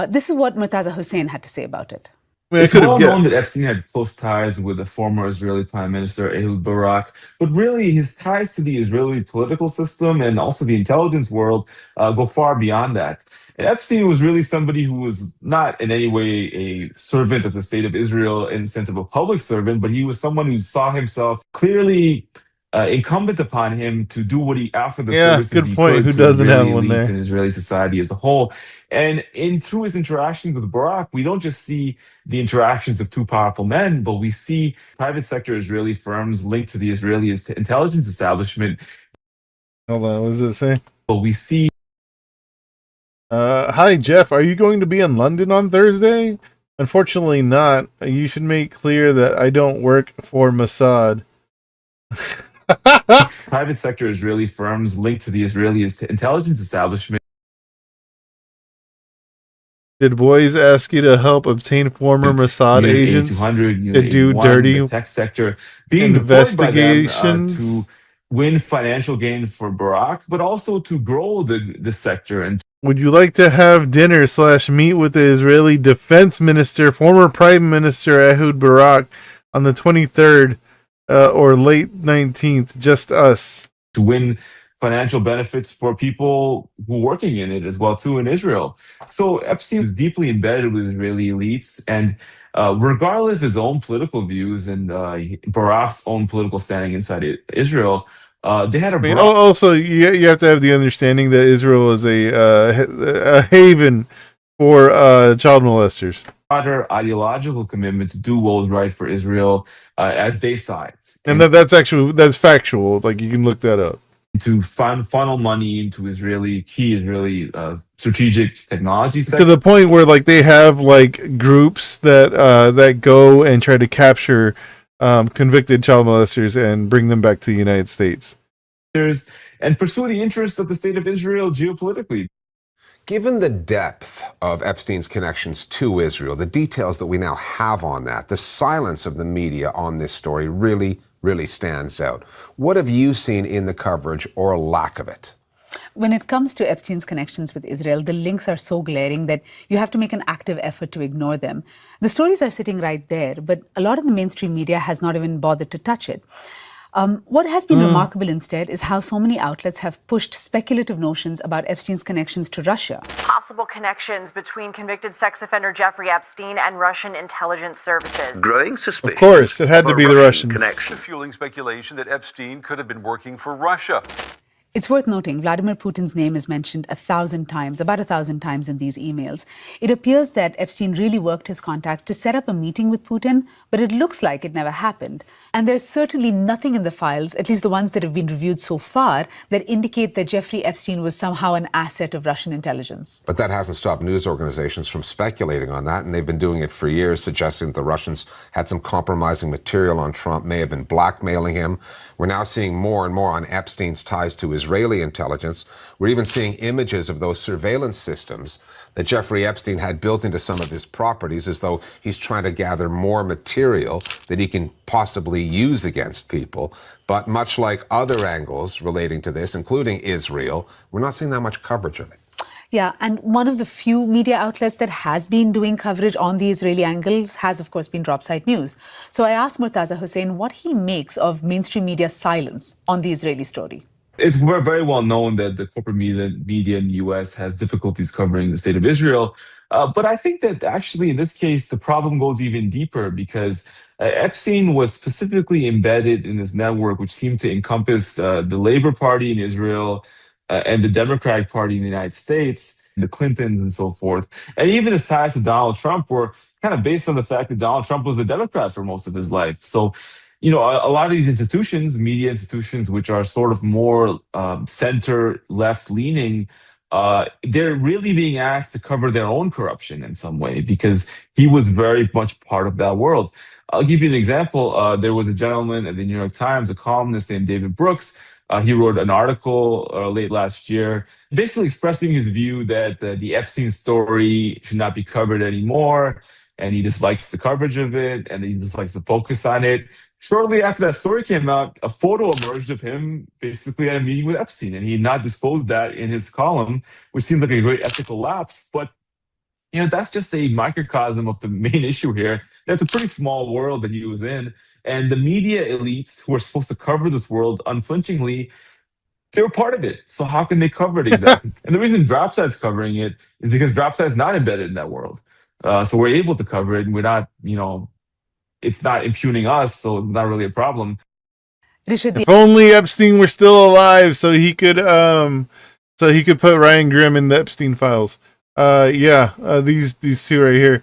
This is what Murtaza Hussain had to say about it.
It's well known that Epstein had close ties with the former Israeli Prime Minister Ehud Barak, but really his ties to the Israeli political system and also the intelligence world go far beyond that. And Epstein was really somebody who was not in any way a servant of the state of Israel in the sense of a public servant, but he was someone who saw himself clearly incumbent upon him to do what he offered the services
good
he
point.
could
Who
to
doesn't have
Israeli
one
elites
there?
and Israeli society as a whole. And through his interactions with Barak, we don't just see the interactions of two powerful men, but we see private sector Israeli firms linked to the Israeli intelligence establishment.
Hold on, what does it say?
But we see.
Hi, Jeff. Are you going to be in London on Thursday? Unfortunately not. You should make clear that I don't work for Mossad.
Private sector Israeli firms linked to the Israeli intelligence establishment.
Did boys ask you to help obtain former Mossad
Unit
agents
200,
to
Unit
do
81,
dirty
the tech sector, being deployed by them
investigations?
to win financial gain for Barak, but also to grow the sector. And
would you like to have dinner / meet with the Israeli Defense Minister, former Prime Minister Ehud Barak, on the 23rd or late 19th? Just us.
To win financial benefits for people who are working in it as well too in Israel. So Epstein was deeply embedded with Israeli elites, and regardless of his own political views and Barak's own political standing inside Israel, they had a
also, you have to have the understanding that Israel is a haven for child molesters.
broader ideological commitment to do what was right for Israel as they saw it.
And that's factual. Like, you can look that up.
To funnel money into key Israeli strategic technology sector.
To the point where, like, they have like groups that go and try to capture convicted child molesters and bring them back to the United States
and pursue the interests of the state of Israel geopolitically.
Given the depth of Epstein's connections to Israel, the details that we now have on that, the silence of the media on this story really stands out. What have you seen in the coverage or lack of it?
When it comes to Epstein's connections with Israel, the links are so glaring that you have to make an active effort to ignore them. The stories are sitting right there, but a lot of the mainstream media has not even bothered to touch it. What has been remarkable instead is how so many outlets have pushed speculative notions about Epstein's connections to Russia.
Possible connections between convicted sex offender Jeffrey Epstein and Russian intelligence services.
Growing suspicion.
Of course, it had to be the Russians.
Connection.
Fueling speculation that Epstein could have been working for Russia.
It's worth noting Vladimir Putin's name is mentioned about 1,000 times in these emails. It appears that Epstein really worked his contacts to set up a meeting with Putin, but it looks like it never happened. And there's certainly nothing in the files, at least the ones that have been reviewed so far, that indicate that Jeffrey Epstein was somehow an asset of Russian intelligence.
But that hasn't stopped news organizations from speculating on that, and they've been doing it for years, suggesting that the Russians had some compromising material on Trump, may have been blackmailing him. We're now seeing more and more on Epstein's ties to Israeli intelligence. We're even seeing images of those surveillance systems that Jeffrey Epstein had built into some of his properties, as though he's trying to gather more material that he can possibly use against people. But much like other angles relating to this, including Israel, we're not seeing that much coverage of it.
Yeah, and one of the few media outlets that has been doing coverage on the Israeli angles has, of course, been Dropsite News. So I asked Murtaza Hussain what he makes of mainstream media's silence on the Israeli story.
It's very well known that the corporate media in the U.S. has difficulties covering the state of Israel. But I think that actually in this case, the problem goes even deeper because Epstein was specifically embedded in this network, which seemed to encompass the Labor Party in Israel and the Democratic Party in the United States, the Clintons and so forth. And even his ties to Donald Trump were kind of based on the fact that Donald Trump was a Democrat for most of his life. So, you know, a lot of these institutions, media institutions, which are sort of more center left leaning, they're really being asked to cover their own corruption in some way because he was very much part of that world. I'll give you an example. There was a gentleman at the New York Times, a columnist named David Brooks. He wrote an article late last year, basically expressing his view that the Epstein story should not be covered anymore, and he dislikes the coverage of it, and he dislikes the focus on it. Shortly after that story came out, a photo emerged of him basically at a meeting with Epstein, and he had not disclosed that in his column, which seems like a great ethical lapse. But That's just a microcosm of the main issue here. That's a pretty small world that he was in. And the media elites who are supposed to cover this world unflinchingly, they were part of it. So how can they cover it exactly? And the reason Dropside's covering it is because Dropside's not embedded in that world. So we're able to cover it, and we're not, it's not impugning us, so it's not really a problem.
If only Epstein were still alive, so he could put Ryan Grimm in the Epstein files. These two right here.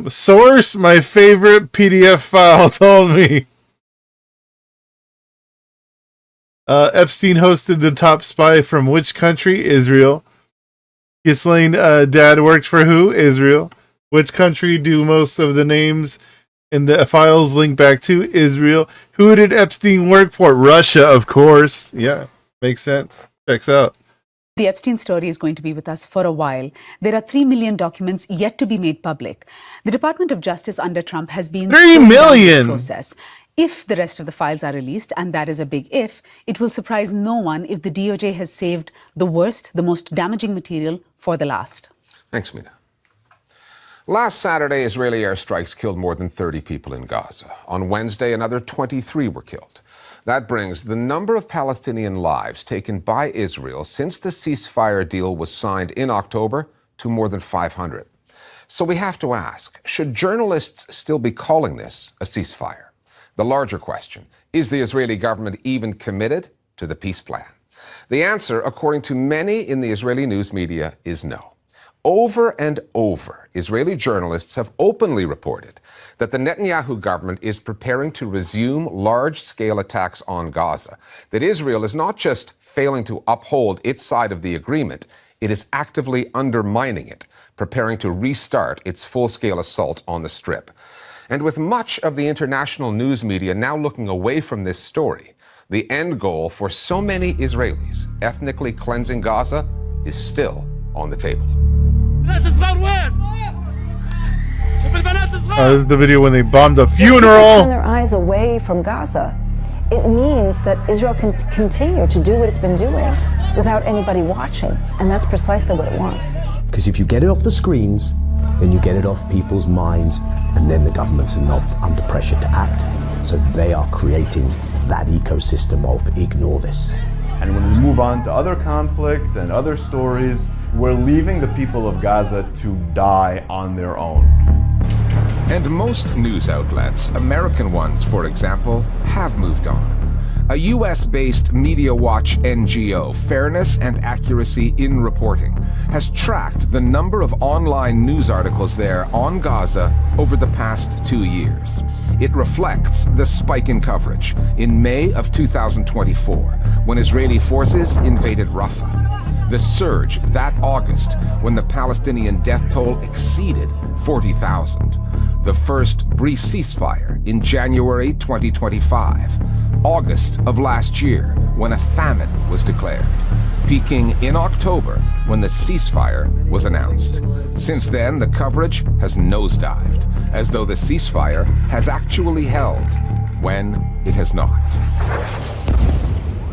Source, my favorite PDF file told me. Epstein hosted the top spy from which country? Israel. Ghislaine, dad worked for who? Israel. Which country do most of the names in the files link back to? Israel. Who did Epstein work for? Russia, of course. Yeah, makes sense. Checks out.
The Epstein story is going to be with us for a while. There are 3 million documents yet to be made public. The Department of Justice under Trump has been
3 million
process. If the rest of the files are released, and that is a big if, it will surprise no one if the DOJ has saved the worst, the most damaging material for the last.
Thanks, Mina. Last Saturday, Israeli airstrikes killed more than 30 people in Gaza. On Wednesday, another 23 were killed. That brings the number of Palestinian lives taken by Israel since the ceasefire deal was signed in October to more than 500. So we have to ask, should journalists still be calling this a ceasefire? The larger question, is the Israeli government even committed to the peace plan? The answer, according to many in the Israeli news media, is no. Over and over, Israeli journalists have openly reported that the Netanyahu government is preparing to resume large-scale attacks on Gaza, that Israel is not just failing to uphold its side of the agreement, it is actively undermining it, preparing to restart its full-scale assault on the Strip. And with much of the international news media now looking away from this story, the end goal for so many Israelis, ethnically cleansing Gaza, is still on the table.
This is the video when they bombed a funeral.
Turn their eyes away from Gaza. It means that Israel can continue to do what it's been doing without anybody watching, and that's precisely what it wants.
Because if you get it off the screens, then you get it off people's minds, and then the governments are not under pressure to act. So they are creating that ecosystem of ignore this.
And when we move on to other conflicts and other stories, we're leaving the people of Gaza to die on their own.
And most news outlets, American ones for example, have moved on. A US-based Media Watch NGO, Fairness and Accuracy in Reporting, has tracked the number of online news articles there on Gaza over the past 2 years. It reflects the spike in coverage in May of 2024, when Israeli forces invaded Rafah. The surge that August, when the Palestinian death toll exceeded 40,000. The first brief ceasefire in January 2025. August of last year, when a famine was declared. Peaking in October, when the ceasefire was announced. Since then, the coverage has nosedived, as though the ceasefire has actually held, when it has not.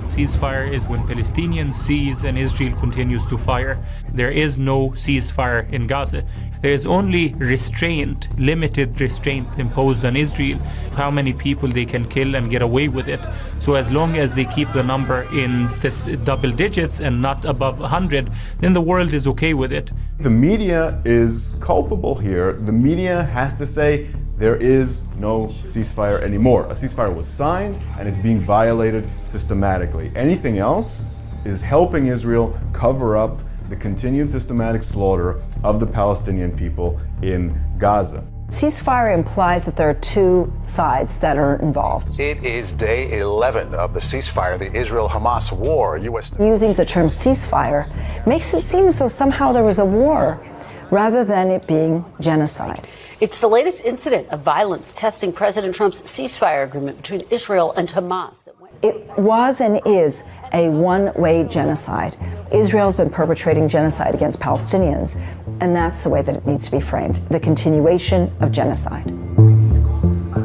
Ceasefire is when Palestinians seize and Israel continues to fire. There is no ceasefire in Gaza. There is only restraint, limited restraint imposed on Israel, how many people they can kill and get away with it. So as long as they keep the number in this double digits and not above 100, then the world is okay with it.
The media is culpable here. The media has to say there is no ceasefire anymore. A ceasefire was signed and it's being violated systematically. Anything else is helping Israel cover up the continued systematic slaughter of the Palestinian people in Gaza.
Ceasefire implies that there are two sides that are involved.
It is day 11 of the ceasefire, the Israel-Hamas war.
Using the term ceasefire makes it seem as though somehow there was a war rather than it being genocide.
It's the latest incident of violence testing President Trump's ceasefire agreement between Israel and Hamas.
It was and is a one-way genocide. Israel's been perpetrating genocide against Palestinians, and that's the way that it needs to be framed, the continuation of genocide.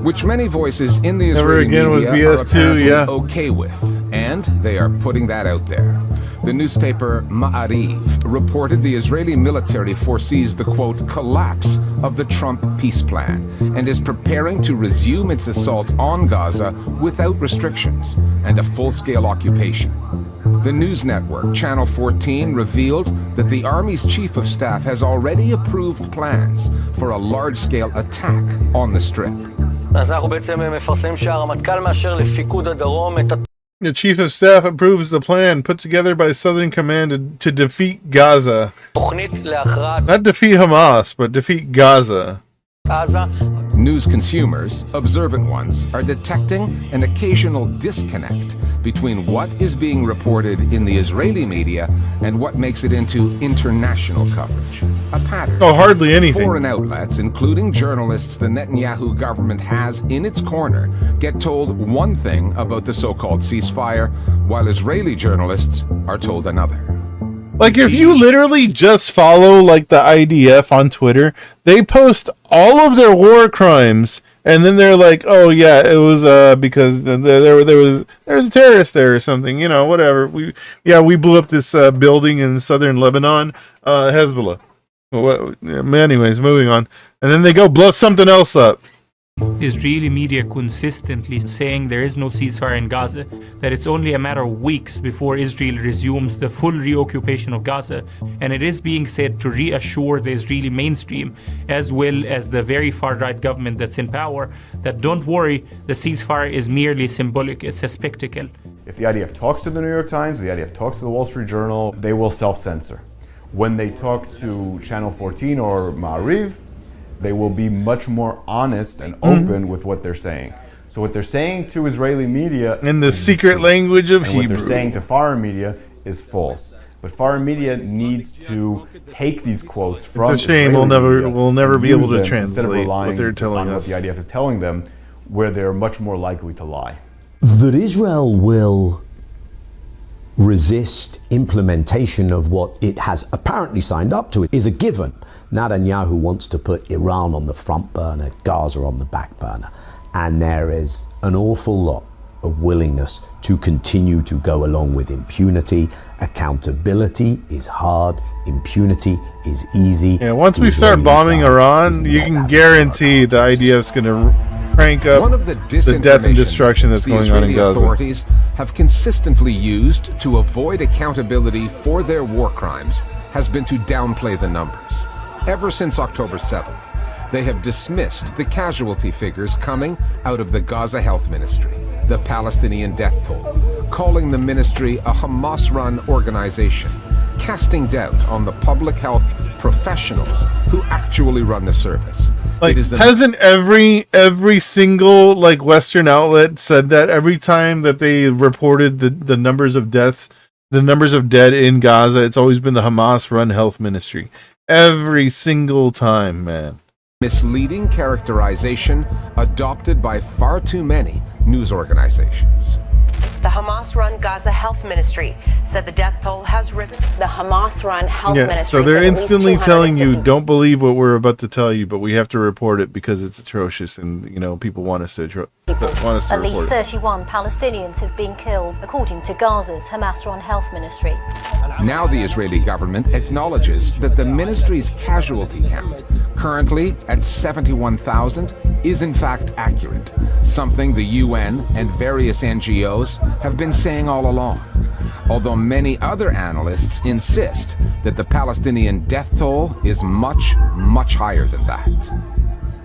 Which many voices in the Israeli media are apparently okay with, and And they are putting that out there. The newspaper Ma'ariv reported the Israeli military foresees the, quote, collapse of the Trump peace plan and is preparing to resume its assault on Gaza without restrictions and a full-scale occupation. The news network, Channel 14, revealed that the Army's chief of staff has already approved plans for a large-scale attack on the Strip.
The chief of staff approves the plan put together by Southern Command to defeat Gaza. Not defeat Hamas, but defeat Gaza.
News consumers, observant ones, are detecting an occasional disconnect between what is being reported in the Israeli media and what makes it into international coverage. A pattern.
Oh, hardly anything.
Foreign outlets, including journalists the Netanyahu government has in its corner, get told one thing about the so-called ceasefire, while Israeli journalists are told another.
Like, if you literally just follow, like, the IDF on Twitter, they post all of their war crimes, and then they're like, oh, yeah, it was because there was a terrorist there or something, you know, whatever. We blew up this building in southern Lebanon, Hezbollah. Well, anyways, moving on. And then they go blow something else up.
Israeli media consistently saying there is no ceasefire in Gaza, that it's only a matter of weeks before Israel resumes the full reoccupation of Gaza, and it is being said to reassure the Israeli mainstream, as well as the very far-right government that's in power, that don't worry, the ceasefire is merely symbolic, it's a spectacle.
If the IDF talks to the New York Times, the IDF talks to the Wall Street Journal, they will self-censor. When they talk to Channel 14 or Ma'ariv, they will be much more honest and open with what they're saying. So what they're saying to Israeli media
in the secret language of
and
Hebrew.
What they're saying to foreign media is false. But foreign media needs to take these quotes from.
It's a shame we'll never be able to translate what they're telling us.
What the IDF is telling them, where they're much more likely to lie.
That Israel will resist implementation of what it has apparently signed up to is a given. Netanyahu wants to put Iran on the front burner, Gaza on the back burner, and there is an awful lot of willingness to continue to go along with impunity. Accountability is hard, impunity is easy.
Yeah, once we start bombing Iran, you can guarantee the IDF's going to crank up the death and destruction that's going on in Gaza.
Authorities have consistently used to avoid accountability for their war crimes has been to downplay the numbers. Ever since October 7th, they have dismissed the casualty figures coming out of the Gaza Health Ministry, the Palestinian death toll, calling the ministry a Hamas-run organization, casting doubt on the public health professionals who actually run the service.
Like, hasn't every single like Western outlet said that every time that they reported the numbers of deaths, the numbers of dead in Gaza, it's always been the Hamas-run health ministry. Every single time, man.
Misleading characterization adopted by far too many news organizations.
The Hamas-run Gaza Health Ministry said the death toll has risen. The Hamas-run Health Ministry.
So they're instantly telling you, don't believe what we're about to tell you, but we have to report it because it's atrocious, and you know people want us to
At least 31 Palestinians have been killed, according to Gaza's Hamas-run Health Ministry.
Now the Israeli government acknowledges that the ministry's casualty count, currently at 71,000, is in fact accurate, something the UN and various NGOs have been saying all along. Although many other analysts insist that the Palestinian death toll is much, much higher than that.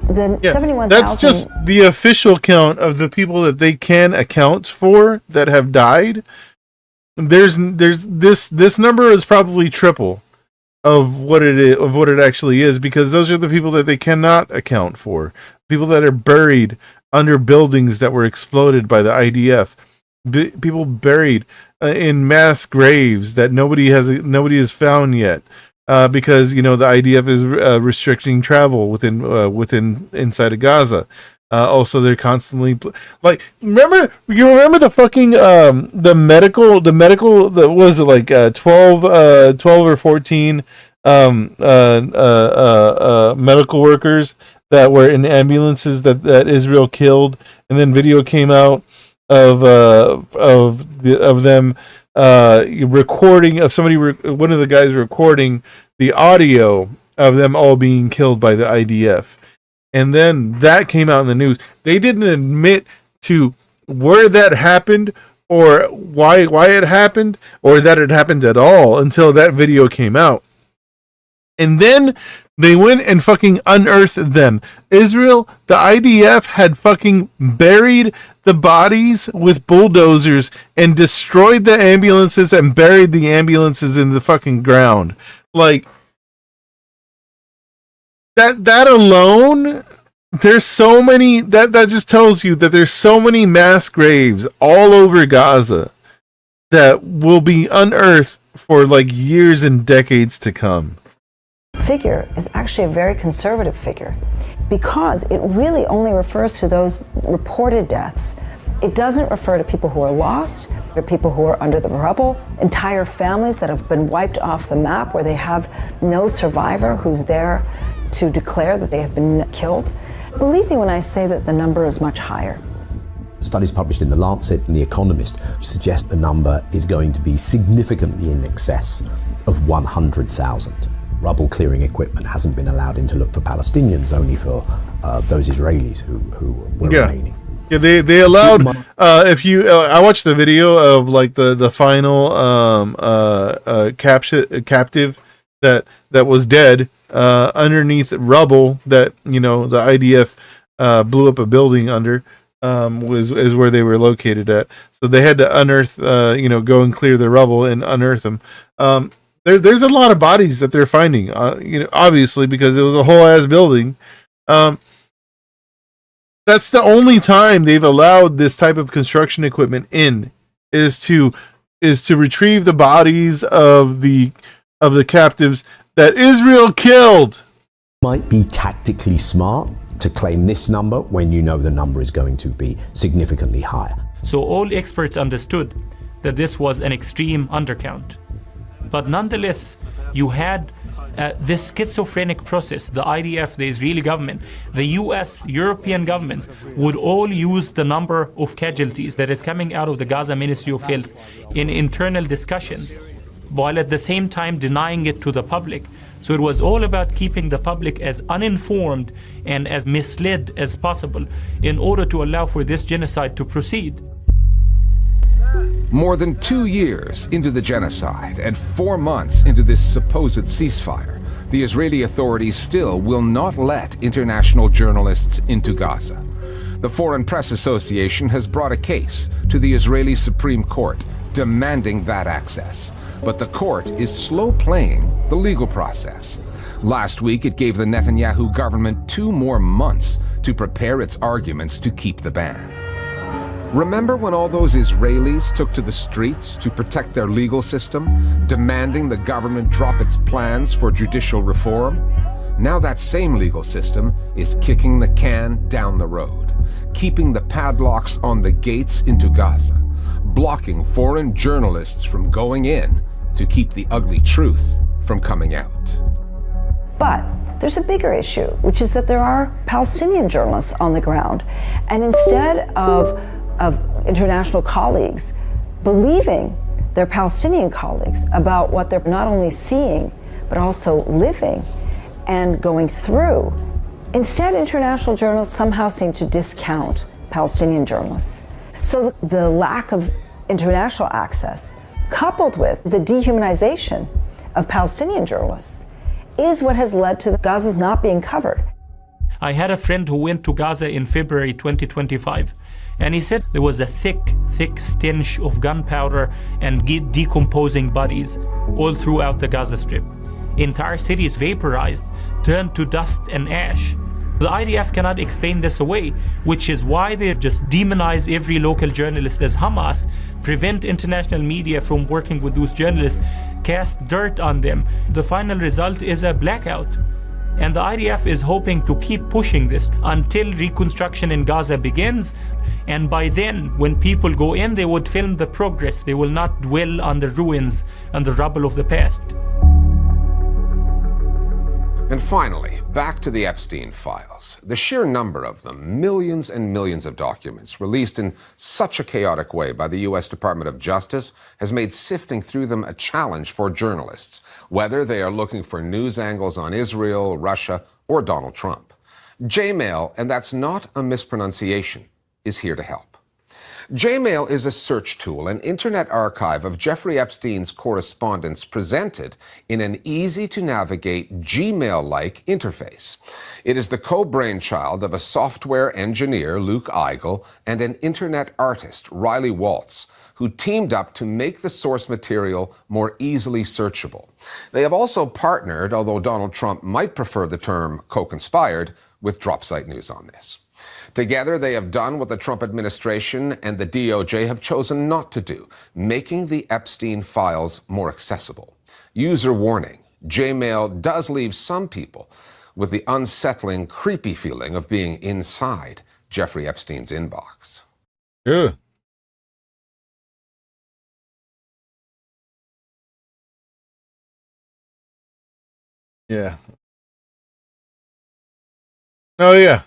The 71,000.
That's just the official count of the people that they can account for that have died. There's this number is probably triple of what it actually is, because those are the people that they cannot account for. People that are buried under buildings that were exploded by the IDF. People buried in mass graves that nobody has found yet. Because the IDF is restricting travel within inside of Gaza. Also, they're constantly remember the fucking the medical was it like 12 or 14 medical workers that were in ambulances that Israel killed, and then video came out of them recording of somebody one of the guys recording the audio of them all being killed by the IDF. And then that came out in the news. They didn't admit to where that happened or why it happened or that it happened at all until that video came out. And then they went and fucking unearthed them. Israel, the IDF had fucking buried the bodies with bulldozers and destroyed the ambulances and buried the ambulances in the fucking ground. Like, that alone, there's so many, that just tells you that there's so many mass graves all over Gaza that will be unearthed for like years and decades to come.
Figure is actually a very conservative figure because it really only refers to those reported deaths. It doesn't refer to people who are lost or people who are under the rubble, entire families that have been wiped off the map where they have no survivor who's there to declare that they have been killed. Believe me when I say that the number is much higher.
Studies published in The Lancet and The Economist suggest the number is going to be significantly in excess of 100,000. Rubble clearing equipment hasn't been allowed in to look for Palestinians, only for those Israelis who were remaining.
Yeah, they allowed. If you, I watched the video of like the final captive that was dead underneath rubble that the IDF blew up a building under. Is where they were located at. So they had to unearth, go and clear the rubble and unearth them. There's a lot of bodies that they're finding, obviously, because it was a whole ass building. That's the only time they've allowed this type of construction equipment in, is to retrieve the bodies of the captives that Israel killed.
Might be tactically smart to claim this number when you know the number is going to be significantly higher.
So all experts understood that this was an extreme undercount. But nonetheless, you had this schizophrenic process. The IDF, the Israeli government, the US, European governments would all use the number of casualties that is coming out of the Gaza Ministry of Health in internal discussions, while at the same time denying it to the public. So it was all about keeping the public as uninformed and as misled as possible in order to allow for this genocide to proceed.
More than 2 years into the genocide and 4 months into this supposed ceasefire, the Israeli authorities still will not let international journalists into Gaza. The Foreign Press Association has brought a case to the Israeli Supreme Court demanding that access. But the court is slow playing the legal process. Last week, it gave the Netanyahu government 2 more months to prepare its arguments to keep the ban. Remember when all those Israelis took to the streets to protect their legal system, demanding the government drop its plans for judicial reform? Now that same legal system is kicking the can down the road, keeping the padlocks on the gates into Gaza, blocking foreign journalists from going in to keep the ugly truth from coming out.
But there's a bigger issue, which is that there are Palestinian journalists on the ground. And instead of international colleagues believing their Palestinian colleagues about what they're not only seeing, but also living and going through, instead international journalists somehow seem to discount Palestinian journalists. So the lack of international access, coupled with the dehumanization of Palestinian journalists, is what has led to Gaza's not being covered.
I had a friend who went to Gaza in February 2025, and he said there was a thick stench of gunpowder and decomposing bodies all throughout the Gaza Strip. Entire cities vaporized, turned to dust and ash. The IDF cannot explain this away, which is why they just demonize every local journalist as Hamas, prevent international media from working with those journalists, cast dirt on them. The final result is a blackout. And the IDF is hoping to keep pushing this until reconstruction in Gaza begins. And by then, when people go in, they would film the progress. They will not dwell on the ruins and the rubble of the past.
And finally, back to the Epstein files. The sheer number of them, millions and millions of documents released in such a chaotic way by the U.S. Department of Justice, has made sifting through them a challenge for journalists, whether they are looking for news angles on Israel, Russia, or Donald Trump. Jmail, and that's not a mispronunciation, is here to help. Jmail is a search tool, an internet archive of Jeffrey Epstein's correspondence presented in an easy-to-navigate Gmail-like interface. It is the co-brainchild of a software engineer, Luke Eigel, and an internet artist, Riley Waltz, who teamed up to make the source material more easily searchable. They have also partnered, although Donald Trump might prefer the term co-conspired, with DropSite News on this. Together, they have done what the Trump administration and the DOJ have chosen not to do, making the Epstein files more accessible. User warning, Jmail does leave some people with the unsettling, creepy feeling of being inside Jeffrey Epstein's inbox.
Yeah. Yeah. Oh, yeah.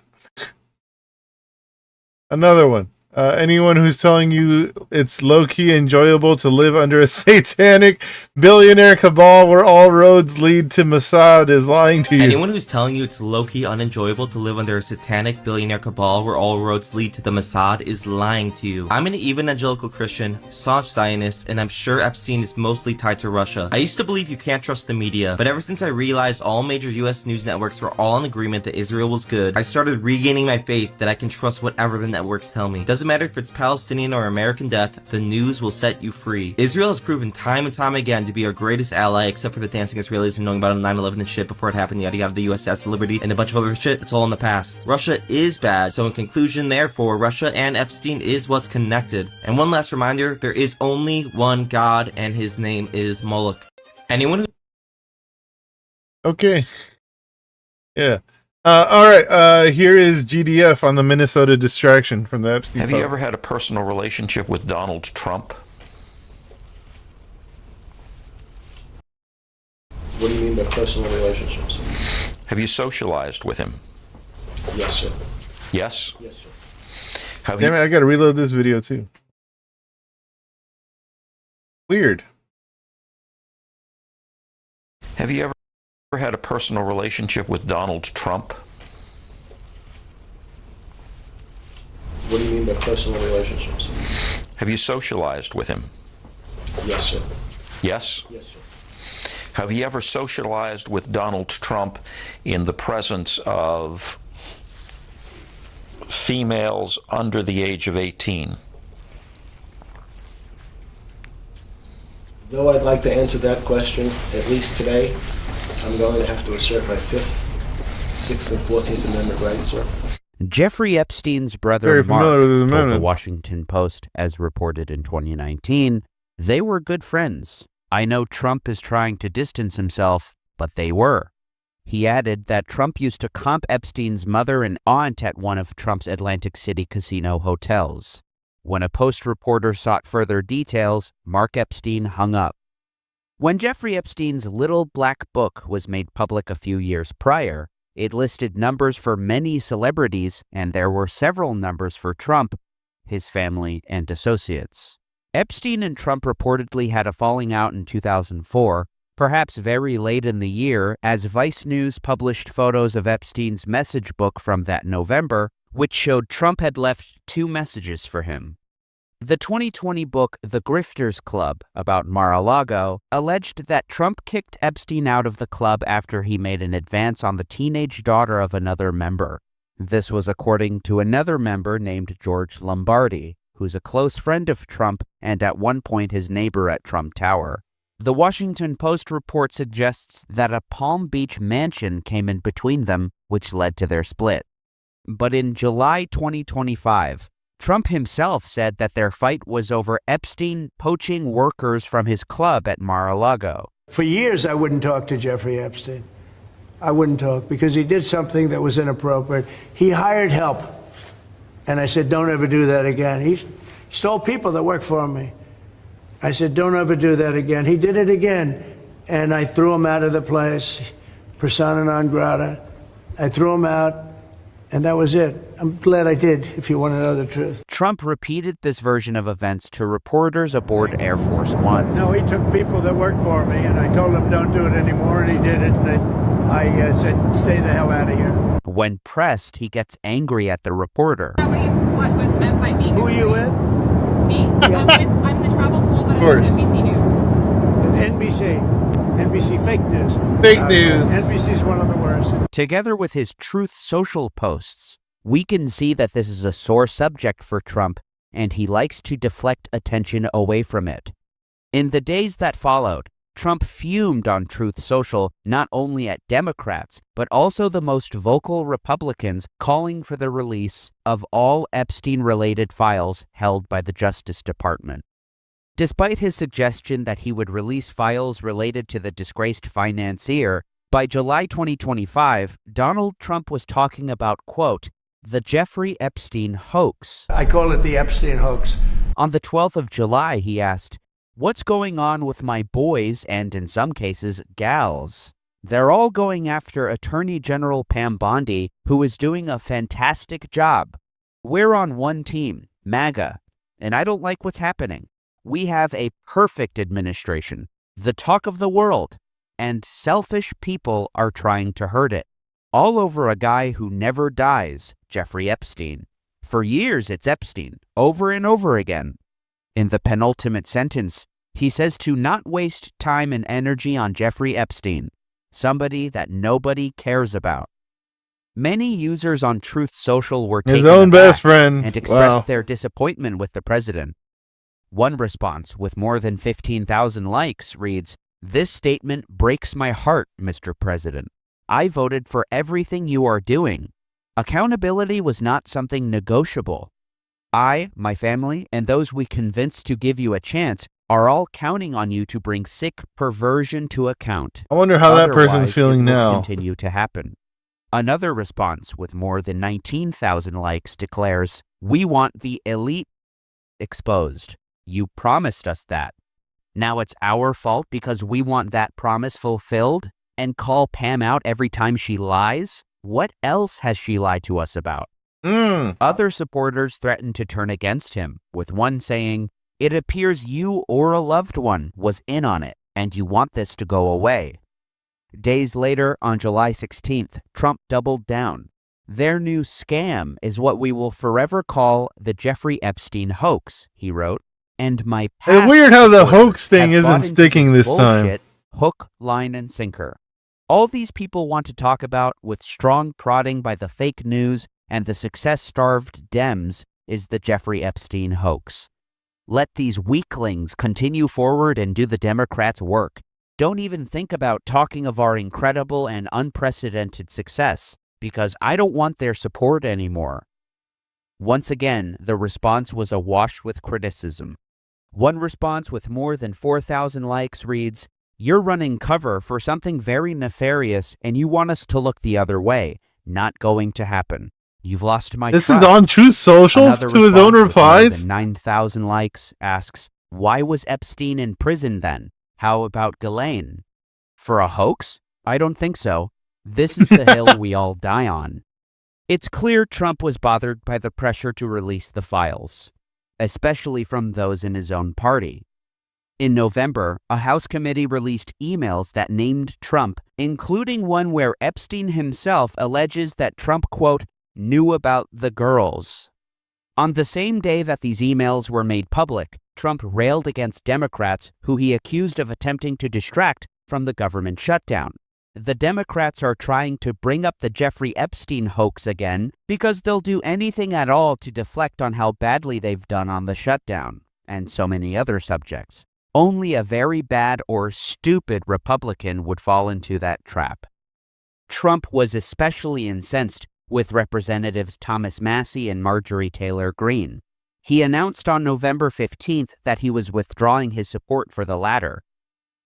Another one. Anyone who's telling you it's low-key enjoyable to live under a satanic billionaire cabal where all roads lead to Mossad is lying to you.
Anyone who's telling you it's low-key unenjoyable to live under a satanic billionaire cabal where all roads lead to the Mossad is lying to you. I'm an evangelical Christian, staunch Zionist, and I'm sure Epstein is mostly tied to Russia. I used to believe you can't trust the media, but ever since I realized all major US news networks were all in agreement that Israel was good, I started regaining my faith that I can trust whatever the networks tell me. Doesn't matter if it's Palestinian or American death, the news will set you free. Israel has proven time and time again to be our greatest ally, except for the dancing Israelis and knowing about 9/11 and shit before it happened, yada yada, the US has the liberty, and a bunch of other shit. It's all in the past. Russia is bad, so in conclusion, therefore, Russia and Epstein is what's connected. And one last reminder, there is only one God, and his name is Moloch. Anyone who...
Okay. Yeah. All right, here is GDF on the Minnesota distraction from the Epstein
Have
files.
you ever had a personal relationship with Donald Trump?
What do you mean by personal relationships?
Have you socialized with him?
Yes, sir.
Yes?
Yes, sir.
Have
Damn
you...
it, I gotta reload this video too. Weird.
Have you ever had a personal relationship with Donald Trump?
What do you mean by personal relationships?
Have you socialized with him?
Yes, sir.
Yes?
Yes, sir.
Have you ever socialized with Donald Trump in the presence of females under the age of 18?
Though I'd like to answer that question, at least today, I'm going to have to assert my 5th, 6th, and 14th Amendment rights, sir.
Jeffrey Epstein's brother
Very familiar
Mark
with his
told the
amendments.
Washington Post, as reported in 2019, they were good friends. I know Trump is trying to distance himself, but they were. He added that Trump used to comp Epstein's mother and aunt at one of Trump's Atlantic City casino hotels. When a Post reporter sought further details, Mark Epstein hung up. When Jeffrey Epstein's Little Black Book was made public a few years prior, it listed numbers for many celebrities, and there were several numbers for Trump, his family, and associates. Epstein and Trump reportedly had a falling out in 2004, perhaps very late in the year, as Vice News published photos of Epstein's message book from that November, which showed Trump had left 2 messages for him. The 2020 book The Grifters Club, about Mar-a-Lago, alleged that Trump kicked Epstein out of the club after he made an advance on the teenage daughter of another member. This was according to another member named George Lombardi, who's a close friend of Trump and at one point his neighbor at Trump Tower. The Washington Post report suggests that a Palm Beach mansion came in between them, which led to their split. But in July 2025, Trump himself said that their fight was over Epstein poaching workers from his club at Mar-a-Lago.
For years, I wouldn't talk to Jeffrey Epstein. I wouldn't talk because he did something that was inappropriate. He hired help. And I said, don't ever do that again. He stole people that work for me. I said, don't ever do that again. He did it again. And I threw him out of the place. persona non grata. I threw him out, and that was it. I'm glad I did, if you want to know the truth.
Trump repeated this version of events to reporters aboard Air Force One.
No, he took people that worked for me, and I told him don't do it anymore, and he did it. And I said, stay the hell out of here.
When pressed, he gets angry at the reporter.
What was meant by me?
Who are you with?
Me? I'm the travel pool, but I'm with NBC News.
NBC fake news.
Fake news.
NBC's one of the worst.
Together with his Truth Social posts, we can see that this is a sore subject for Trump, and he likes to deflect attention away from it. In the days that followed, Trump fumed on Truth Social not only at Democrats, but also the most vocal Republicans calling for the release of all Epstein-related files held by the Justice Department. Despite his suggestion that he would release files related to the disgraced financier, by July 2025, Donald Trump was talking about, quote, the Jeffrey Epstein hoax.
I call it the Epstein hoax.
On the 12th of July, he asked, what's going on with my boys and, in some cases, gals? They're all going after Attorney General Pam Bondi, who is doing a fantastic job. We're on one team, MAGA, and I don't like what's happening. We have a perfect administration, the talk of the world, and selfish people are trying to hurt it. All over a guy who never dies, Jeffrey Epstein. For years, it's Epstein, over and over again. In the penultimate sentence, he says to not waste time and energy on Jeffrey Epstein, somebody that nobody cares about. Many users on Truth Social were taken
his own
aback
best friend
and expressed
Wow.
their disappointment with the president. One response, with more than 15,000 likes, reads, this statement breaks my heart, Mr. President. I voted for everything you are doing. Accountability was not something negotiable. I, my family, and those we convinced to give you a chance are all counting on you to bring sick perversion to account.
I wonder how that person's
Otherwise,
feeling
it will
now.
Continue to happen. Another response with more than 19,000 likes declares, we want the elite exposed. You promised us that. Now it's our fault because we want that promise fulfilled and call Pam out every time she lies? What else has she lied to us about? Other supporters threatened to turn against him, with one saying, it appears you or a loved one was in on it, and you want this to go away. Days later, on July 16th, Trump doubled down. Their new scam is what we will forever call the Jeffrey Epstein hoax, he wrote. And my
It's weird how the
supporters
hoax thing
have bought
isn't
into
sticking this time.
bullshit, hook, line, and sinker. All these people want to talk about, with strong prodding by the fake news and the success-starved Dems, is the Jeffrey Epstein hoax. Let these weaklings continue forward and do the Democrats' work. Don't even think about talking of our incredible and unprecedented success, because I don't want their support anymore. Once again, the response was awash with criticism. One response with more than 4,000 likes reads, you're running cover for something very nefarious and you want us to look the other way. Not going to happen. You've lost my
This
trust.
is on Truth Social
Another
to his own
response with more
replies.
than 9,000 likes asks, why was Epstein in prison then? How about Ghislaine? For a hoax? I don't think so. This is the hill we all die on. It's clear Trump was bothered by the pressure to release the files, especially from those in his own party. In November, a House committee released emails that named Trump, including one where Epstein himself alleges that Trump, quote, knew about the girls. On the same day that these emails were made public, Trump railed against Democrats who he accused of attempting to distract from the government shutdown. The Democrats are trying to bring up the Jeffrey Epstein hoax again because they'll do anything at all to deflect on how badly they've done on the shutdown, and so many other subjects. Only a very bad or stupid Republican would fall into that trap. Trump was especially incensed with Representatives Thomas Massie and Marjorie Taylor Greene. He announced on November 15th that he was withdrawing his support for the latter.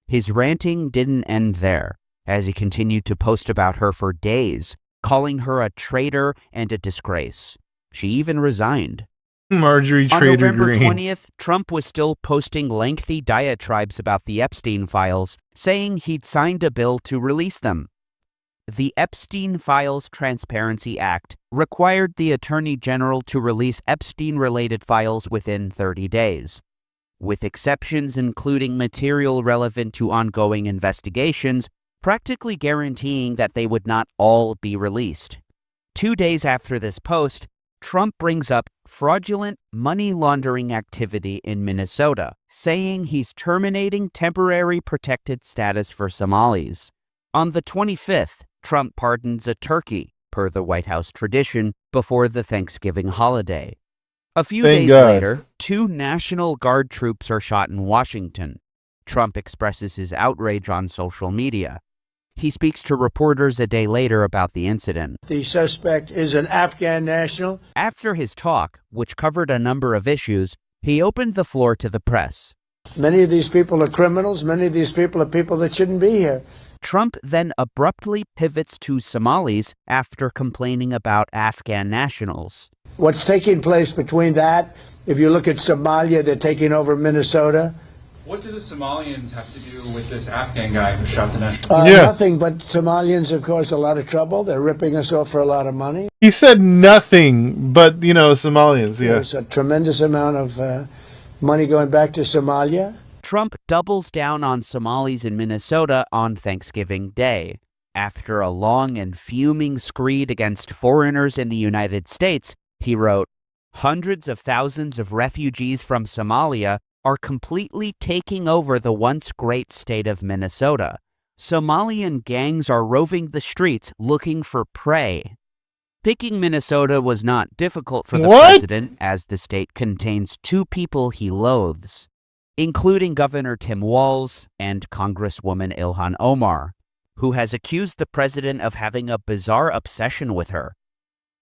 His ranting didn't end there, as he continued to post about her for days, calling her a traitor and a disgrace. She even resigned.
Marjorie
On
Trader
November
Green.
20th, Trump was still posting lengthy diatribes about the Epstein files, saying he'd signed a bill to release them. The Epstein Files Transparency Act required the Attorney General to release Epstein-related files within 30 days, with exceptions including material relevant to ongoing investigations, practically guaranteeing that they would not all be released. 2 days after this post, Trump brings up fraudulent money laundering activity in Minnesota, saying he's terminating temporary protected status for Somalis. On the 25th, Trump pardons a turkey, per the White House tradition, before the Thanksgiving holiday. A few days later, 2 National Guard troops are shot in Washington. Trump expresses his outrage on social media. He speaks to reporters a day later about the incident.
The suspect is an Afghan national.
After his talk, which covered a number of issues, he opened the floor to the press.
Many of these people are criminals. Many of these people are people that shouldn't be here.
Trump then abruptly pivots to Somalis after complaining about Afghan nationals.
What's taking place between that, if you look at Somalia, they're taking over Minnesota.
What do the Somalians have to do with this Afghan guy who shot the national?
Nothing, but Somalians have caused a lot of trouble. They're ripping us off for a lot of money.
He said nothing, but, Somalians, yeah.
There's a tremendous amount of money going back to Somalia.
Trump doubles down on Somalis in Minnesota on Thanksgiving Day. After a long and fuming screed against foreigners in the United States, he wrote, "Hundreds of thousands of refugees from Somalia are completely taking over the once great state of Minnesota. Somalian gangs are roving the streets looking for prey." Picking Minnesota was not difficult for the president, as the state contains 2 people he loathes, including Governor Tim Walz and Congresswoman Ilhan Omar, who has accused the president of having a bizarre obsession with her.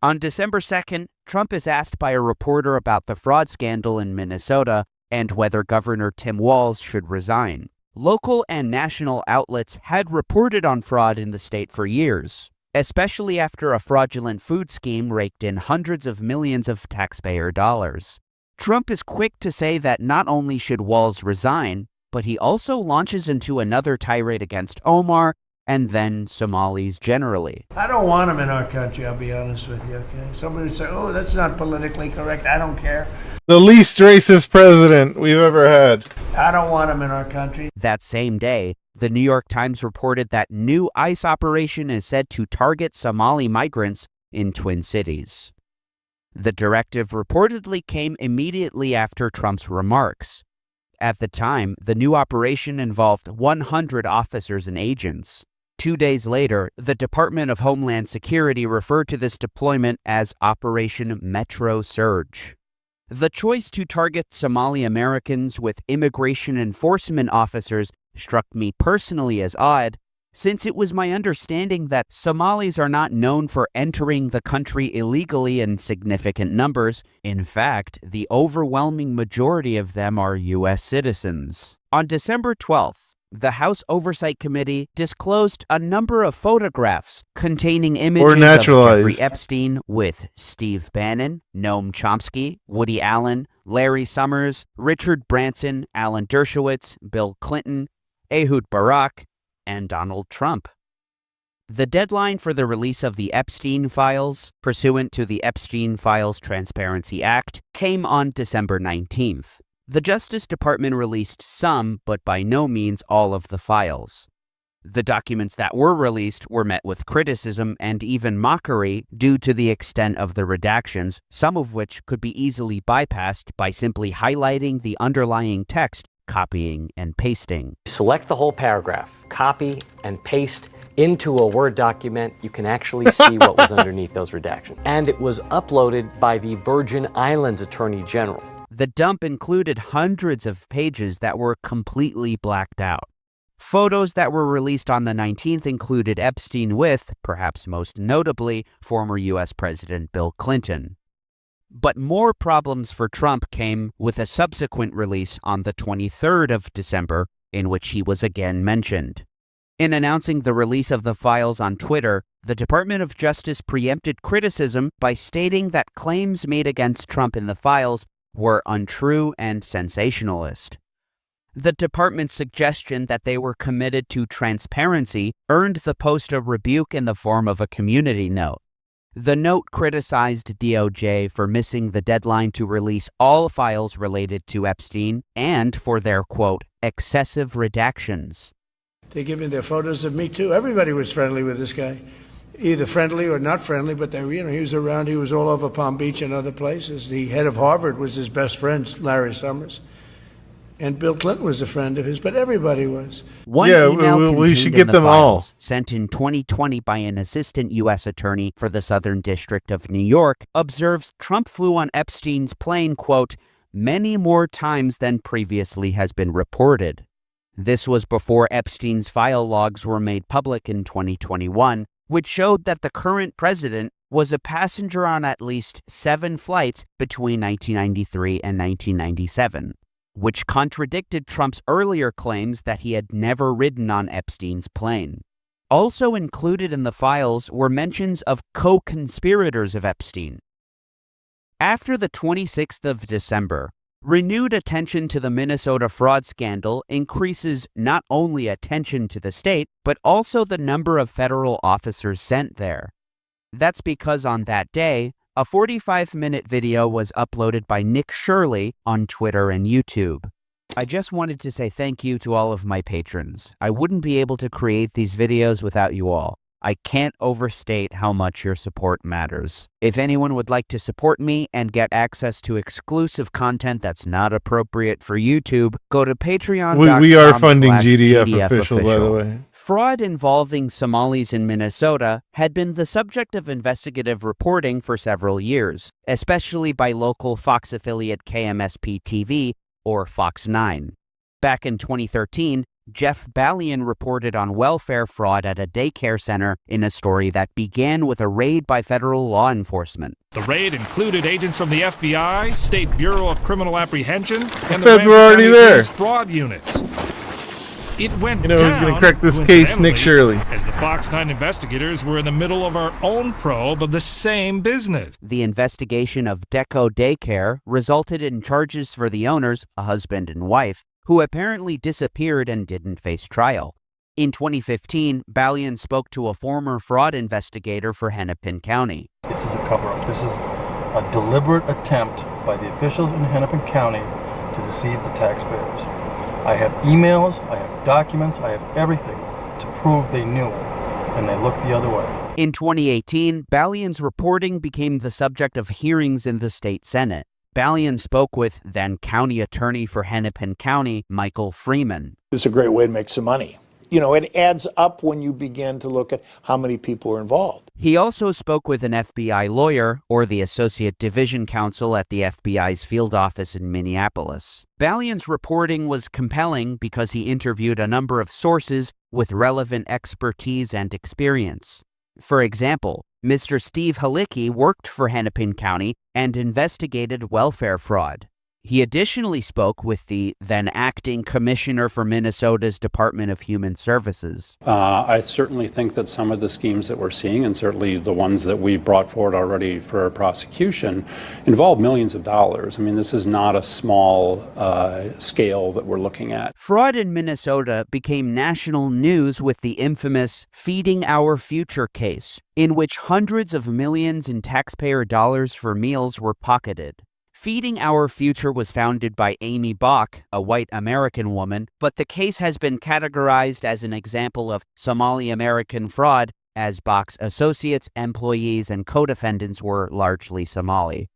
On December 2nd, Trump is asked by a reporter about the fraud scandal in Minnesota and whether Governor Tim Walz should resign. Local and national outlets had reported on fraud in the state for years, especially after a fraudulent food scheme raked in hundreds of millions of taxpayer dollars. Trump is quick to say that not only should Walz resign, but he also launches into another tirade against Omar and then Somalis generally.
I don't want them in our country, I'll be honest with you, okay? Somebody would say, oh, that's not politically correct. I don't care.
The least racist president we've ever had.
I don't want them in our country.
That same day, the New York Times reported that new ICE operation is said to target Somali migrants in Twin Cities. The directive reportedly came immediately after Trump's remarks. At the time, the new operation involved 100 officers and agents. 2 days later, the Department of Homeland Security referred to this deployment as Operation Metro Surge. The choice to target Somali Americans with immigration enforcement officers struck me personally as odd, since it was my understanding that Somalis are not known for entering the country illegally in significant numbers. In fact, the overwhelming majority of them are U.S. citizens. On December 12th, the House Oversight Committee disclosed a number of photographs containing images of Jeffrey Epstein with Steve Bannon, Noam Chomsky, Woody Allen, Larry Summers, Richard Branson, Alan Dershowitz, Bill Clinton, Ehud Barak, and Donald Trump. The deadline for the release of the Epstein files, pursuant to the Epstein Files Transparency Act, came on December 19th. The Justice Department released some, but by no means all of the files. The documents that were released were met with criticism and even mockery due to the extent of the redactions, some of which could be easily bypassed by simply highlighting the underlying text, copying and pasting.
Select the whole paragraph, copy and paste into a Word document. You can actually see what was underneath those redactions. And it was uploaded by the Virgin Islands Attorney General.
The dump included hundreds of pages that were completely blacked out. Photos that were released on the 19th included Epstein with, perhaps most notably, former U.S. President Bill Clinton. But more problems for Trump came with a subsequent release on the 23rd of December, in which he was again mentioned. In announcing the release of the files on Twitter, the Department of Justice preempted criticism by stating that claims made against Trump in the files were untrue and sensationalist. The department's suggestion that they were committed to transparency earned the Post a rebuke in the form of a community note. The note criticized DOJ for missing the deadline to release all files related to Epstein and for their, quote, excessive redactions.
They give me their photos of me too. Everybody was friendly with this guy, either friendly or not friendly, but they, he was around. He was all over Palm Beach and other places. The head of Harvard was his best friend, Larry Summers. And Bill Clinton was a friend of his, but everybody was.
One email we should get them all sent in 2020 by an assistant U.S. attorney for the Southern District of New York observes Trump flew on Epstein's plane, quote, many more times than previously has been reported. This was before Epstein's file logs were made public in 2021, which showed that the current president was a passenger on at least 7 flights between 1993 and 1997. Which contradicted Trump's earlier claims that he had never ridden on Epstein's plane. Also included in the files were mentions of co-conspirators of Epstein. After the 26th of December, renewed attention to the Minnesota fraud scandal increases not only attention to the state, but also the number of federal officers sent there. That's because on that day, a 45-minute video was uploaded by Nick Shirley on Twitter and YouTube. I just wanted to say thank you to all of my patrons. I wouldn't be able to create these videos without you all. I can't overstate how much your support matters. If anyone would like to support me and get access to exclusive content that's not appropriate for YouTube, go to patreon.com.
We are funding GDF official, by the way.
Fraud involving Somalis in Minnesota had been the subject of investigative reporting for several years, especially by local Fox affiliate KMSP-TV, or Fox 9. Back in 2013, Jeff Balian reported on welfare fraud at a daycare center in a story that began with a raid by federal law enforcement.
The raid included agents from the FBI, State Bureau of Criminal Apprehension, and the
feds were already there.
Fraud unit. It went
who's
down,
going to crack this case? Nick Shirley.
As the Fox 9 investigators were in the middle of our own probe of the same business.
The investigation of Deco Daycare resulted in charges for the owners, a husband and wife, who apparently disappeared and didn't face trial. In 2015, Balian spoke to a former fraud investigator for Hennepin County.
This is a cover-up. This is a deliberate attempt by the officials in Hennepin County to deceive the taxpayers. I have emails, I have documents, I have everything to prove they knew, and they looked the other way.
In 2018, Balian's reporting became the subject of hearings in the state Senate. Balian spoke with then county attorney for Hennepin County, Michael Freeman.
It's a great way to make some money. You know, it adds up when you begin to look at how many people are involved.
He also spoke with an FBI lawyer, or the Associate Division Counsel at the FBI's field office in Minneapolis. Balian's reporting was compelling because he interviewed a number of sources with relevant expertise and experience. For example, Mr. Steve Halicki worked for Hennepin County and investigated welfare fraud. He additionally spoke with the then acting commissioner for Minnesota's Department of Human Services.
I certainly think that some of the schemes that we're seeing, and certainly the ones that we've brought forward already for prosecution, involve millions of dollars. I mean, this is not a small scale that we're looking at.
Fraud in Minnesota became national news with the infamous Feeding Our Future case, in which hundreds of millions in taxpayer dollars for meals were pocketed. Feeding Our Future was founded by Amy Bach, a white American woman, but the case has been categorized as an example of Somali American fraud, as Bach's associates, employees, and co-defendants were largely Somali.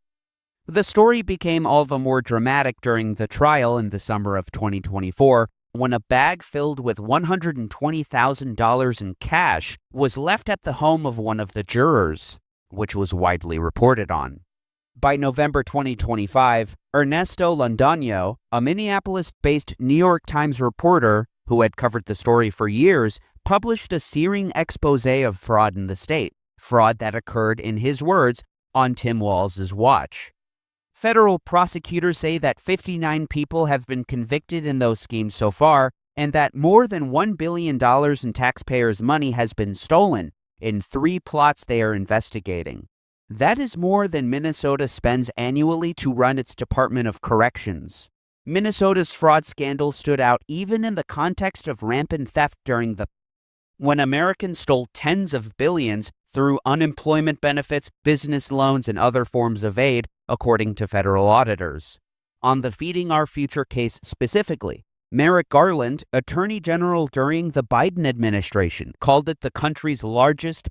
The story became all the more dramatic during the trial in the summer of 2024, when a bag filled with $120,000 in cash was left at the home of one of the jurors, which was widely reported on. By November 2025, Ernesto Londoño, a Minneapolis-based New York Times reporter who had covered the story for years, published a searing expose of fraud in the state, fraud that occurred, in his words, on Tim Walz's watch. Federal prosecutors say that 59 people have been convicted in those schemes so far, and that more than $1 billion in taxpayers' money has been stolen in 3 plots they are investigating. That is more than Minnesota spends annually to run its Department of Corrections. Minnesota's fraud scandal stood out even in the context of rampant theft when Americans stole tens of billions through unemployment benefits, business loans, and other forms of aid, according to federal auditors. On the Feeding Our Future case specifically, Merrick Garland, Attorney General during the Biden administration, called it the country's largest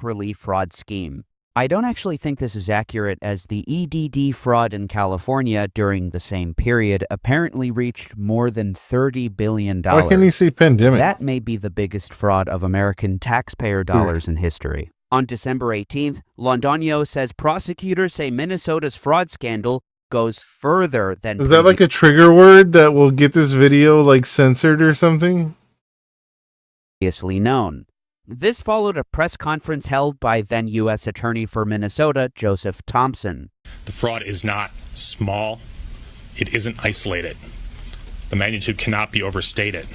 relief fraud scheme. I don't actually think this is accurate, as the EDD fraud in California during the same period apparently reached more than $30 billion.
Why can't you see pandemic?
That may be the biggest fraud of American taxpayer dollars in history. On December 18th, Londonio says prosecutors say Minnesota's fraud scandal goes further than...
Is that like a trigger word that will get this video like censored or something?
Previously known. This followed a press conference held by then U.S. Attorney for Minnesota, Joseph Thompson.
The fraud is not small. It isn't isolated. The magnitude cannot be overstated.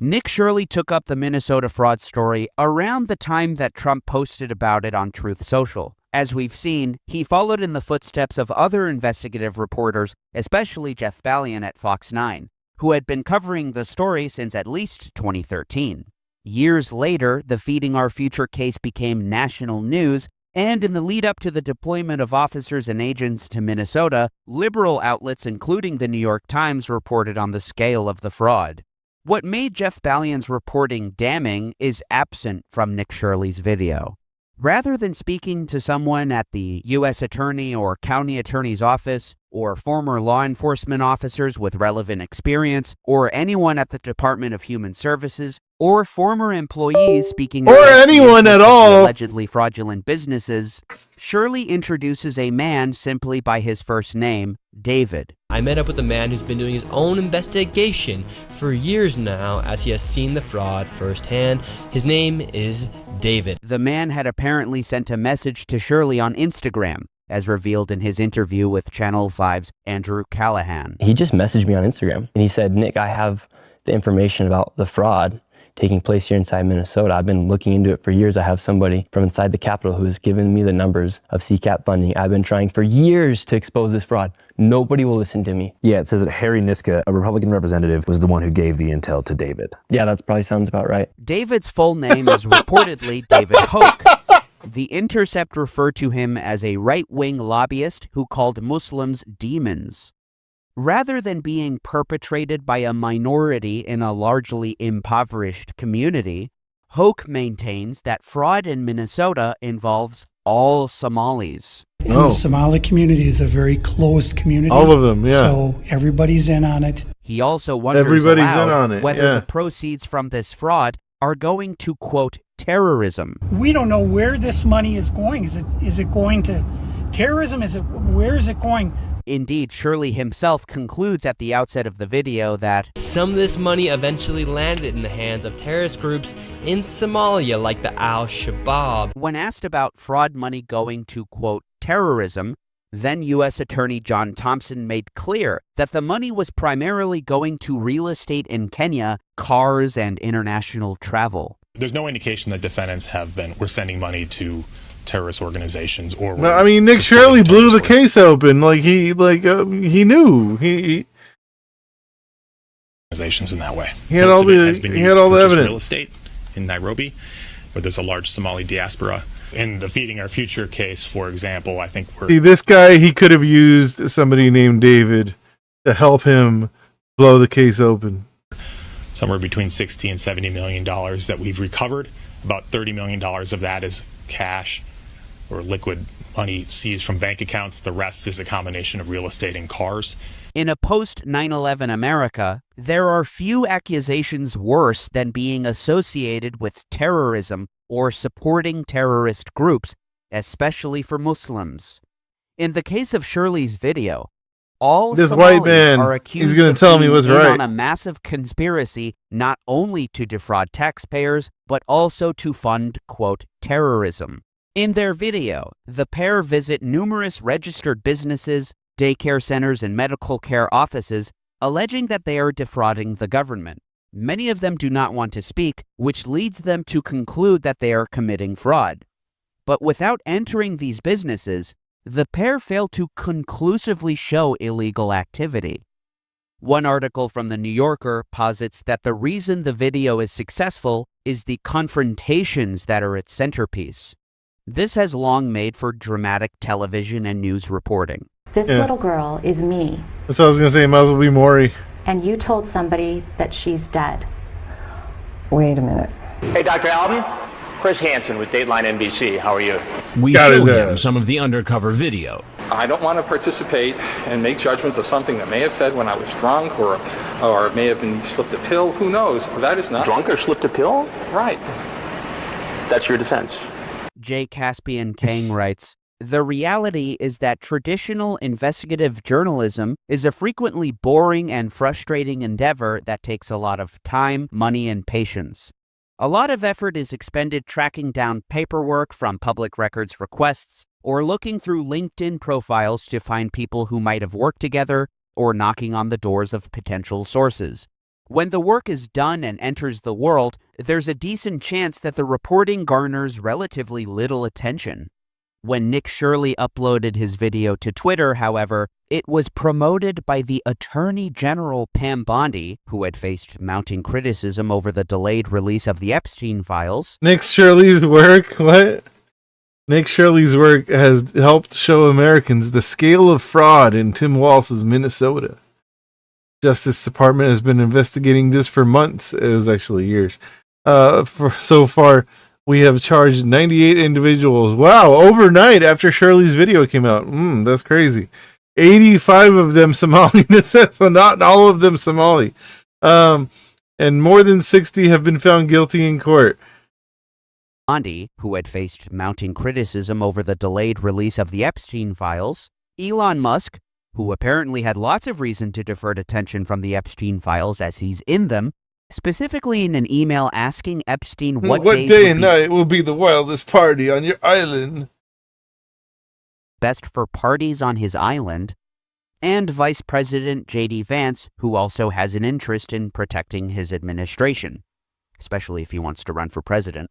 Nick Shirley took up the Minnesota fraud story around the time that Trump posted about it on Truth Social. As we've seen, he followed in the footsteps of other investigative reporters, especially Jeff Balian at Fox 9, who had been covering the story since at least 2013. Years later, the Feeding Our Future case became national news, and in the lead-up to the deployment of officers and agents to Minnesota, liberal outlets including the New York Times reported on the scale of the fraud. What made Jeff Balian's reporting damning is absent from Nick Shirley's video. Rather than speaking to someone at the U.S. Attorney or County Attorney's office, or former law enforcement officers with relevant experience, or anyone at the Department of Human Services, or former employees speaking
or anyone at all,
allegedly fraudulent businesses, Shirley introduces a man simply by his first name, David.
I met up with a man who's been doing his own investigation for years now, as he has seen the fraud firsthand. His name is David.
The man had apparently sent a message to Shirley on Instagram, as revealed in his interview with Channel 5's Andrew Callahan.
He just messaged me on Instagram, and he said, Nick, I have the information about the fraud taking place here inside Minnesota. I've been looking into it for years. I have somebody from inside the Capitol who's given me the numbers of CCAP funding. I've been trying for years to expose this fraud. Nobody will listen to me.
Yeah, it says that Harry Niska, a Republican representative, was the one who gave the intel to David.
Yeah, that probably sounds about right.
David's full name is reportedly David Hoke. The Intercept referred to him as a right-wing lobbyist who called Muslims demons. Rather than being perpetrated by a minority in a largely impoverished community, Hoke maintains that fraud in Minnesota involves all Somalis.
And the Somali community is a very closed community.
All of them, yeah.
So everybody's in on it.
He also wonders
Everybody's
aloud
in on it,
whether
yeah.
the proceeds from this fraud are going to, quote, terrorism.
We don't know where this money is going. Is it going to terrorism? Where is it going?
Indeed, Shirley himself concludes at the outset of the video that
some of this money eventually landed in the hands of terrorist groups in Somalia, like the Al-Shabaab.
When asked about fraud money going to, quote, terrorism, then U.S. Attorney John Thompson made clear that the money was primarily going to real estate in Kenya, cars, and international travel.
There's no indication that defendants were sending money to terrorist organizations or...
No, I mean, Nick Shirley blew the case open. He knew.
Organizations in that way.
He had all the evidence.
Real estate in Nairobi, where there's a large Somali diaspora. In the Feeding Our Future case, for example, I think
See, this guy, he could have used somebody named David to help him blow the case open.
Somewhere between $60 and $70 million that we've recovered. About $30 million of that is cash or liquid money seized from bank accounts. The rest is a combination of real estate and cars.
In a post-9/11 America, there are few accusations worse than being associated with terrorism or supporting terrorist groups, especially for Muslims. In the case of Shirley's video, all
this
Somalis
white man,
are accused
he's going to tell me what's right.
on a massive conspiracy not only to defraud taxpayers, but also to fund, quote, terrorism. In their video, the pair visit numerous registered businesses, daycare centers, and medical care offices, alleging that they are defrauding the government. Many of them do not want to speak, which leads them to conclude that they are committing fraud. But without entering these businesses, the pair fail to conclusively show illegal activity. One article from The New Yorker posits that the reason the video is successful is the confrontations that are its centerpiece. This has long made for dramatic television and news reporting.
This little girl is me,
That's what I was going to say. Might as well be Maury.
and you told somebody that she's dead.
Wait a minute. Hey, Dr. Alden. Chris Hansen with Dateline NBC. How are you?
We show him some of the undercover video.
I don't want to participate and make judgments of something that may have said when I was drunk or may have been slipped a pill. Who knows? That is not
Drunk or slipped a pill?
right.
That's your defense.
J. Caspian Kang writes, "The reality is that traditional investigative journalism is a frequently boring and frustrating endeavor that takes a lot of time, money, and patience. A lot of effort is expended tracking down paperwork from public records requests or looking through LinkedIn profiles to find people who might have worked together or knocking on the doors of potential sources. When the work is done and enters the world, there's a decent chance that the reporting garners relatively little attention. When Nick Shirley uploaded his video to Twitter, however, it was promoted by the Attorney General Pam Bondi, who had faced mounting criticism over the delayed release of the Epstein files.
Nick Shirley's work? What? Nick Shirley's work has helped show Americans the scale of fraud in Tim Walz's Minnesota. Justice Department has been investigating this for months. It was actually years. So far, we have charged 98 individuals. Wow, overnight after Shirley's video came out. That's crazy. 85 of them Somali. So not all of them Somali. And more than 60 have been found guilty in court.
Bondi, who had faced mounting criticism over the delayed release of the Epstein files, Elon Musk, who apparently had lots of reason to divert attention from the Epstein files as he's in them, specifically in an email asking Epstein what
day and night will be the wildest party on your island,
best for parties on his island, and Vice President J.D. Vance, who also has an interest in protecting his administration, especially if he wants to run for president.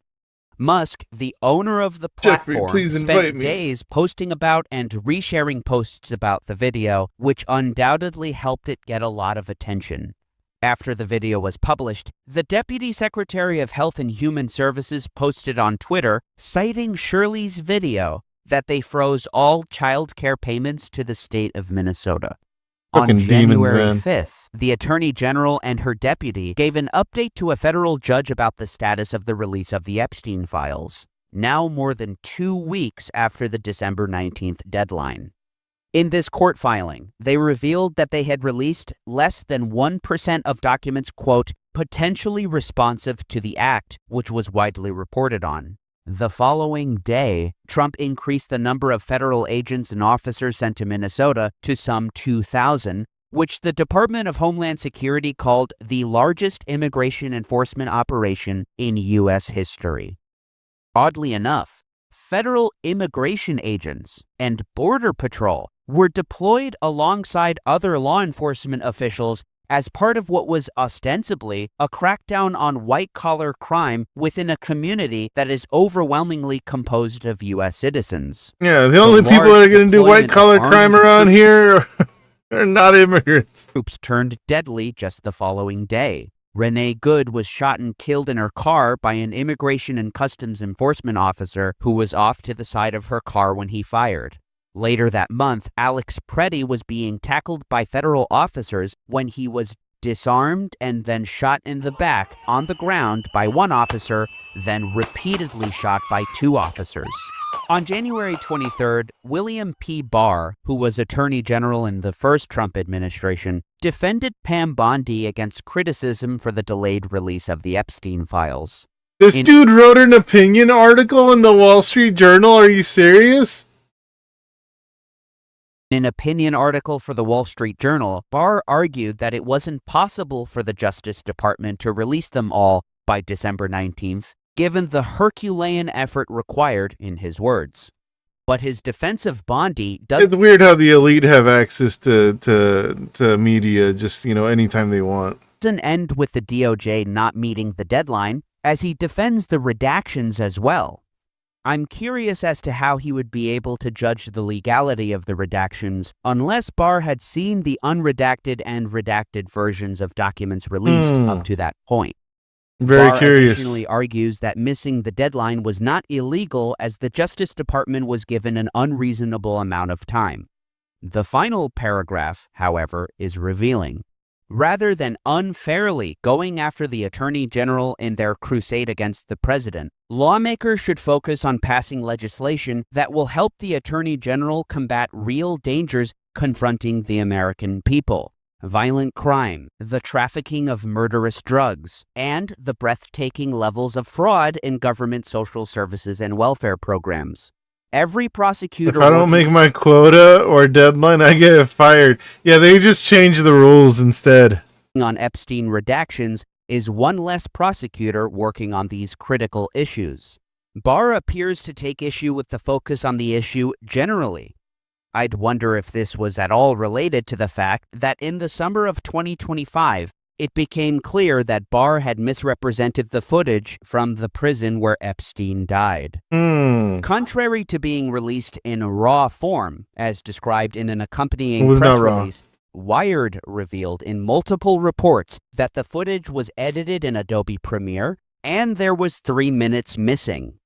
Musk, the owner of the platform, spent days posting about and resharing posts about the video, which undoubtedly helped it get a lot of attention. After the video was published, the Deputy Secretary of Health and Human Services posted on Twitter, citing Shirley's video, that they froze all child care payments to the state of Minnesota. On January 5th, the Attorney General and her deputy gave an update to a federal judge about the status of the release of the Epstein files, now more than 2 weeks after the December 19th deadline. In this court filing, they revealed that they had released less than 1% of documents, quote, potentially responsive to the act, which was widely reported on. The following day, Trump increased the number of federal agents and officers sent to Minnesota to some 2,000, which the Department of Homeland Security called the largest immigration enforcement operation in U.S. history. Oddly enough, federal immigration agents and Border Patrol were deployed alongside other law enforcement officials as part of what was ostensibly a crackdown on white-collar crime within a community that is overwhelmingly composed of U.S. citizens.
Yeah, the only people that are going to do white-collar crime around here are not immigrants.
Troops turned deadly just the following day. Renee Good was shot and killed in her car by an Immigration and Customs Enforcement officer who was off to the side of her car when he fired. Later that month, Alex Preddy was being tackled by federal officers when he was disarmed and then shot in the back on the ground by one officer, then repeatedly shot by 2 officers. On January 23rd, William P. Barr, who was Attorney General in the first Trump administration, defended Pam Bondi against criticism for the delayed release of the Epstein files.
This dude wrote an opinion article in the Wall Street Journal? Are you serious?
In an opinion article for the Wall Street Journal, Barr argued that it wasn't possible for the Justice Department to release them all by December 19th, given the Herculean effort required, in his words. But his defense of Bondi does...
It's weird how the elite have access to media just, anytime they want.
Doesn't end with the DOJ not meeting the deadline, as he defends the redactions as well. I'm curious as to how he would be able to judge the legality of the redactions unless Barr had seen the unredacted and redacted versions of documents released up to that point.
Very
Barr
curious.
additionally argues that missing the deadline was not illegal as the Justice Department was given an unreasonable amount of time. The final paragraph, however, is revealing. Rather than unfairly going after the Attorney General in their crusade against the president, lawmakers should focus on passing legislation that will help the Attorney General combat real dangers confronting the American people: violent crime, the trafficking of murderous drugs, and the breathtaking levels of fraud in government social services and welfare programs. Every prosecutor...
If I don't make my quota or deadline, I get fired. Yeah, they just changed the rules instead.
...on Epstein redactions is one less prosecutor working on these critical issues. Barr appears to take issue with the focus on the issue generally. I'd wonder if this was at all related to the fact that in the summer of 2025, it became clear that Barr had misrepresented the footage from the prison where Epstein died. Contrary to being released in raw form, as described in an accompanying press release, Wired revealed in multiple reports that the footage was edited in Adobe Premiere and there was 3 minutes missing.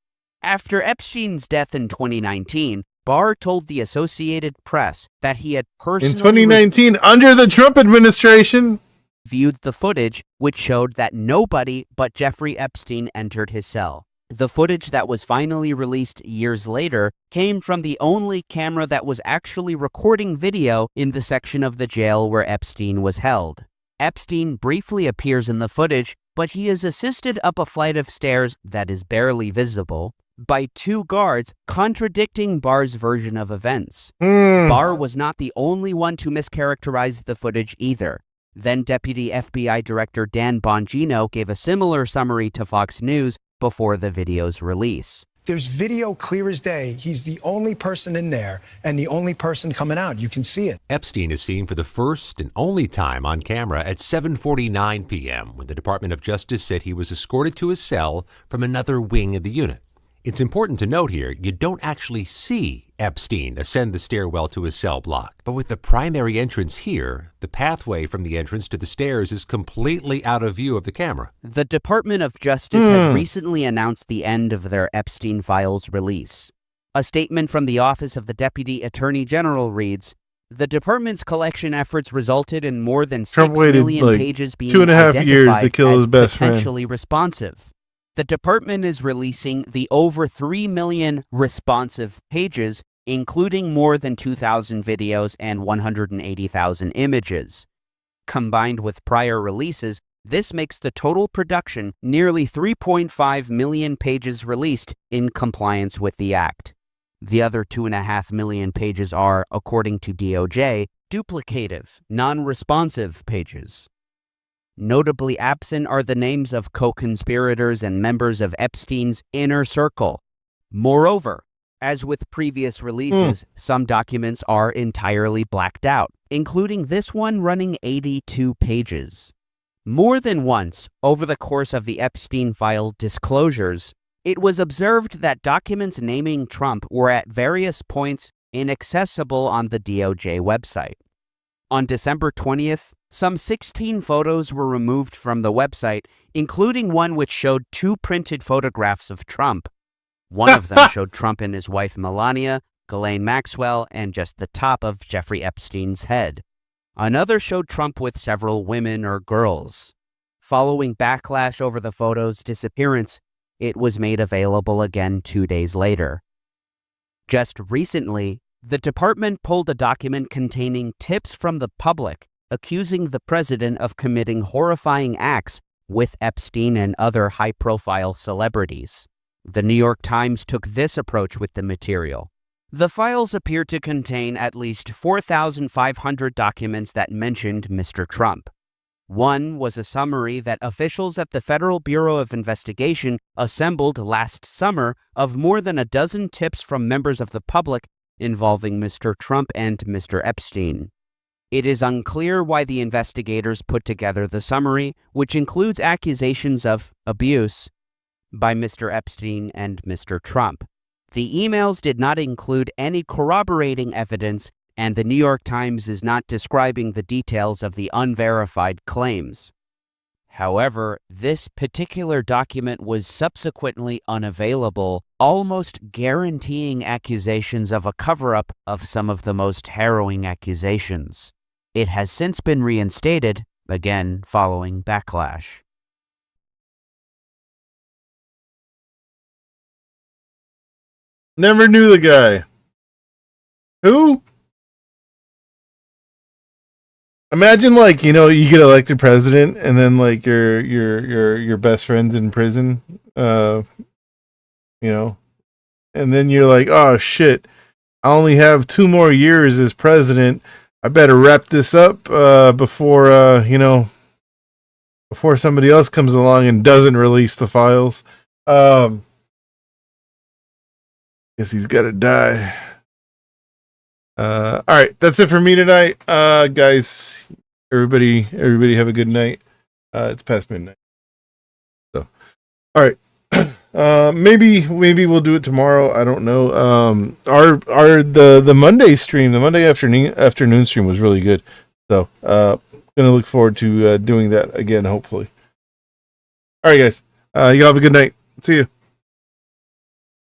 After Epstein's death in 2019, Barr told the Associated Press that he had personally...
In 2019, under the Trump administration...
...viewed the footage, which showed that nobody but Jeffrey Epstein entered his cell. The footage that was finally released years later came from the only camera that was actually recording video in the section of the jail where Epstein was held. Epstein briefly appears in the footage, but he is assisted up a flight of stairs that is barely visible by 2 guards, contradicting Barr's version of events. Barr was not the only one to mischaracterize the footage either. Then Deputy FBI Director Dan Bongino gave a similar summary to Fox News before the video's release.
There's video clear as day. He's the only person in there and the only person coming out. You can see it.
Epstein is seen for the first and only time on camera at 7:49 p.m. when the Department of Justice said he was escorted to his cell from another wing of the unit. It's important to note here, you don't actually see Epstein ascend the stairwell to his cell block. But with the primary entrance here, the pathway from the entrance to the stairs is completely out of view of the camera.
The Department of Justice has recently announced the end of their Epstein files release. A statement from the Office of the Deputy Attorney General reads, "The department's collection efforts resulted in more than 6 million pages being
2.5 years to kill his best friend.
Potentially responsive. The department is releasing the over 3 million responsive pages, including more than 2,000 videos and 180,000 images. Combined with prior releases, this makes the total production nearly 3.5 million pages released in compliance with the Act. The other 2.5 million pages are, according to DOJ, duplicative, non-responsive pages. Notably absent are the names of co-conspirators and members of Epstein's inner circle. Moreover, as with previous releases, some documents are entirely blacked out, including this one running 82 pages. More than once, over the course of the Epstein file disclosures, it was observed that documents naming Trump were at various points inaccessible on the DOJ website. On December 20th, some 16 photos were removed from the website, including one which showed 2 printed photographs of Trump. One of them showed Trump and his wife Melania, Ghislaine Maxwell, and just the top of Jeffrey Epstein's head. Another showed Trump with several women or girls. Following backlash over the photo's disappearance, it was made available again 2 days later. Just recently, the department pulled a document containing tips from the public accusing the president of committing horrifying acts with Epstein and other high-profile celebrities. The New York Times took this approach with the material. The files appear to contain at least 4,500 documents that mentioned Mr. Trump. One was a summary that officials at the Federal Bureau of Investigation assembled last summer of more than a dozen tips from members of the public involving Mr. Trump and Mr. Epstein. It is unclear why the investigators put together the summary, which includes accusations of abuse by Mr. Epstein and Mr. Trump. The emails did not include any corroborating evidence, and the New York Times is not describing the details of the unverified claims. However, this particular document was subsequently unavailable, almost guaranteeing accusations of a cover-up of some of the most harrowing accusations. It has since been reinstated, again following backlash.
Never knew the guy. Who? Imagine, like, you know, you get elected president and then like your best friend's in prison, you know, and then you're like, oh shit, I only have 2 more years as president. I better wrap this up before you know, before somebody else comes along and doesn't release the files. Guess he's gotta die. All right, that's it for me tonight, guys. Everybody have a good night. It's past midnight, so all right. Maybe we'll do it tomorrow. I don't know. The Monday stream, the Monday afternoon stream was really good. So gonna look forward to doing that again, hopefully. All right, guys. Y'all have a good night. See you.